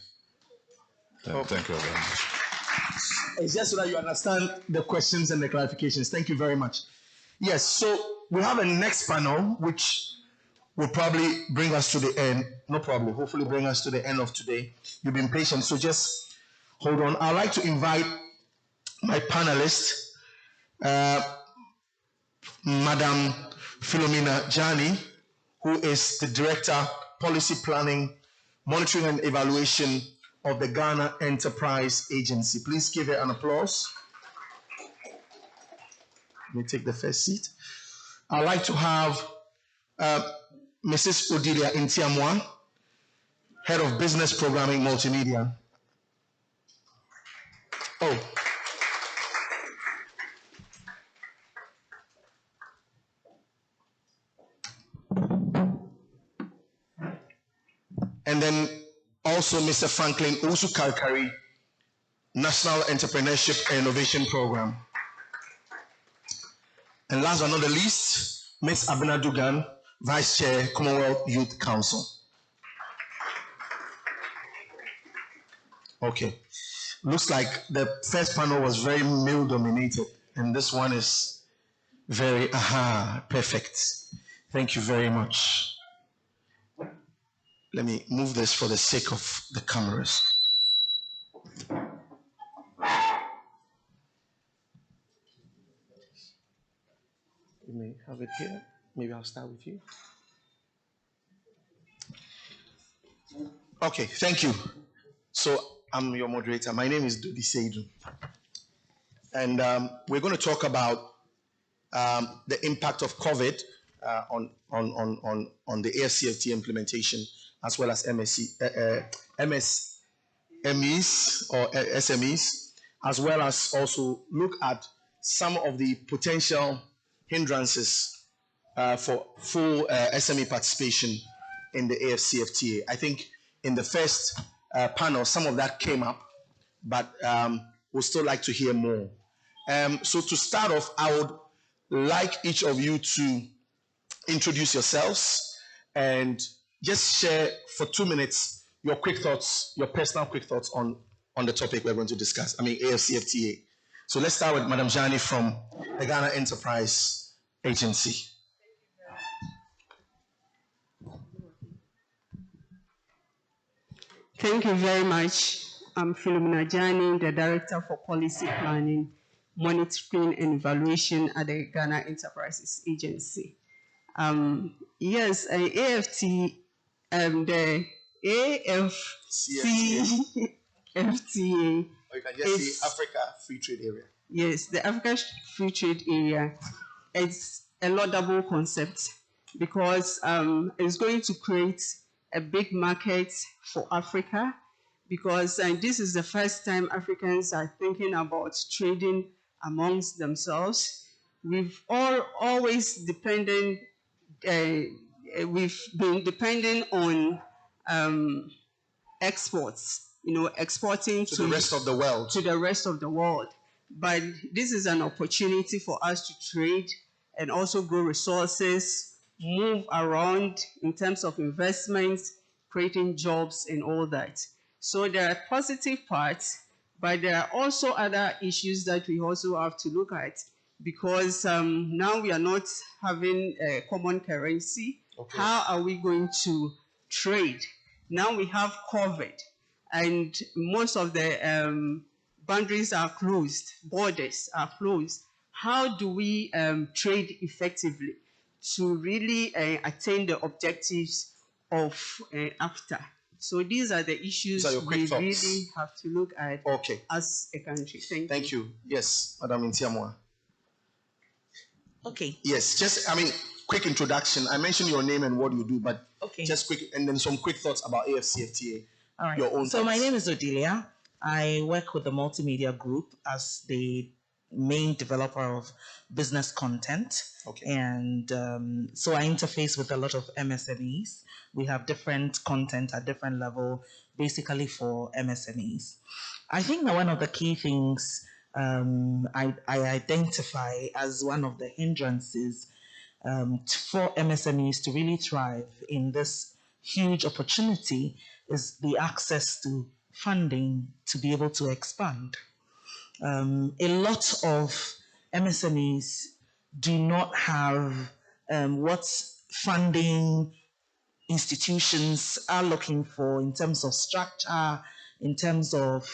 Okay. Thank you very much. It's just so that you understand the questions and the clarifications. Thank you very much. Yes, so we have a next panel, which will probably bring us to the end. No problem. Hopefully bring us to the end of today. You've been patient, so just hold on. I'd like to invite my panelists, Madam Philomena Jani, who is the Director, Policy Planning, Monitoring and Evaluation of the Ghana Enterprise Agency. Please give her an applause. Let me take the first seat. I'd like to have Mrs. Odilia Intiamwa, Head of Business Programming Multimedia. Oh. And then also Mr. Franklin Usu-Karkari, National Entrepreneurship and Innovation Program. And last but not the least, Ms. Abena Dugan, Vice Chair, Commonwealth Youth Council. Okay. Looks like the first panel was very male-dominated, and this one is very, perfect. Thank you very much. Let me move this for the sake of the cameras. You may have it here. Maybe I'll start with you. Okay, thank you. So I'm your moderator. My name is Dodi Seidu. And we're going to talk about the impact of COVID on the AfCFTA implementation, as well as MSMEs or SMEs, as well as also look at some of the potential hindrances for full SME participation in the AfCFTA. I think in the first panel, some of that came up, but we'd still like to hear more. So to start off, I would like each of you to introduce yourselves and just share for 2 minutes your quick thoughts, your personal quick thoughts on the topic we're going to discuss. I mean, AfCFTA. So let's start with Madam Jani from the Ghana Enterprise Agency. Thank you very much. I'm Philomena Jani, the Director for Policy Planning, Monitoring and Evaluation at the Ghana Enterprises Agency. Yes, AFT, the AfCFTA. Or you can just say Africa Free Trade Area. Yes, the Africa Free Trade Area. It's a laudable concept because it's going to create a big market for Africa, because this is the first time Africans are thinking about trading amongst themselves. We've always dependent. We've been dependent on exports, exporting to the rest of the world. To the rest of the world. But this is an opportunity for us to trade and also grow resources, move around in terms of investments, creating jobs and all that. So there are positive parts, but there are also other issues that we also have to look at, because now we are not having a common currency. Okay. How are we going to trade? Now we have COVID, and most of the boundaries are closed, borders are closed. How do we trade effectively to really attain the objectives of AfTA? So these are the issues we really have to look at as a country. Thank you. Yes, Madam Intiamwa. Okay. Yes, just, quick introduction. I mentioned your name and what you do, but just quick, and then some quick thoughts about AfCFTA All right. your own So my thoughts. name is Odelia. I work with the Multimedia Group as the main developer of business content. Okay. And so I interface with a lot of MSMEs. We have different content at different level, basically for MSMEs. I think that one of the key things I identify as one of the hindrances for MSMEs to really thrive in this huge opportunity is the access to funding to be able to expand. A lot of MSMEs do not have what funding institutions are looking for in terms of structure, in terms of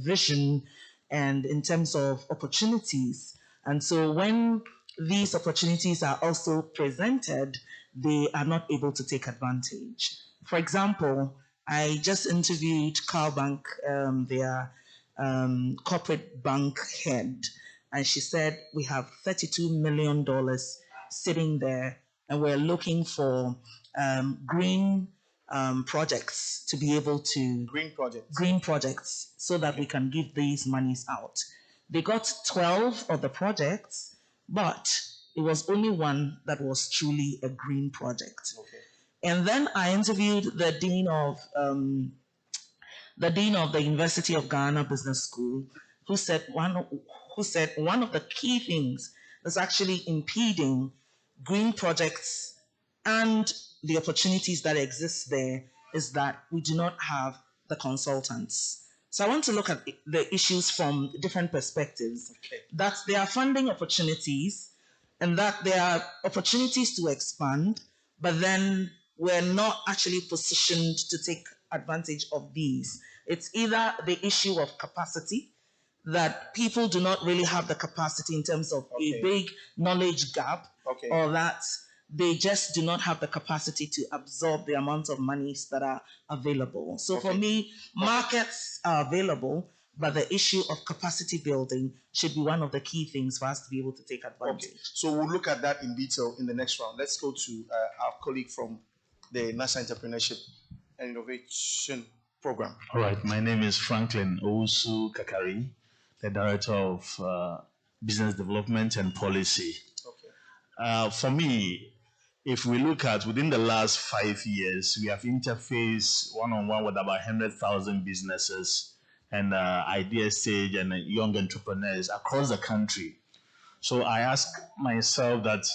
vision, and in terms of opportunities. And so when these opportunities are also presented, they are not able to take advantage. For example, I just interviewed Carbank, their corporate bank head, and she said we have $32 million sitting there, and we're looking for green projects to be able to green projects so that we can give these monies out. They got 12 of the projects, but it was only one that was truly a green project. Okay. And then I interviewed the dean of the University of Ghana Business School, who said one of the key things that's actually impeding green projects and the opportunities that exist there is that we do not have the consultants. So I want to look at the issues from different perspectives. Okay. That there are funding opportunities and that there are opportunities to expand, but then we're not actually positioned to take advantage of these. It's either the issue of capacity, that people do not really have the capacity in terms of a big knowledge gap, or that they just do not have the capacity to absorb the amount of monies that are available. So for me, markets are available, but the issue of capacity building should be one of the key things for us to be able to take advantage. Okay, so we'll look at that in detail in the next round. Let's go to our colleague from the National Entrepreneurship and Innovation Program. All right, my name is Franklin Owusu Kakari, the Director of Business Development and Policy. Okay. For me, if we look at within the last 5 years, we have interfaced one-on-one with about 100,000 businesses and idea stage and young entrepreneurs across the country. So I ask myself that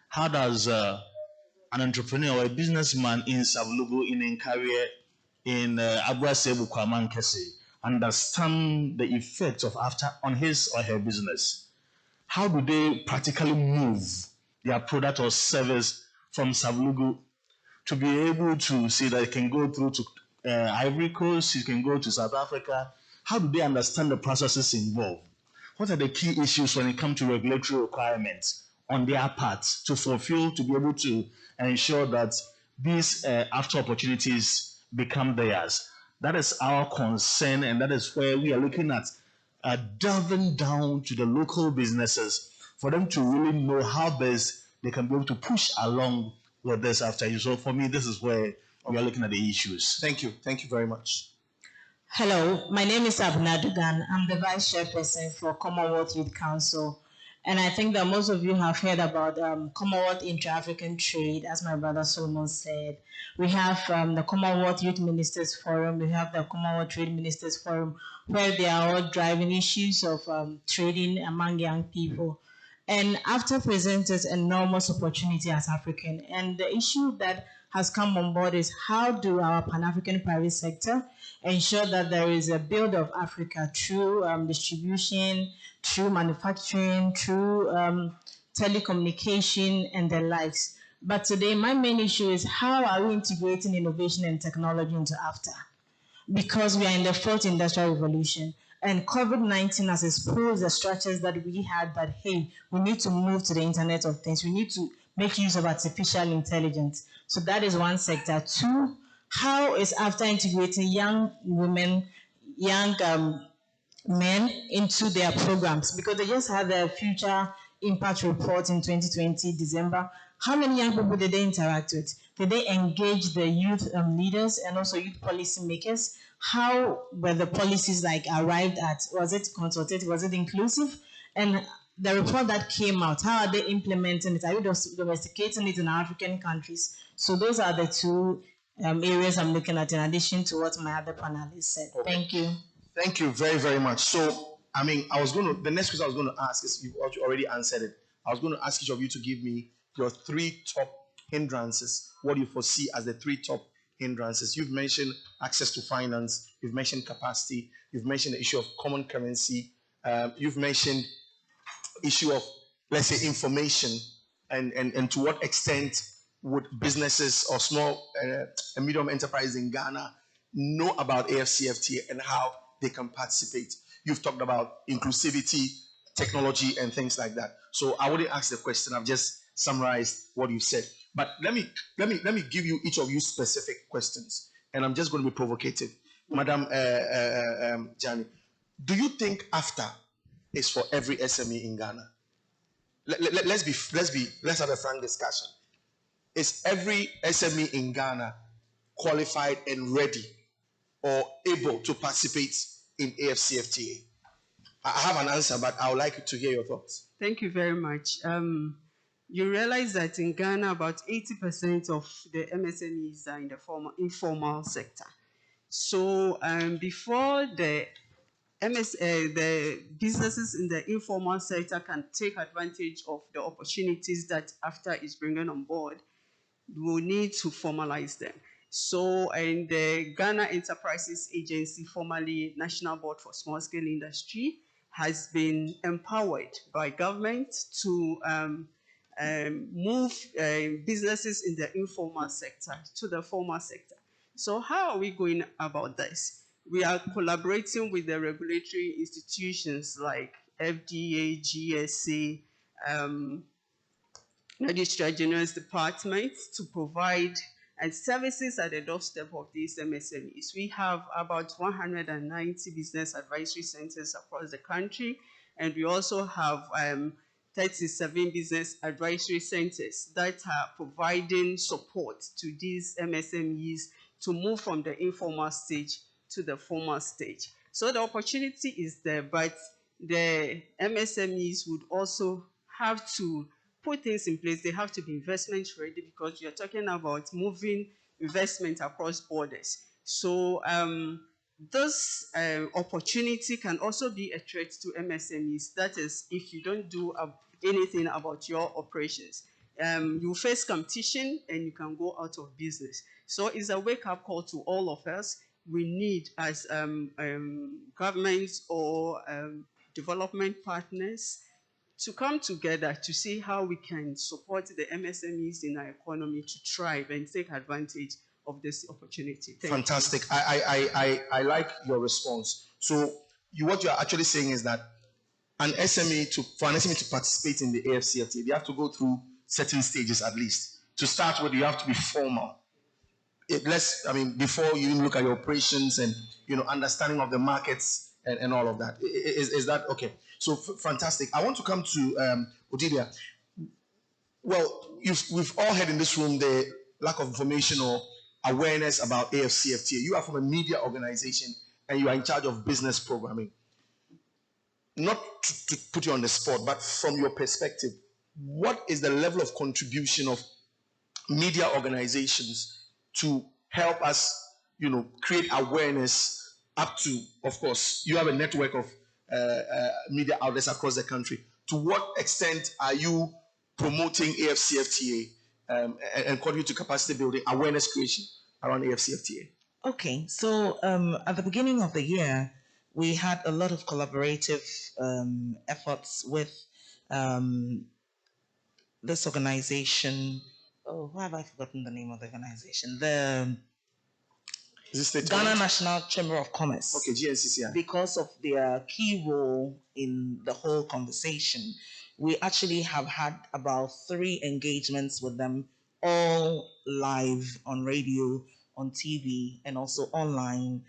how does an entrepreneur or a businessman in Savlugu, in Nkawie, in Abuasebu Kwamankese understand the effects of after on his or her business? How do they practically move their product or service from Savlugu to be able to see that it can go through to Ivory Coast, it can go to South Africa? How do they understand the processes involved? What are the key issues when it comes to regulatory requirements on their part to fulfill, to be able to ensure that these after opportunities become theirs? That is our concern, and that is where we are looking at delving down to the local businesses for them to really know how best they can be able to push along with this after you. So for me, this is where we are looking at the issues. Thank you. Thank you very much. Hello, my name is Abna Dugan. I'm the Vice Chairperson for Commonwealth Youth Council. And I think that most of you have heard about Commonwealth Intra-African Trade, as my brother Solomon said. We have the Commonwealth Youth Ministers Forum, we have the Commonwealth Trade Ministers Forum, where they are all driving issues of trading among young people. And AfCFTA presents us enormous opportunity as African. And the issue that has come on board is how do our Pan-African private sector ensure that there is a build of Africa through distribution, through manufacturing, through telecommunication and the likes. But today, my main issue is how are we integrating innovation and technology into AfCFTA? Because we are in the fourth industrial revolution, and COVID-19 has exposed the structures that we had that, hey, we need to move to the Internet of Things. We need to make use of artificial intelligence. So that is one sector. Two, how is AfCFTA integrating young women, young men into their programs? Because they just had the Future impact report in 2020, December, how many young people did they interact with? Did they engage the youth leaders and also youth policy makers? How were the policies like arrived at? Was it consultative? Was it inclusive? And the report that came out, how are they implementing it? Are you domesticating it in African countries? So those are the two areas I'm looking at in addition to what my other panelists said. Okay. Thank you. Thank you very, very much. So, the next question I was going to ask is, you've already answered it. I was going to ask each of you to give me your 3 top hindrances. What do you foresee as the 3 top hindrances? You've mentioned access to finance. You've mentioned capacity. You've mentioned the issue of common currency. You've mentioned issue of, let's say, information, and to what extent would businesses or small and medium enterprises in Ghana know about AfCFTA and how they can participate. You've talked about inclusivity, technology, and things like that. So I wouldn't ask the question. I've just summarized what you said. But let me give you, each of you, specific questions, and I'm just going to be provocative. Madam Jani, do you think AfTA is for every SME in Ghana? Let's have a frank discussion. Is every SME in Ghana qualified and ready or able to participate in AfCFTA? I have an answer, but I would like to hear your thoughts. Thank you very much. You realize that in Ghana, about 80% of the MSMEs are in the informal sector. So before the businesses in the informal sector can take advantage of the opportunities that AfTA is bringing on board, we will need to formalize them. So, and the Ghana Enterprises Agency, formerly National Board for Small Scale Industry, has been empowered by government to move businesses in the informal sector to the formal sector. So how are we going about this? We are collaborating with the regulatory institutions like FDA, GSA, Registrar General's Department to provide services at the doorstep of these MSMEs. We have about 190 business advisory centers across the country, and we also have 37 business advisory centers that are providing support to these MSMEs to move from the informal stage to the formal stage. So the opportunity is there, but the MSMEs would also have to put things in place. They have to be investment ready, because you're talking about moving investment across borders. So this opportunity can also be a threat to MSMEs. That is, if you don't do anything about your operations. You face competition and you can go out of business. So it's a wake-up call to all of us. We need, as governments or development partners, to come together to see how we can support the MSMEs in our economy to thrive and take advantage of this opportunity. Fantastic. I like your response. So what you're actually saying is that for an SME to participate in the AfCFTA, they have to go through certain stages at least. To start with, you have to be formal. Before you even look at your operations and understanding of the markets and all of that. Is that okay? So fantastic. I want to come to Odilia. Well, we've all heard in this room the lack of information or awareness about AfCFTA. You are from a media organization and you are in charge of business programming. Not to put you on the spot, but from your perspective, what is the level of contribution of media organizations to help us, create awareness up to, of course, you have a network of media outlets across the country. To what extent are you promoting AfCFTA and contribute to capacity building, awareness creation around AfCFTA? Okay, so at the beginning of the year, we had a lot of collaborative efforts with this organization. Oh, why have I forgotten the name of the organization? The Ghana National Chamber of Commerce. Okay, GNCC. Because of their key role in the whole conversation, we actually have had about 3 engagements with them, all live on radio, on TV, and also online,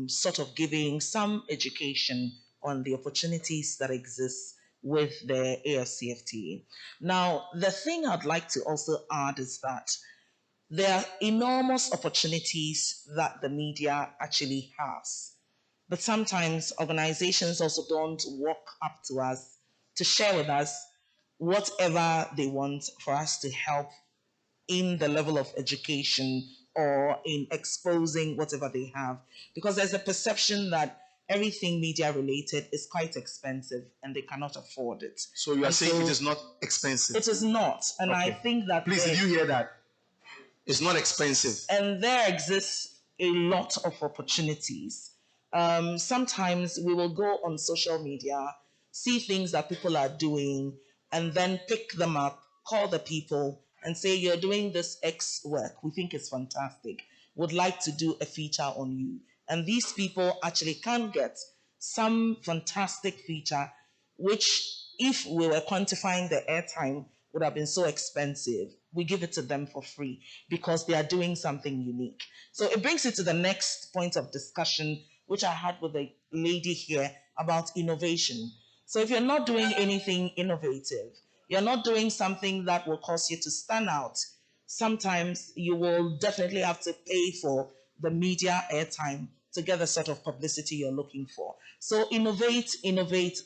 sort of giving some education on the opportunities that exist with the AfCFTA. Now, the thing I'd like to also add is that there are enormous opportunities that the media actually has. But sometimes organizations also don't walk up to us to share with us whatever they want for us to help in the level of education or in exposing whatever they have. Because there's a perception that everything media related is quite expensive and they cannot afford it. So you are saying it is not expensive? It is not. And I think that... Please, did you hear that? It's not expensive. And there exists a lot of opportunities. Sometimes we will go on social media, see things that people are doing, and then pick them up, call the people, and say, you're doing this X work. We think it's fantastic. Would like to do a feature on you. And these people actually can get some fantastic feature, which if we were quantifying the airtime, would have been so expensive. We give it to them for free because they are doing something unique. So it brings it to the next point of discussion, which I had with a lady here about innovation. So if you're not doing anything innovative, you're not doing something that will cause you to stand out, sometimes you will definitely have to pay for the media airtime to get the sort of publicity you're looking for. So innovate,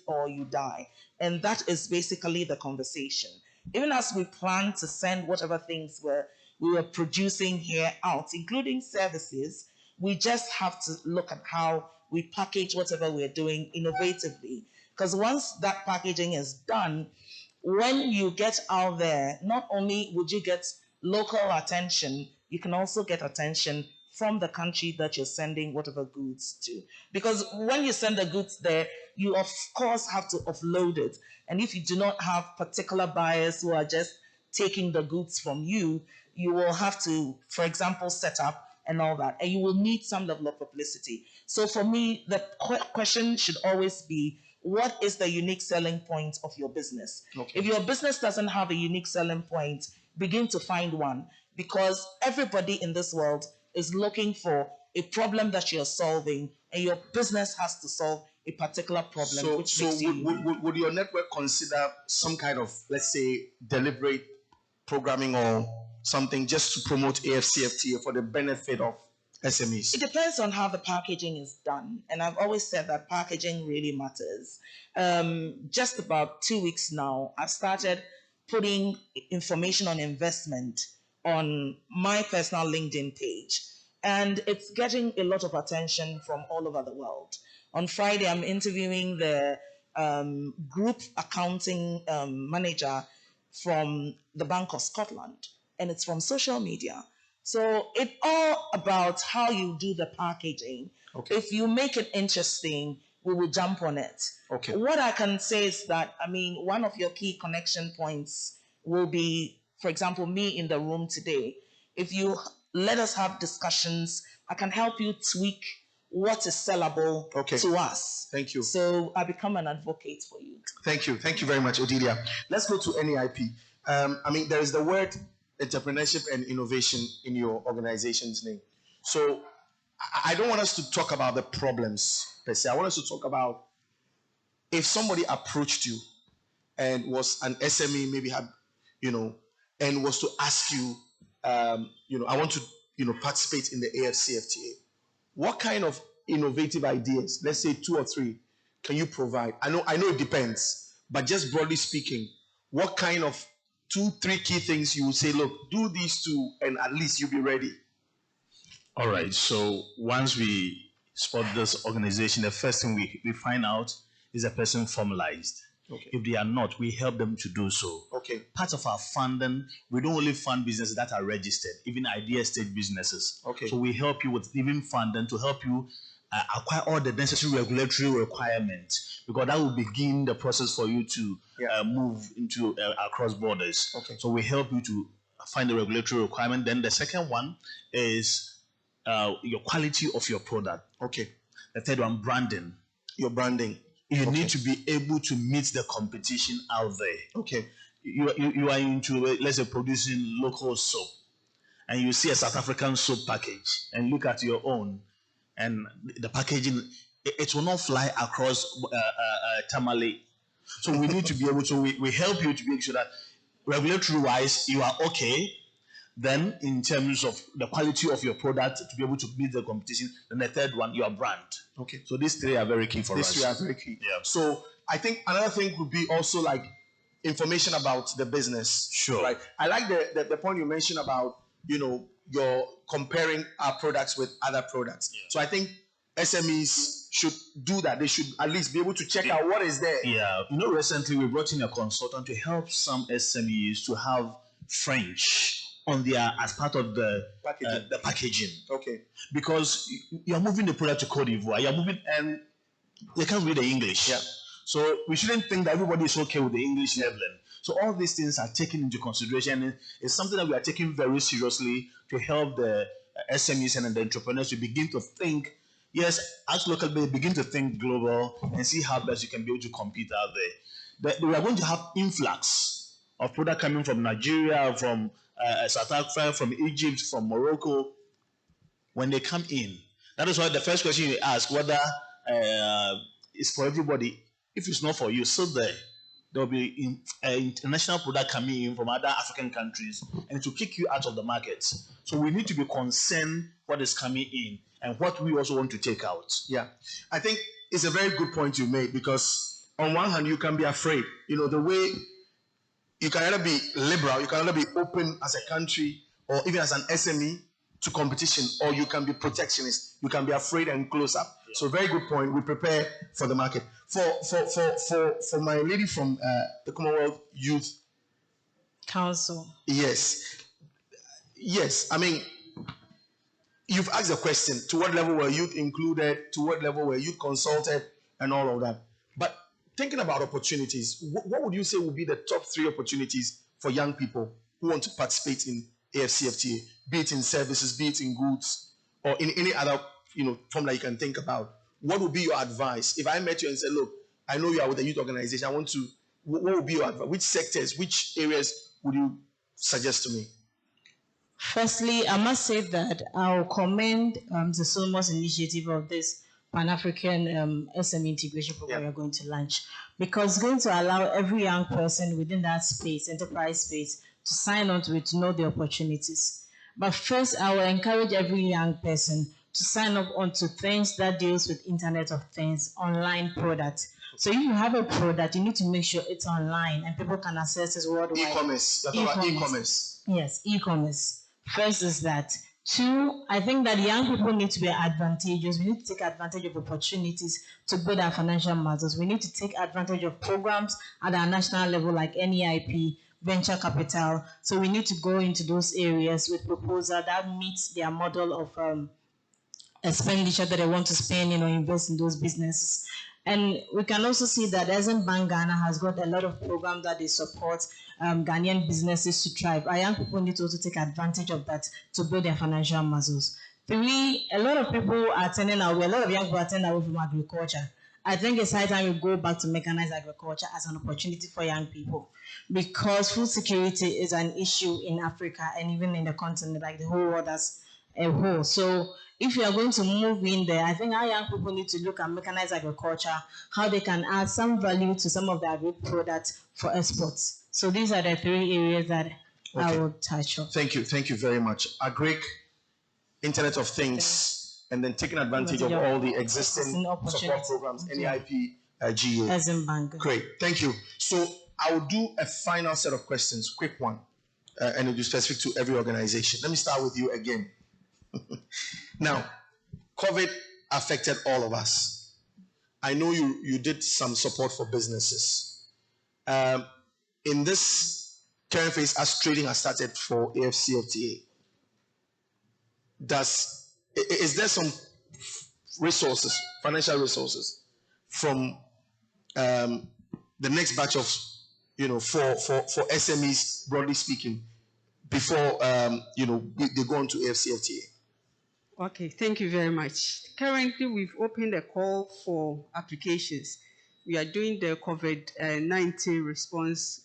or you die. And that is basically the conversation. Even as we plan to send whatever things we were producing here out, including services, we just have to look at how we package whatever we're doing innovatively. Because once that packaging is done, when you get out there, not only would you get local attention, you can also get attention from the country that you're sending whatever goods to. Because when you send the goods there, you of course have to offload it. And if you do not have particular buyers who are just taking the goods from you, you will have to, for example, set up and all that. And you will need some level of publicity. So for me, the question should always be, what is the unique selling point of your business? Okay. If your business doesn't have a unique selling point, begin to find one. Because everybody in this world is looking for a problem that you're solving, and your business has to solve a particular problem. Would your network consider some kind of, let's say, deliberate programming or something just to promote AfCFTA for the benefit of SMEs? It depends on how the packaging is done. And I've always said that packaging really matters. Just about 2 weeks now, I started putting information on investment on my personal LinkedIn page. And it's getting a lot of attention from all over the world. On Friday, I'm interviewing the group accounting manager from the Bank of Scotland, and it's from social media. So it's all about how you do the packaging. Okay. If you make it interesting, we will jump on it. Okay. What I can say is that, one of your key connection points will be, for example, me in the room today. If you let us have discussions, I can help you tweak what is sellable to us. Thank you. So I become an advocate for you. Thank you. Thank you very much, Odilia. Let's go to NEIP. There is the word entrepreneurship and innovation in your organization's name. So I don't want us to talk about the problems per se. I want us to talk about if somebody approached you and was an SME, maybe had, and was to ask you, I want to, participate in the AfCFTA. What kind of innovative ideas, let's say 2 or 3, can you provide? I know it depends, but just broadly speaking, what kind of 2, 3 key things you would say, look, do these 2 and at least you'll be ready? All right. So once we spot this organization, the first thing we find out is a person formalized. Okay. If they are not, we help them to do so. Okay. Part of our funding, we don't only fund businesses that are registered, even idea stage businesses. Okay. So we help you with even funding to help you acquire all the necessary regulatory requirements, because that will begin the process for you to move into across borders. Okay. So we help you to find the regulatory requirement. Then the second one is your quality of your product. Okay. The third one, branding. Your branding. You need to be able to meet the competition out there. Okay. You are into, let's say, producing local soap, and you see a South African soap package, and look at your own, and the packaging, it will not fly across Tamale So we need to be able to, we help you to make sure that regulatory-wise, you are okay. Then in terms of the quality of your product to be able to meet the competition, then the third one, your brand. Okay. So these three are very key for us. These three are very key. Yeah. So I think another thing would be also like information about the business. Sure. Right. I like the point you mentioned about, you're comparing our products with other products. Yeah. So I think SMEs should do that. They should at least be able to check out what is there. Yeah. Recently we brought in a consultant to help some SMEs to have French on their as part of the packaging. Okay. Because you're moving the product to Cote d'Ivoire, you're moving and they can't read the English. Yeah. So we shouldn't think that everybody is okay with the English leveling. So all these things are taken into consideration, and it's something that we are taking very seriously to help the SMEs and the entrepreneurs to begin to think, yes, as local, but begin to think global and see how best you can be able to compete out there. We are going to have influx of product coming from Nigeria, from South Africa, from Egypt, from Morocco. When they come in, that is why the first question you ask whether it's for everybody. If it's not for you, so there will be international product coming in from other African countries, and it will kick you out of the market. So we need to be concerned what is coming in and what we also want to take out. Yeah, I think it's a very good point you made, because on one hand you can be afraid. The way you can either be liberal, you can either be open as a country or even as an SME to competition, or you can be protectionist. You can be afraid and close up. Yeah. So very good point. We prepare for the market. For my lady from the Commonwealth Youth Council. Yes. I mean, you've asked the question: to what level were youth included? To what level were youth consulted? And all of that. But thinking about opportunities, what would you say would be the top 3 opportunities for young people who want to participate in AfCFTA, be it in services, be it in goods, or in any other form that you can think about? What would be your advice if I met you and said, look, I know you are with a youth organization, what would be your advice? Which sectors, which areas would you suggest to me? Firstly, I must say that I'll commend the Solomos initiative of this Pan-African SME integration program you're going to launch, because it's going to allow every young person within that space, enterprise space, to sign on to it, to know the opportunities. But first, I will encourage every young person to sign up onto things that deals with Internet of Things, online products. So if you have a product, you need to make sure it's online and people can access it worldwide. E-commerce. That's about e-commerce. Yes, e-commerce. First is that. 2, I think that young people need to be advantageous. We need to take advantage of opportunities to build our financial muscles. We need to take advantage of programs at our national level like NEIP, venture capital. So we need to go into those areas with proposal that meets their model of expenditure that they want to spend, invest in those businesses. And we can also see that Exim Bank Ghana has got a lot of programs that they support Ghanaian businesses to thrive. Our young people need to also take advantage of that to build their financial muscles. 3, a lot of people are turning away, a lot of young people are turning away from agriculture. I think it's high time we go back to mechanized agriculture as an opportunity for young people, because food security is an issue in Africa and even in the continent, like the whole world as a whole. So if you are going to move in there, I think our young people need to look at mechanized agriculture, how they can add some value to some of the agri products for exports. So these are the 3 areas that I will touch on. Thank you very much. Agric, Internet of Things, and then taking advantage of all the existing support programs, NEIP, GA. Great, thank you. So I will do a final set of questions, quick one, and it'll be specific to every organization. Let me start with you again. Now, COVID affected all of us. I know you did some support for businesses. In this current phase, as trading has started for AfCFTA, is there some resources, financial resources, from the next batch of, for SMEs, broadly speaking, before they go on to AfCFTA? Okay, thank you very much. Currently, we've opened a call for applications. We are doing the COVID-19 response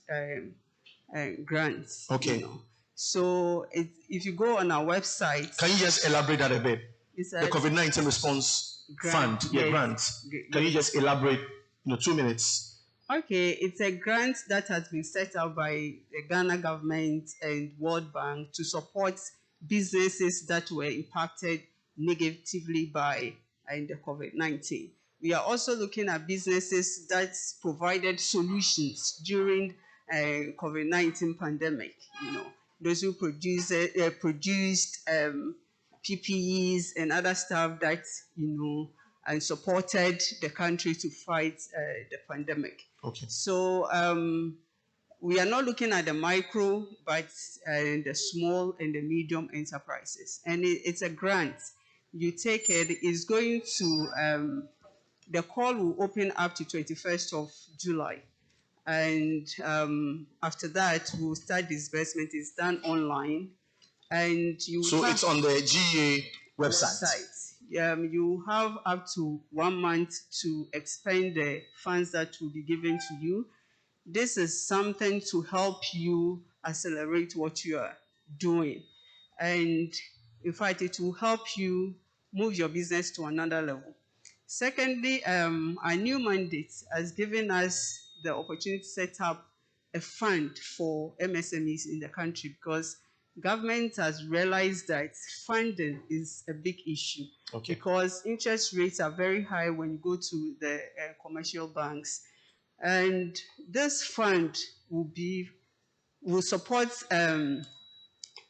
grants. Okay. So if you go on our website... Can you just elaborate that a bit? The COVID-19 response fund, grants. Can you just elaborate, 2 minutes? Okay, it's a grant that has been set up by the Ghana government and World Bank to support businesses that were impacted negatively by the COVID-19. We are also looking at businesses that provided solutions during COVID-19 pandemic. You know, those who produced PPEs and other stuff that and supported the country to fight the pandemic. Okay. So we are not looking at the micro, but the small and the medium enterprises. And it's a grant. You take it, it's going to, the call will open up to 21st of July. And after that, we'll start disbursement. It's done online. And so it's on the GA website. You have up to 1 month to expend the funds that will be given to you. This is something to help you accelerate what you are doing. And in fact, it will help you move your business to another level. Secondly, our new mandate has given us the opportunity to set up a fund for MSMEs in the country, because government has realized that funding is a big issue. Okay. Because interest rates are very high when you go to the commercial banks. And this fund will support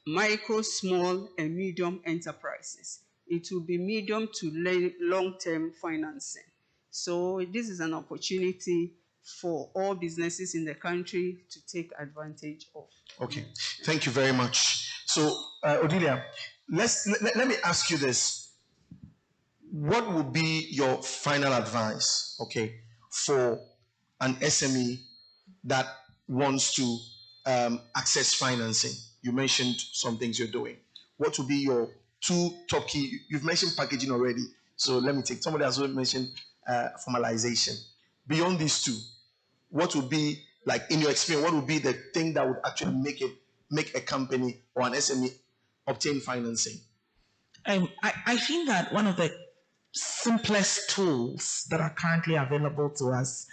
micro, small, and medium enterprises. It will be medium to long-term financing. So this is an opportunity for all businesses in the country to take advantage of. Okay, thank you very much. So, Odilia, let me ask you this. What would be your final advice, okay, for an SME that wants to access financing? You mentioned some things you're doing. What would be your two top key? You've mentioned packaging already, so let me take, somebody has already mentioned formalization. Beyond these two, what would be, like in your experience, what would be the thing that would actually make a company or an SME obtain financing? I think that one of the simplest tools that are currently available to us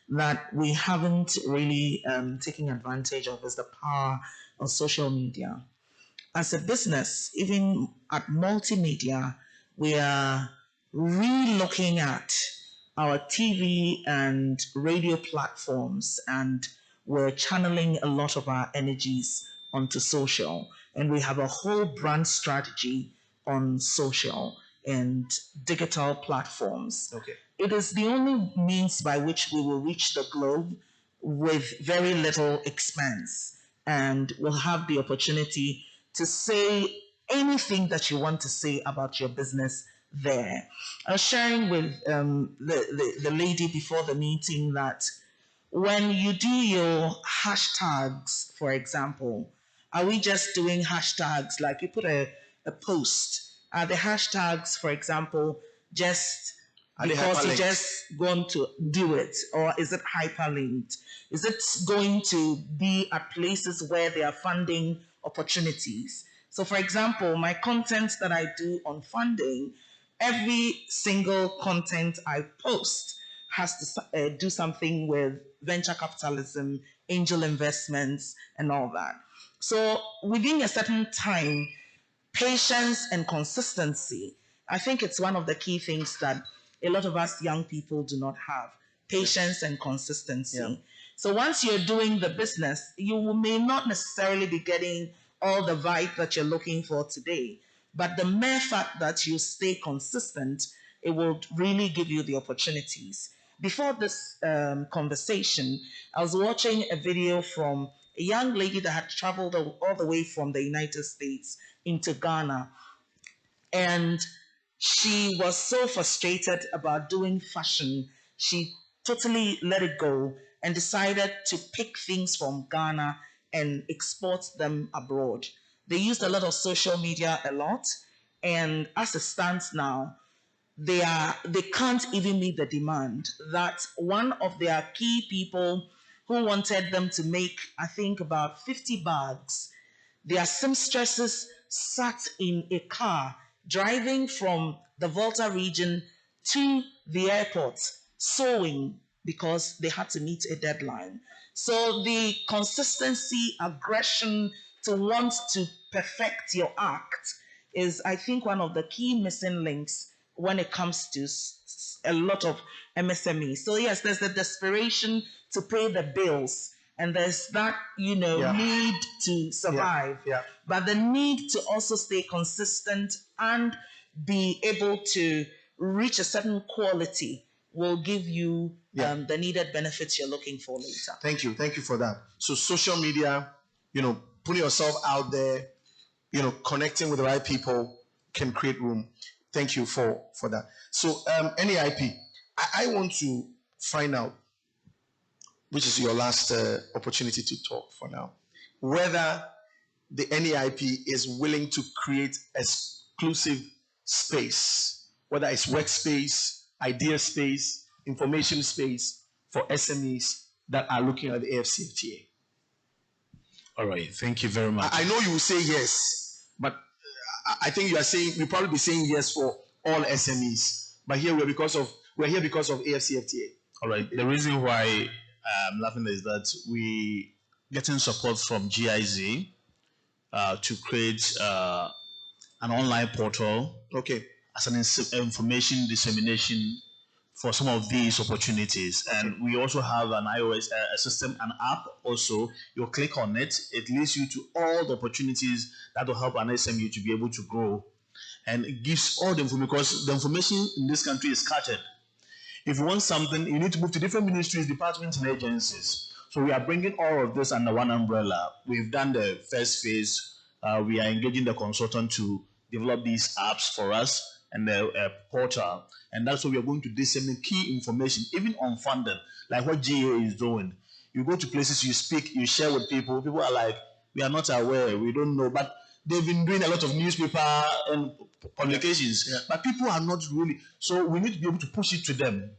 that we haven't really taken advantage of is the power of social media. As a business, even at multimedia, we are re-looking at our TV and radio platforms, and we're channeling a lot of our energies onto social. And we have a whole brand strategy on social and digital platforms. Okay. It is the only means by which we will reach the globe with very little expense, and we'll have the opportunity to say anything that you want to say about your business there. I was sharing with the lady before the meeting that when you do your hashtags, for example, are we just doing hashtags like you put a post? Are the hashtags, for example, just because you just going to do it, or is it hyperlinked? Is it going to be at places where there are funding opportunities? So, for example, my content that I do on funding, every single content I post has to do something with venture capitalism, angel investments, and all that. So, within a certain time, patience and consistency, I think it's one of the key things that a lot of us young people do not have. Patience and consistency. Yeah. So once you're doing the business, you may not necessarily be getting all the vibe that you're looking for today, but the mere fact that you stay consistent, it will really give you the opportunities. Before this conversation, I was watching a video from a young lady that had traveled all the way from the United States into Ghana. And she was so frustrated about doing fashion, she totally let it go and decided to pick things from Ghana and export them abroad. They used a lot of social media a lot, and as it stands now, they can't even meet the demand. That one of their key people who wanted them to make, I think, about 50 bags, their seamstresses sat in a car driving from the Volta region to the airport, sewing because they had to meet a deadline. So the consistency, aggression to want to perfect your act is, I think, one of the key missing links when it comes to a lot of MSMEs. So yes, there's the desperation to pay the bills, and there's that, need to survive. But the need to also stay consistent and be able to reach a certain quality will give you the needed benefits you're looking for later. Thank you for that. So social media, putting yourself out there, connecting with the right people can create room. Thank you for that. So NEIP, I want to find out, which is your last opportunity to talk for now, whether the NEIP is willing to create exclusive space, whether it's workspace, idea space, information space for SMEs that are looking at the AfCFTA. All right, thank you very much. I know you will say yes, but I think you'll probably be saying yes for all SMEs. But here we're here because of AfCFTA. All right, the reason why I'm laughing is that we getting support from GIZ to create an online portal. Okay. As an information dissemination for some of these opportunities. And we also have an iOS system, an app also. You click on it, it leads you to all the opportunities that will help an SME to be able to grow. And it gives all the information, because the information in this country is scattered. If you want something, you need to move to different ministries, departments, and agencies. So we are bringing all of this under one umbrella. We've done the first phase. We are engaging the consultant to develop these apps for us and the portal. And that's why we are going to disseminate key information, even on funding, like what GA is doing. You go to places, you speak, you share with people. People are like, we are not aware, we don't know. But they've been doing a lot of newspaper and publications, but people are not really. So we need to be able to push it to them,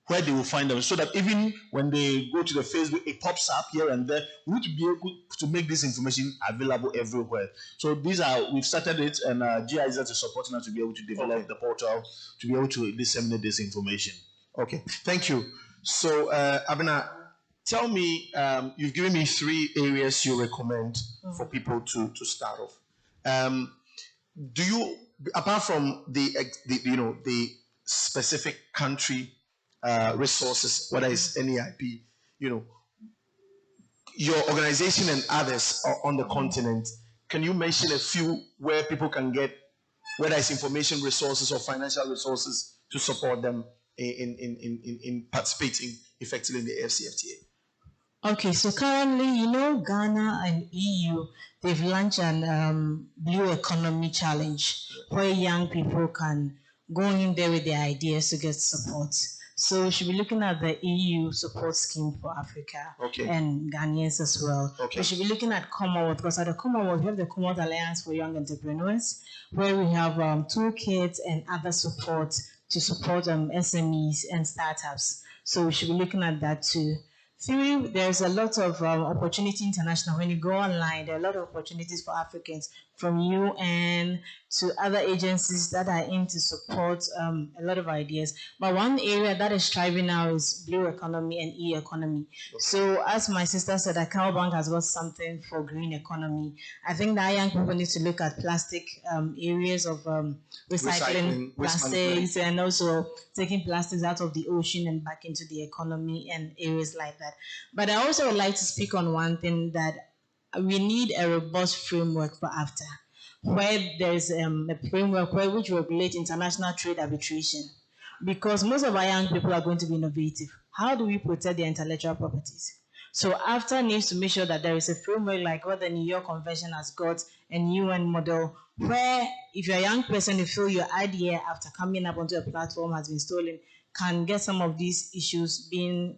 where they will find them, so that even when they go to the Facebook, it pops up here and there. We need to be able to make this information available everywhere. So we've started it, and GIZ is supporting us to be able to develop the portal, to be able to disseminate this information. Okay, thank you. So Abena, tell me, you've given me 3 areas you recommend for people to start off. Do you, apart from the specific country resources, whether it's NEIP, your organization and others are on the continent, can you mention a few where people can get, whether it's information resources or financial resources, to support them in participating effectively in the AfCFTA? Okay, so currently, Ghana and EU, they've launched an Blue Economy Challenge, where young people can go in there with their ideas to get support. So we should be looking at the EU support scheme for Africa and Ghanaians as well. We should be looking at Commonwealth, because at the Commonwealth, we have the Commonwealth Alliance for Young Entrepreneurs, where we have toolkits and other support to support SMEs and startups. So we should be looking at that too. 3, there's a lot of opportunity international. When you go online, there are a lot of opportunities for Africans, from UN to other agencies that are in to support a lot of ideas. But one area that is thriving now is Blue Economy and E-Economy. So as my sister said, Account Bank has got something for green economy. I think that young people need to look at plastic areas of recycling plastics, and also taking plastics out of the ocean and back into the economy and areas like that. But I also would like to speak on one thing, that we need a robust framework for AfCFTA, where there's a framework which regulates international trade arbitration. Because most of our young people are going to be innovative. How do we protect their intellectual properties? So AfCFTA needs to make sure that there is a framework like what the New York Convention has got, a UN model, where if you're a young person, you feel your idea after coming up onto a platform has been stolen, can get some of these issues being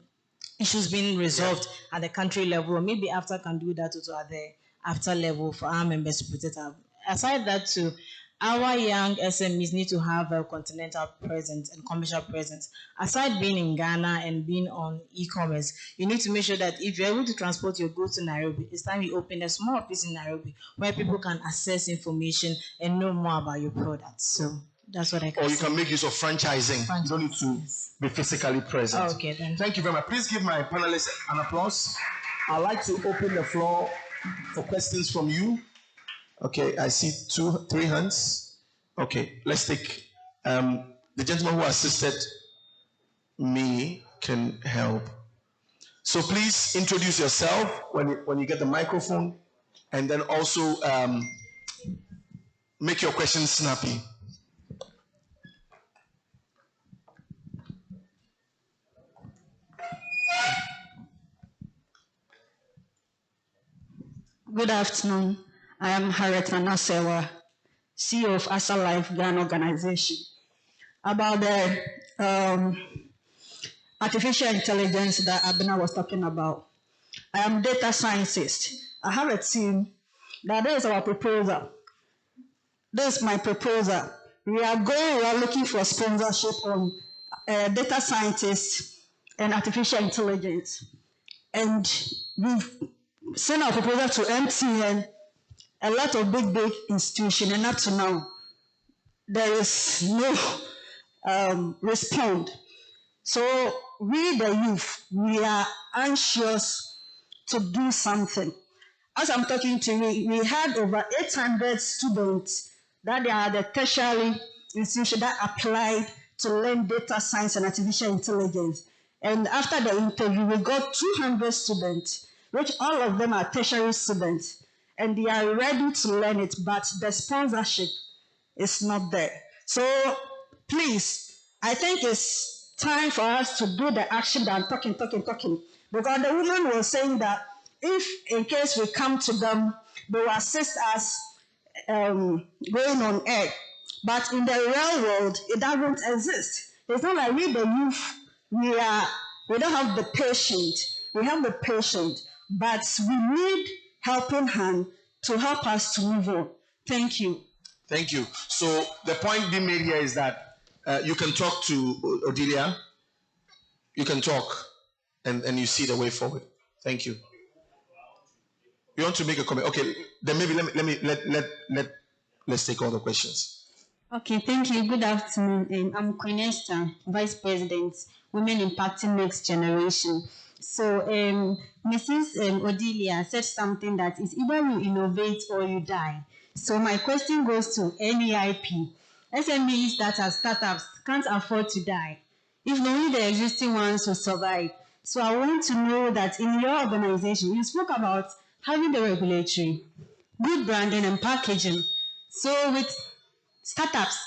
resolved at the country level, or maybe AfCFTA can do that also at the AfCFTA level for our members to protect our. Aside that too, our young SMEs need to have a continental presence and commercial presence. Aside being in Ghana and being on e-commerce, you need to make sure that if you're able to transport your goods to Nairobi, it's time you open a small office in Nairobi where people can access information and know more about your products. So That's what I can Or you say. can make use of franchising. You don't need to be physically present. Okay, then. Thank you very much. Please give my panelists an applause. I'd like to open the floor for questions from you. Okay, I see 3 hands. Okay, let's take the gentleman who assisted me can help. So please introduce yourself when you get the microphone, and then also make your questions snappy. Good afternoon. I am Harriet Anasewa, CEO of Asa Life Ghana Organization. About the artificial intelligence that Abena was talking about. I am data scientist. I have a team that is our proposal. This is my proposal. We are looking for sponsorship on data scientists and artificial intelligence. And we've sent our proposal to MTN, a lot of big institutions, and up to now, there is no response. So we, the youth, we are anxious to do something. As I'm talking to you, we had over 800 students that are the tertiary institution that applied to learn data science and artificial intelligence. And after the interview, we got 200 students, which all of them are tertiary students, and they are ready to learn it, but the sponsorship is not there. So please, I think it's time for us to do the action than talking. Because the woman was saying that if in case we come to them, they will assist us going on air. But in the real world, it doesn't exist. It's not like we, the youth, we don't have the patience. We have the patience, but we need helping hand to help us to move on. Thank you. Thank you. So the point being made here is that you can talk to Odilia. You can talk, and you see the way forward. Thank you. You want to make a comment? Okay, then maybe let's take all the questions. Okay, thank you. Good afternoon. I'm Queen Esther, Vice President, Women Impacting Next Generation. So Mrs. Odilia said something that is either you innovate or you die. So my question goes to NEIP. SMEs that are startups can't afford to die. If only the existing ones will survive. So I want to know that in your organization, you spoke about having the regulatory, good branding and packaging. So with startups,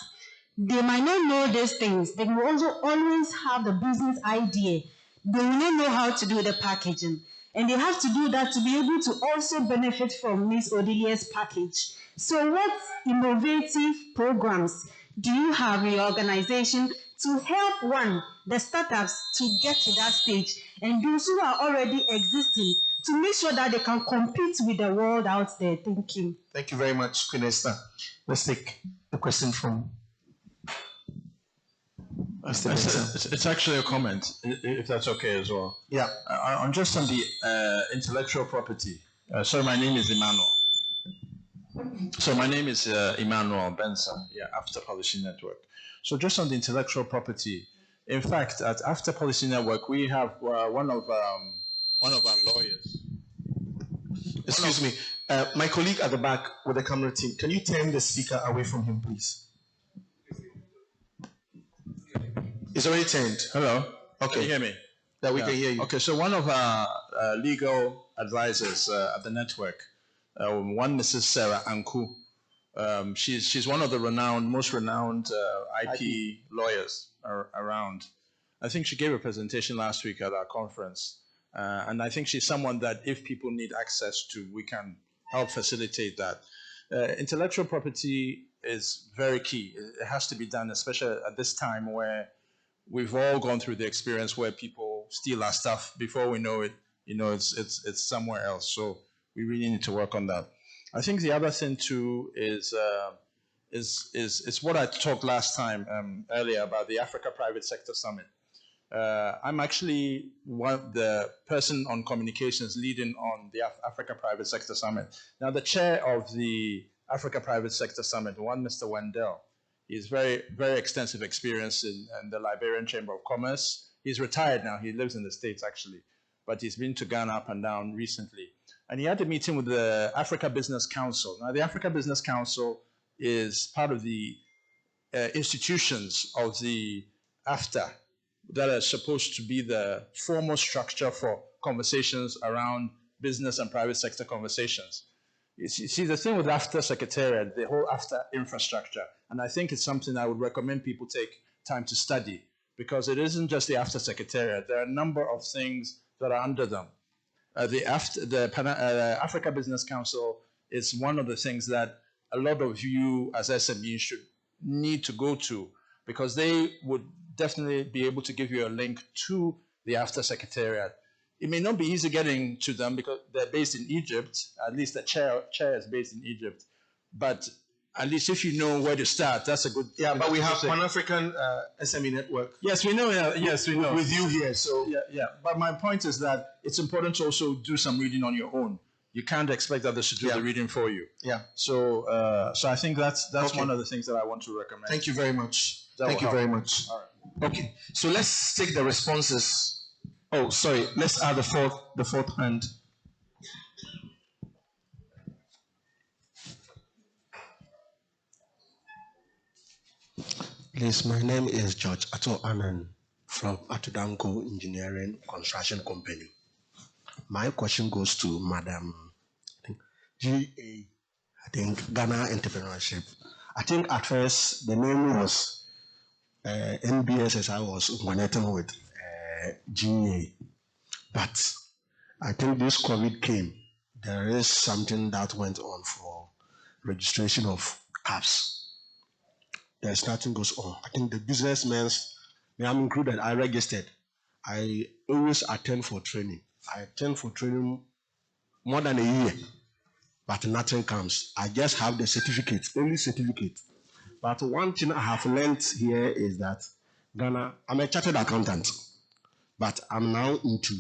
they might not know these things. They will also always have the business idea. They will not know how to do the packaging. And they have to do that to be able to also benefit from Ms. Odilia's package. So what innovative programs do you have in your organization to help the startups to get to that stage, and those who are already existing to make sure that they can compete with the world out there? Thank you. Thank you very much, Queen Esther. Let's take a question from Mr. Benson. It's actually a comment, if that's okay as well. Yeah. On just on the intellectual property. Sorry, my name is Emmanuel. So my name is Emmanuel Benson, After Policy Network. So just on the intellectual property, in fact, at After Policy Network, we have one of our lawyers. Excuse me, my colleague at the back with the camera team, can you turn the speaker away from him, please? It's already turned. Hello. Okay. Can you hear me? That we can hear you. Okay, so one of our legal advisors at the network, one Mrs. Sarah Anku, she's one of the most renowned IP lawyers around. I think she gave a presentation last week at our conference. And I think she's someone that if people need access to, we can help facilitate that. Intellectual property is very key. It has to be done, especially at this time where we've all gone through the experience where people steal our stuff. Before we know it, it's somewhere else. So we really need to work on that. I think the other thing too is what I talked last time earlier about the Africa Private Sector Summit. I'm actually the person on communications leading on the Africa Private Sector Summit. Now, the chair of the Africa Private Sector Summit, one Mr. Wendell, He has very extensive experience in the Liberian Chamber of Commerce. He's retired now. He lives in the States, actually, but he's been to Ghana up and down recently. And he had a meeting with the Africa Business Council. Now, the Africa Business Council is part of the institutions of the AfCFTA that are supposed to be the formal structure for conversations around business and private sector conversations. You see, the thing with AfCFTA Secretariat, the whole AfCFTA infrastructure, and I think it's something I would recommend people take time to study, because it isn't just the AfCFTA Secretariat. There are a number of things that are under them. The Africa Business Council is one of the things that a lot of you as SMEs should need to go to, because they would definitely be able to give you a link to the AfCFTA Secretariat. It may not be easy getting to them because they're based in Egypt. At least the chair is based in Egypt. But at least if you know where to start, that's a good. Yeah, but we have Pan-African SME Network. Yes, we know. Yes, we know. With you here, so yeah. But my point is that it's important to also do some reading on your own. You can't expect others to do the reading for you. Yeah. So I think that's Okay. one of the things that I want to recommend. Thank you very much. That Thank will you help. very much. All right. Okay, so let's take the responses. Oh, sorry. Let's add the fourth hand. Please, my name is George Ato Anan from Atudanko Engineering Construction Company. My question goes to Madam GA, Ghana Entrepreneurship. I think at first the name was NBSS. I was connecting with GA, but I think this COVID came. There is something that went on for registration of CAPS. There's nothing goes on. I think the businessmen, I'm included, I registered. I always attend for training. I attend for training more than a year, but nothing comes. I just have the certificate, only certificate. But one thing I have learned here is that Ghana, I'm a chartered accountant, but I'm now into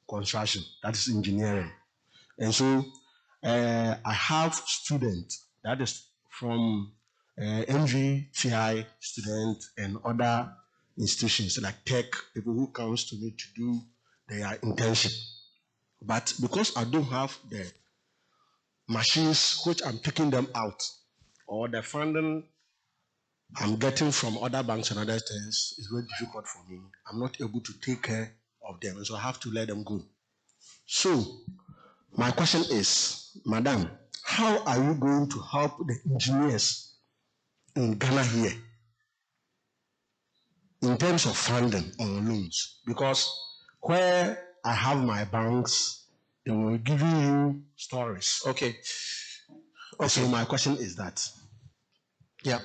construction, that is engineering. And so I have students, that is from NVTI students and other institutions like tech, people who comes to me to do their internship. But because I don't have the machines which I'm taking them out, or the funding I'm getting from other banks and other things, it's very difficult for me. I'm not able to take care of them, and so I have to let them go. So my question is, Madam, how are you going to help the engineers in Ghana here in terms of funding on loans? Because where I have my banks, they will give you stories. Okay. So my question is that. Yeah.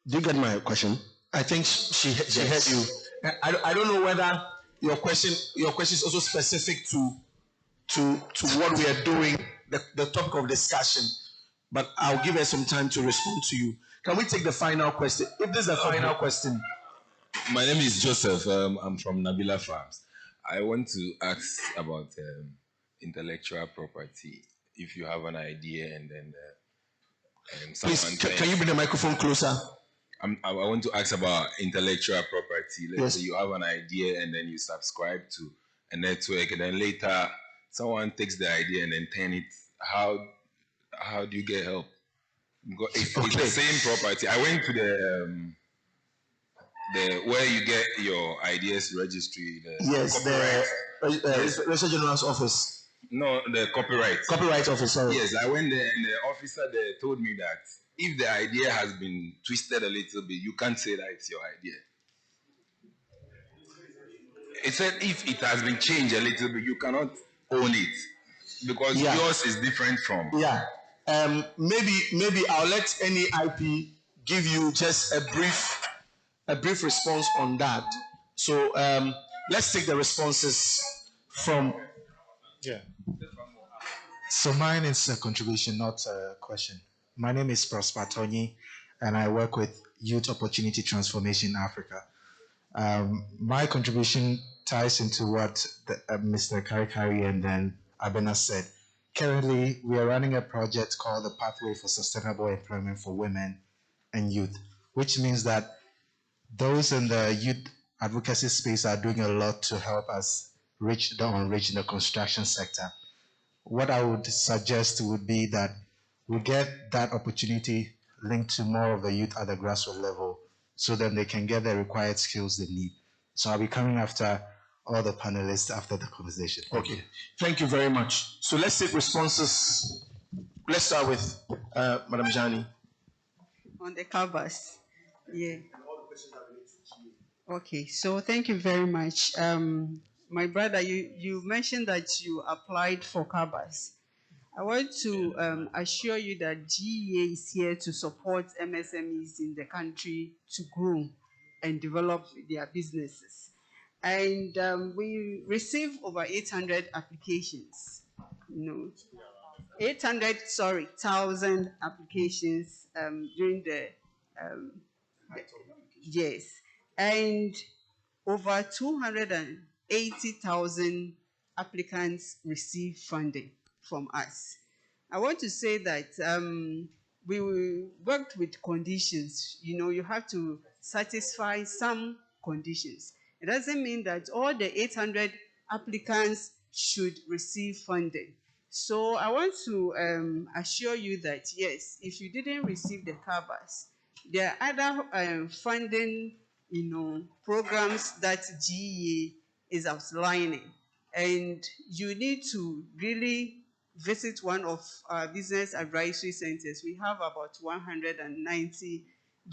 Do you get my question? I think she heard you. I don't know whether your question is also specific to what we are doing, the topic of discussion. But I'll give her some time to respond to you. Can we take the final question? If this is the final question. My name is Joseph. I'm from Nabila Farms. I want to ask about intellectual property. If you have an idea and then Please, can you bring the microphone closer? I want to ask about intellectual property. Let's say Yes. you have an idea and then you subscribe to a network, and then later someone takes the idea and then turn it. How do you get help? Because it's the same property. I went to the where you get your ideas registry. Yes, the Registrar General's office. No, the copyright. Copyright office, sorry. Yes, I went there and the officer there told me that if the idea has been twisted a little bit, you can't say that it's your idea. It said if it has been changed a little bit, you cannot own it because yours is different from. Yeah. Maybe I'll let any IP give you just a brief response on that. So let's take the responses from. Yeah. So mine is a contribution, not a question. My name is Prosper Tony, and I work with Youth Opportunity Transformation Africa. My contribution ties into what Mr. Karikari and then Abena said. Currently, we are running a project called the Pathway for Sustainable Employment for Women and Youth, which means that those in the youth advocacy space are doing a lot to help us reach the unreached in the construction sector. What I would suggest would be that we get that opportunity linked to more of the youth at the grassroots level so that they can get the required skills they need. So I'll be coming after all the panelists after the conversation. Okay, thank you very much. So let's take responses. Let's start with Madam Jani. On the covers, yeah. Okay, so thank you very much. My brother, you mentioned that you applied for covers. I want to assure you that GEA is here to support MSMEs in the country to grow and develop their businesses. And we received over 800 applications, 1,000 applications during the, yes, and over 280,000 applicants received funding from us. I want to say that we worked with conditions. You have to satisfy some conditions. It doesn't mean that all the 800 applicants should receive funding. So I want to assure you that, yes, if you didn't receive the covers, there are other funding programs that GEA is outlining. And you need to really visit one of our business advisory centers. We have about 190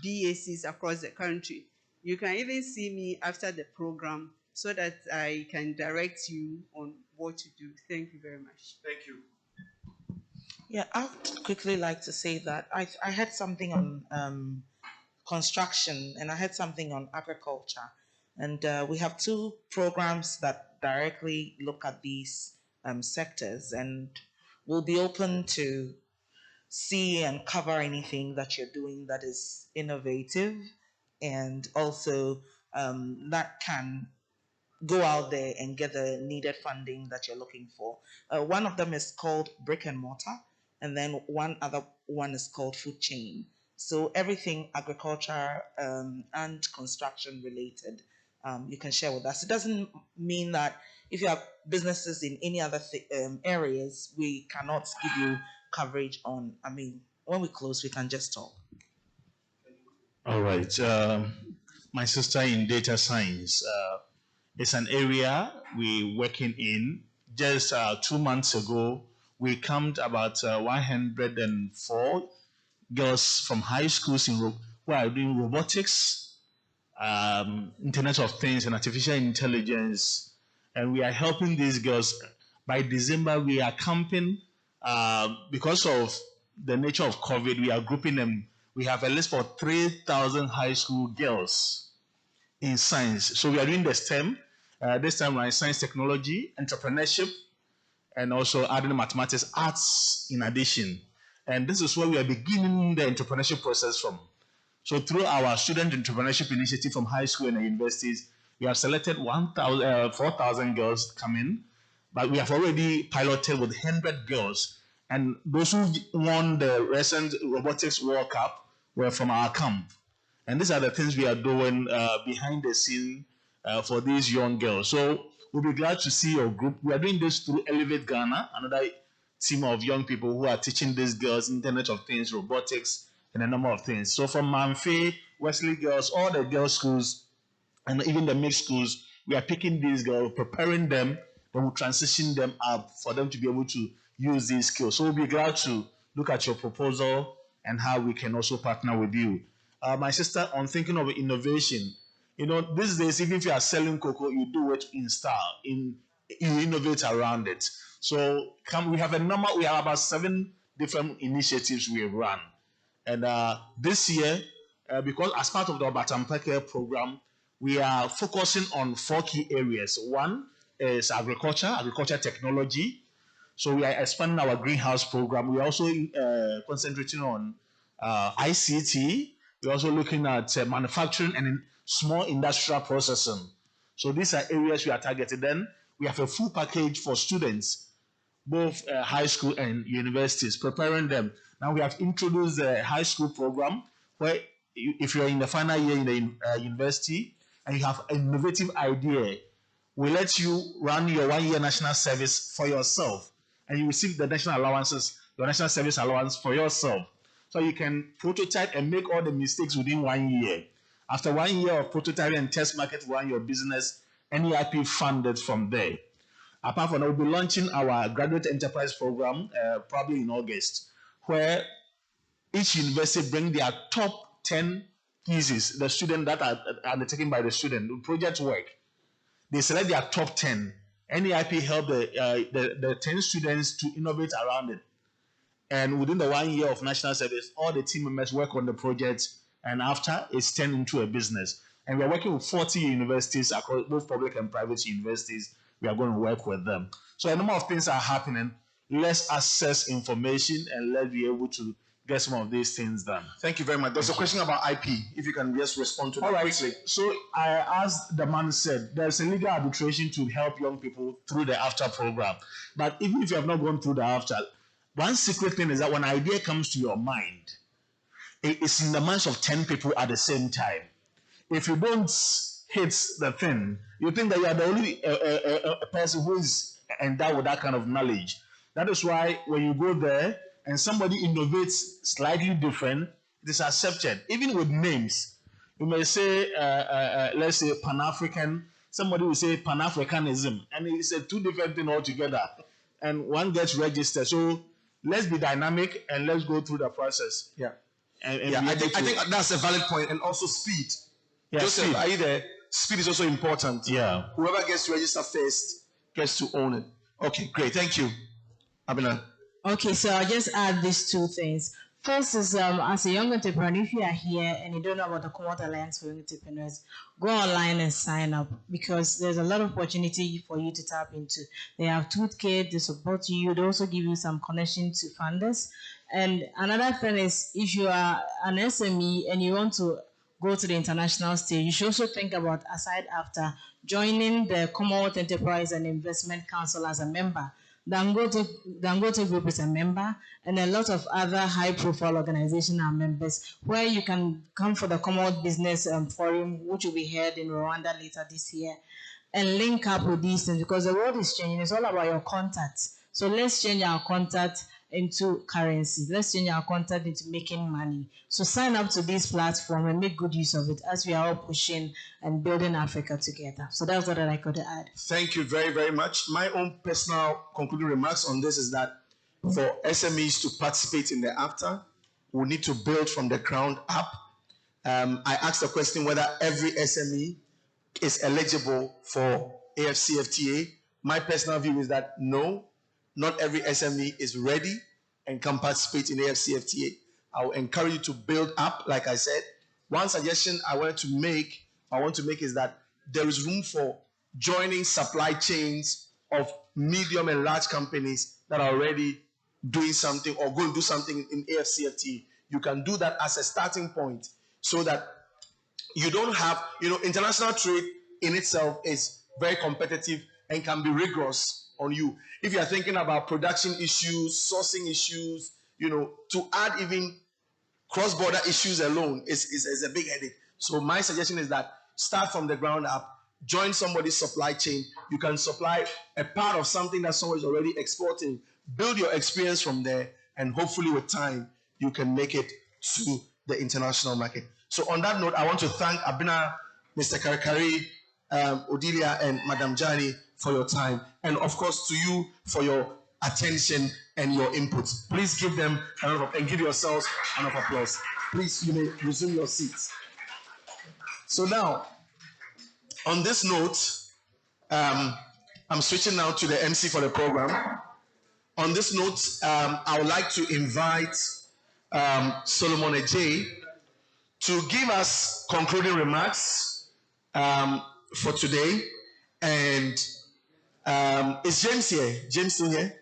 BACs across the country. You can even see me after the program so that I can direct you on what to do. Thank you very much. Thank you. Yeah, I would quickly like to say that I had something on construction and I had something on agriculture. And we have two programs that directly look at these sectors, and we'll be open to see and cover anything that you're doing that is innovative and also that can go out there and get the needed funding that you're looking for. One of them is called brick and mortar, and then one other one is called food chain. So everything agriculture and construction related, you can share with us. It doesn't mean that if you have businesses in any other areas, we cannot give you coverage on. I mean, when we close, we can just talk. All right. My sister in data science, it's an area we're working in. Just 2 months ago, we counted about 104 girls from high schools who are doing robotics, Internet of Things, and artificial intelligence. And we are helping these girls. By December, we are camping. Because of the nature of COVID, we are grouping them. We have a list for 3,000 high school girls in science. So we are doing the STEM. This time we're in science, technology, entrepreneurship, and also adding mathematics, arts in addition. And this is where we are beginning the entrepreneurship process from. So through our student entrepreneurship initiative from high school and universities, we have selected 4,000 girls come in, but we have already piloted with 100 girls. And those who won the recent robotics World Cup were from our camp. And these are the things we are doing behind the scene for these young girls. So we'll be glad to see your group. We are doing this through Elevate Ghana, another team of young people who are teaching these girls Internet of Things, robotics, and a number of things. So from Manfe, Wesley Girls, all the girls' schools, and even the mixed schools, we are picking these girls, preparing them, then we'll transition them up for them to be able to use these skills. So we'll be glad to look at your proposal and how we can also partner with you. My sister, on thinking of innovation, these days, even if you are selling cocoa, you do it in style, you innovate around it. So we have about 7 different initiatives we run. And this year, because as part of the Batampeke program, we are focusing on 4 key areas. One is agriculture technology. So we are expanding our greenhouse program. We are also concentrating on ICT. We're also looking at manufacturing and small industrial processing. So these are areas we are targeting. Then we have a full package for students, both high school and universities, preparing them. Now we have introduced a high school program where if you're in the final year in the university and you have an innovative idea, we let you run your 1 year national service for yourself, and you receive the national allowances, your national service allowance for yourself. So you can prototype and make all the mistakes within 1 year. After 1 year of prototyping and test market, run your business, NEIP funded from there. Apart from that, we'll be launching our graduate enterprise program probably in August, where each university bring their top 10 theses, the students that are undertaken by the student, project work. They select their top 10. NEIP help the 10 students to innovate around it. And within the 1 year of national service, all the team members work on the project, and after it's turned into a business. And we're working with 40 universities across both public and private universities. We are going to work with them. So a number of things are happening. Let's access information and let's be able to get some of these things done. Thank you very much. There's a question about IP, if you can just respond to that quickly. So as the man said, there's a legal arbitration to help young people through the AfCFTA program. But even if you have not gone through the AfCFTA, one secret thing is that when an idea comes to your mind, it's in the minds of 10 people at the same time. If you don't hit the thing, you think that you are the only a person who is endowed with that kind of knowledge. That is why when you go there and somebody innovates slightly different, it is accepted. Even with names, you may say, let's say Pan-African, somebody will say Pan-Africanism, and it's a two different thing altogether, and one gets registered. So let's be dynamic and let's go through the process. Yeah. And I think that's a valid point, and also speed. Yeah, Joseph, speed. are you there? Speed is also important. Yeah. Whoever gets to register first gets to own it. Okay, great. Thank you. Abina. Okay, so I'll just add these two things. First is, as a young entrepreneur, if you are here and you don't know about the Commonwealth Alliance for Young Entrepreneurs, go online and sign up, because there's a lot of opportunity for you to tap into. They have toolkit, they support you, they also give you some connection to funders. And another thing is, if you are an SME and you want to go to the international stage, you should also think about, aside after joining the Commonwealth Enterprise and Investment Council as a member. Dangote Group is a member, and a lot of other high-profile organizations are members, where you can come for the Commonwealth Business Forum, which will be held in Rwanda later this year, and link up with these things, because the world is changing. It's all about your contacts. So let's change our contact into currency. Let's change our contact into making money. So sign up to this platform and make good use of it as we are all pushing and building Africa together. So that's what I could add. Thank you very, very much. My own personal concluding remarks on this is that for SMEs to participate in the AfCFTA, we need to build from the ground up. I asked the question whether every SME is eligible for AfCFTA. My personal view is that no, not every SME is ready and can participate in AfCFTA. I will encourage you to build up, like I said. One suggestion I want to make is that there is room for joining supply chains of medium and large companies that are already doing something or going to do something in AfCFTA. You can do that as a starting point so that you don't have, international trade in itself is very competitive and can be rigorous on you. If you are thinking about production issues, sourcing issues, to add even cross-border issues alone is a big headache. So my suggestion is that start from the ground up, join somebody's supply chain. You can supply a part of something that someone is already exporting. Build your experience from there, and hopefully with time, you can make it to the international market. So on that note, I want to thank Abina, Mr. Karakari, Odilia, and Madam Jani for your time, and of course to you for your attention and your input. Please give them a round of applause and give yourselves a round of applause. Please, you may resume your seats. So now, on this note, I'm switching now to the MC for the program. On this note, I would like to invite Solomon Ejay to give us concluding remarks for today. And is James here? James still here?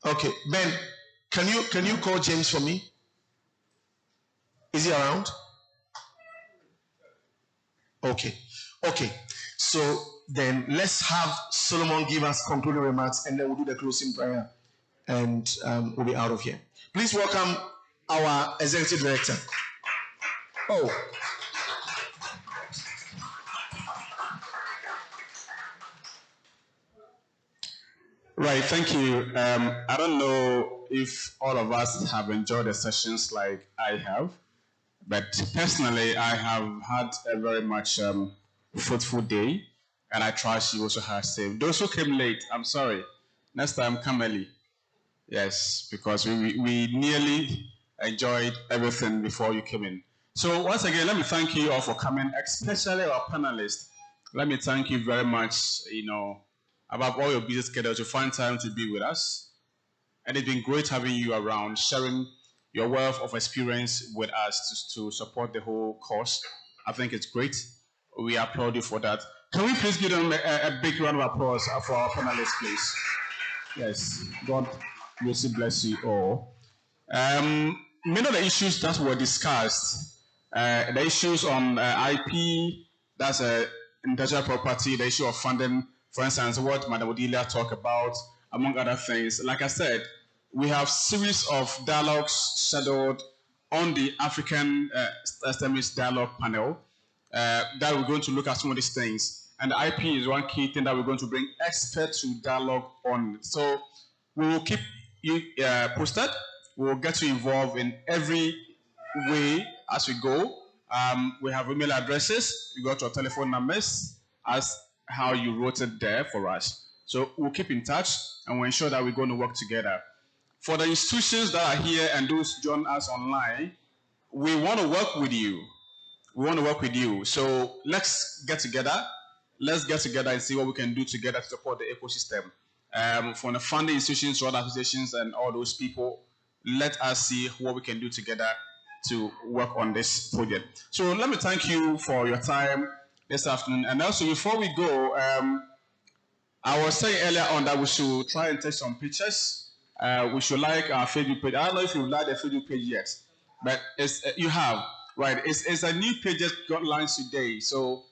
Okay, Ben, can you call James for me? Is he around? Okay. So then let's have Solomon give us concluding remarks, and then we'll do the closing prayer. and we'll be out of here. Please welcome our Executive Director. Oh. Right, thank you. I don't know if all of us have enjoyed the sessions like I have, but personally, I have had a very much fruitful day, and I trust you also have same. Those who came late, I'm sorry. Next time, come early. Yes, because we nearly enjoyed everything before you came in. So once again, let me thank you all for coming, especially our panelists. Let me thank you very much, above all your busy schedule, to find time to be with us. And it's been great having you around, sharing your wealth of experience with us to support the whole cause. I think it's great. We applaud you for that. Can we please give them a big round of applause for our panelists, please? Yes, God will bless you all. Many of the issues that were discussed, the issues on IP, that's intellectual property, the issue of funding, for instance, what Madam Odilia talked about, among other things. Like I said, we have series of dialogues scheduled on the African SMEs Dialogue panel that we're going to look at some of these things. And the IP is one key thing that we're going to bring experts to dialogue on. So we will keep you posted. We will get you involved in every way as we go. We have email addresses. You got your telephone numbers as how you wrote it there for us. So we'll keep in touch and we'll ensure that we're going to work together. For the institutions that are here and those join us online, we want to work with you. We want to work with you. So let's get together. Let's get together and see what we can do together to support the ecosystem. From the funding institutions, road associations, and all those people, let us see what we can do together to work on this project. So let me thank you for your time this afternoon. And also, before we go, I was saying earlier on that we should try and take some pictures. We should like our Facebook page. I don't know if you've liked the Facebook page yet, but you have, right? It's a new page that got launched today. So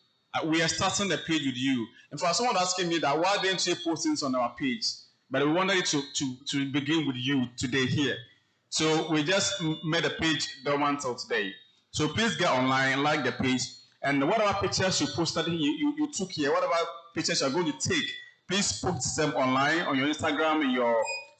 we are starting the page with you. And for someone asking me that, why didn't you post things on our page? But we wanted to begin with you today here. So we just made a page dormant till today. So please get online, like the page, and whatever pictures you posted, you took here, whatever pictures you're going to take, please post them online on your Instagram, your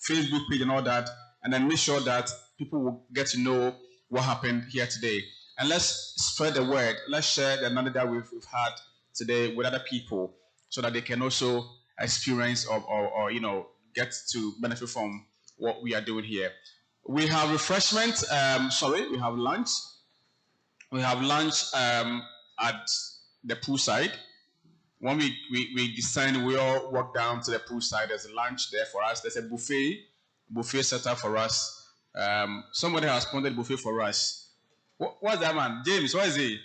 Facebook page and all that, and then make sure that people will get to know what happened here today. And let's spread the word. Let's share the knowledge that we've had today with other people so that they can also experience or get to benefit from what we are doing here. We have refreshment, we have lunch. We have lunch at the poolside. When we descend, we all walk down to the poolside. There's a lunch there for us. There's a buffet set up for us. Somebody has sponsored buffet for us. What's that man? James, what is he?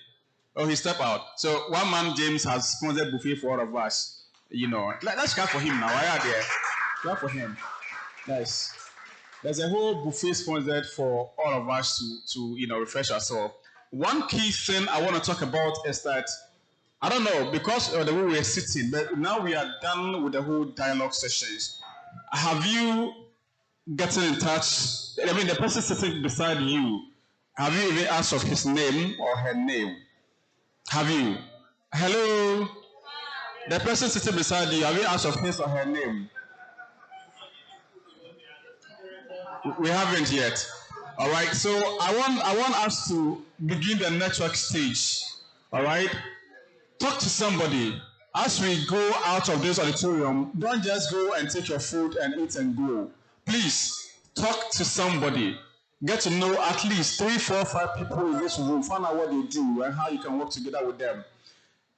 Oh, he stepped out. So one man, James, has sponsored buffet for all of us. Let's clap for him now. Why are there? Clap for him. Nice. There's a whole buffet sponsored for all of us to refresh ourselves. One key thing I want to talk about is that, I don't know, because of the way we are sitting, but now we are done with the whole dialogue sessions. Have you gotten in touch? I mean, the person sitting beside you, have you even asked of his name or her name? Have you? Hello? The person sitting beside you, have you asked of his or her name? We haven't yet. All right, so I want us to begin the network stage. All right, talk to somebody. As we go out of this auditorium, don't just go and take your food and eat and go. Please talk to somebody. Get to know at least 3, 4, 5 people in this room. Find out what they do and how you can work together with them.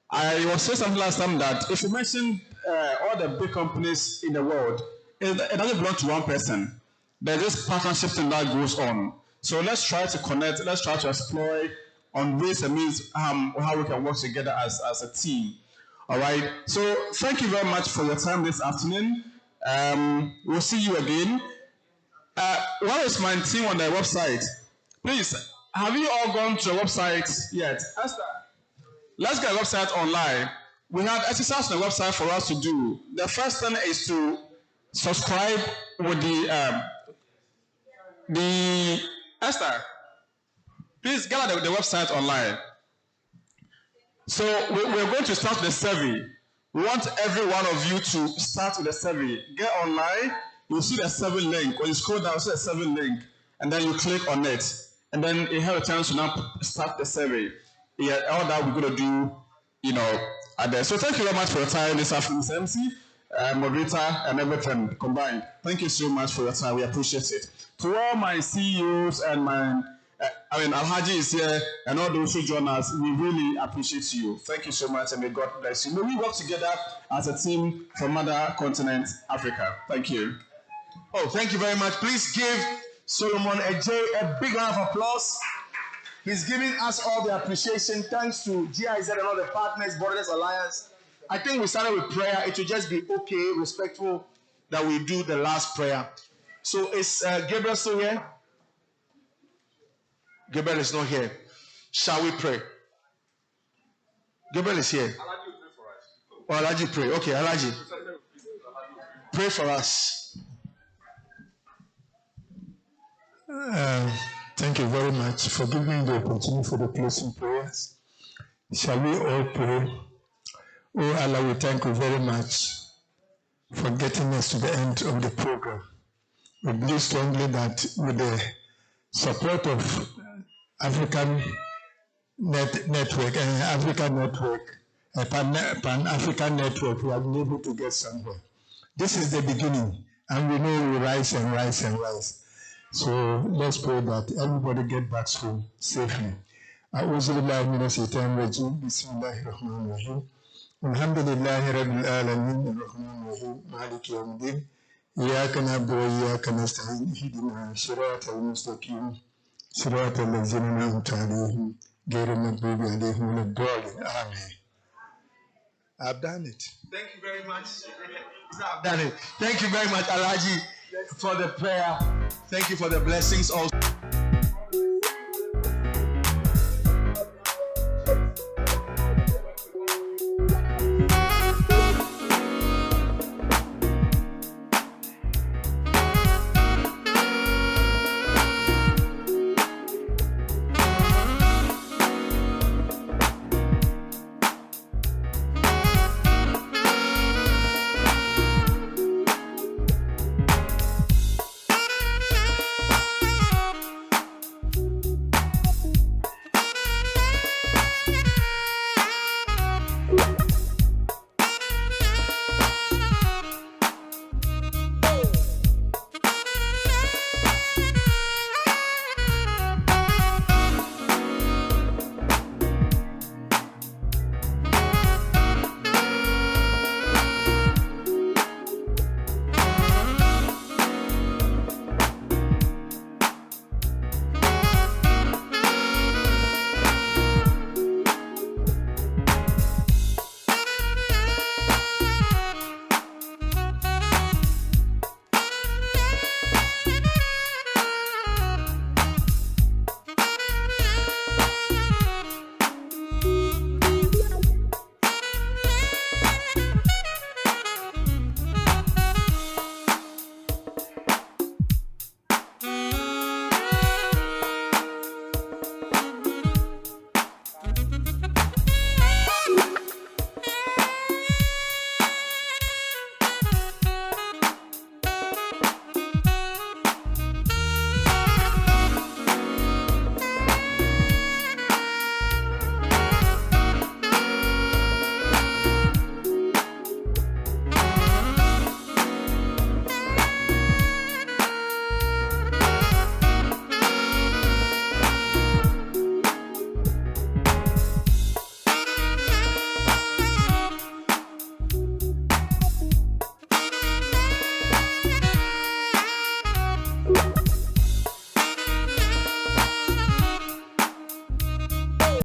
I was saying something last time that if you mention all the big companies in the world, it doesn't belong to one person. There's this partnership thing that goes on. So let's try to connect, let's try to explore on ways and means how we can work together as a team. All right. So thank you very much for your time this afternoon. We'll see you again. What is my team on the website? Please, have you all gone to the website yet? Esther, let's get a website online. We have exercises on the website for us to do. The first thing is to subscribe with the Esther, please gather the website online. So we're going to start the survey. We want every one of you to start with the survey. Get online, you'll see the survey link. When you scroll down, you'll see the survey link, and then you click on it. And then you have a chance to now start the survey. Yeah, all that we're going to do, you know, at there. So thank you very much for your time this afternoon, MC, moderator, and everything combined. Thank you so much for your time. We appreciate it. To all my CEOs and my Alhaji is here, and all those who join us, we really appreciate you. Thank you so much, and may God bless you. May we work together as a team from Mother Continent, Africa. Thank you. Oh, thank you very much. Please give Solomon a big round of applause. He's giving us all the appreciation thanks to GIZ and all the partners, Borders Alliance. I think we started with prayer. It will just be okay, respectful, that we do the last prayer. So is Gabriel still here? Gabriel is not here. Shall we pray? Gabriel is here. Oh, Alaji pray. Okay, Alaji. Pray for us. Thank you very much for giving me the opportunity for the closing prayers. Shall we all pray? Oh Allah, we thank you very much for getting us to the end of the program. We believe strongly that with the support of African Network and African Network, Pan-African Network, we have been able to get somewhere. This is the beginning, and we know we rise and rise and rise. So let's pray that everybody get back home safely. أعوذ بالله من الشيطان الرجيم بسم الله الرحمن الرحيم الحمد لله رب العالمين الرحمن الرحيم مالك يوم الدين إياك نعبد وإياك نستعين اهدنا الصراط المستقيم صراط الذين أنعمت عليهم غير المغضوب عليهم ولا الضالين آمين. I've done it. Thank you very much. I've done it. Thank you very much, Alhaji, for the prayer. Thank you for the blessings also.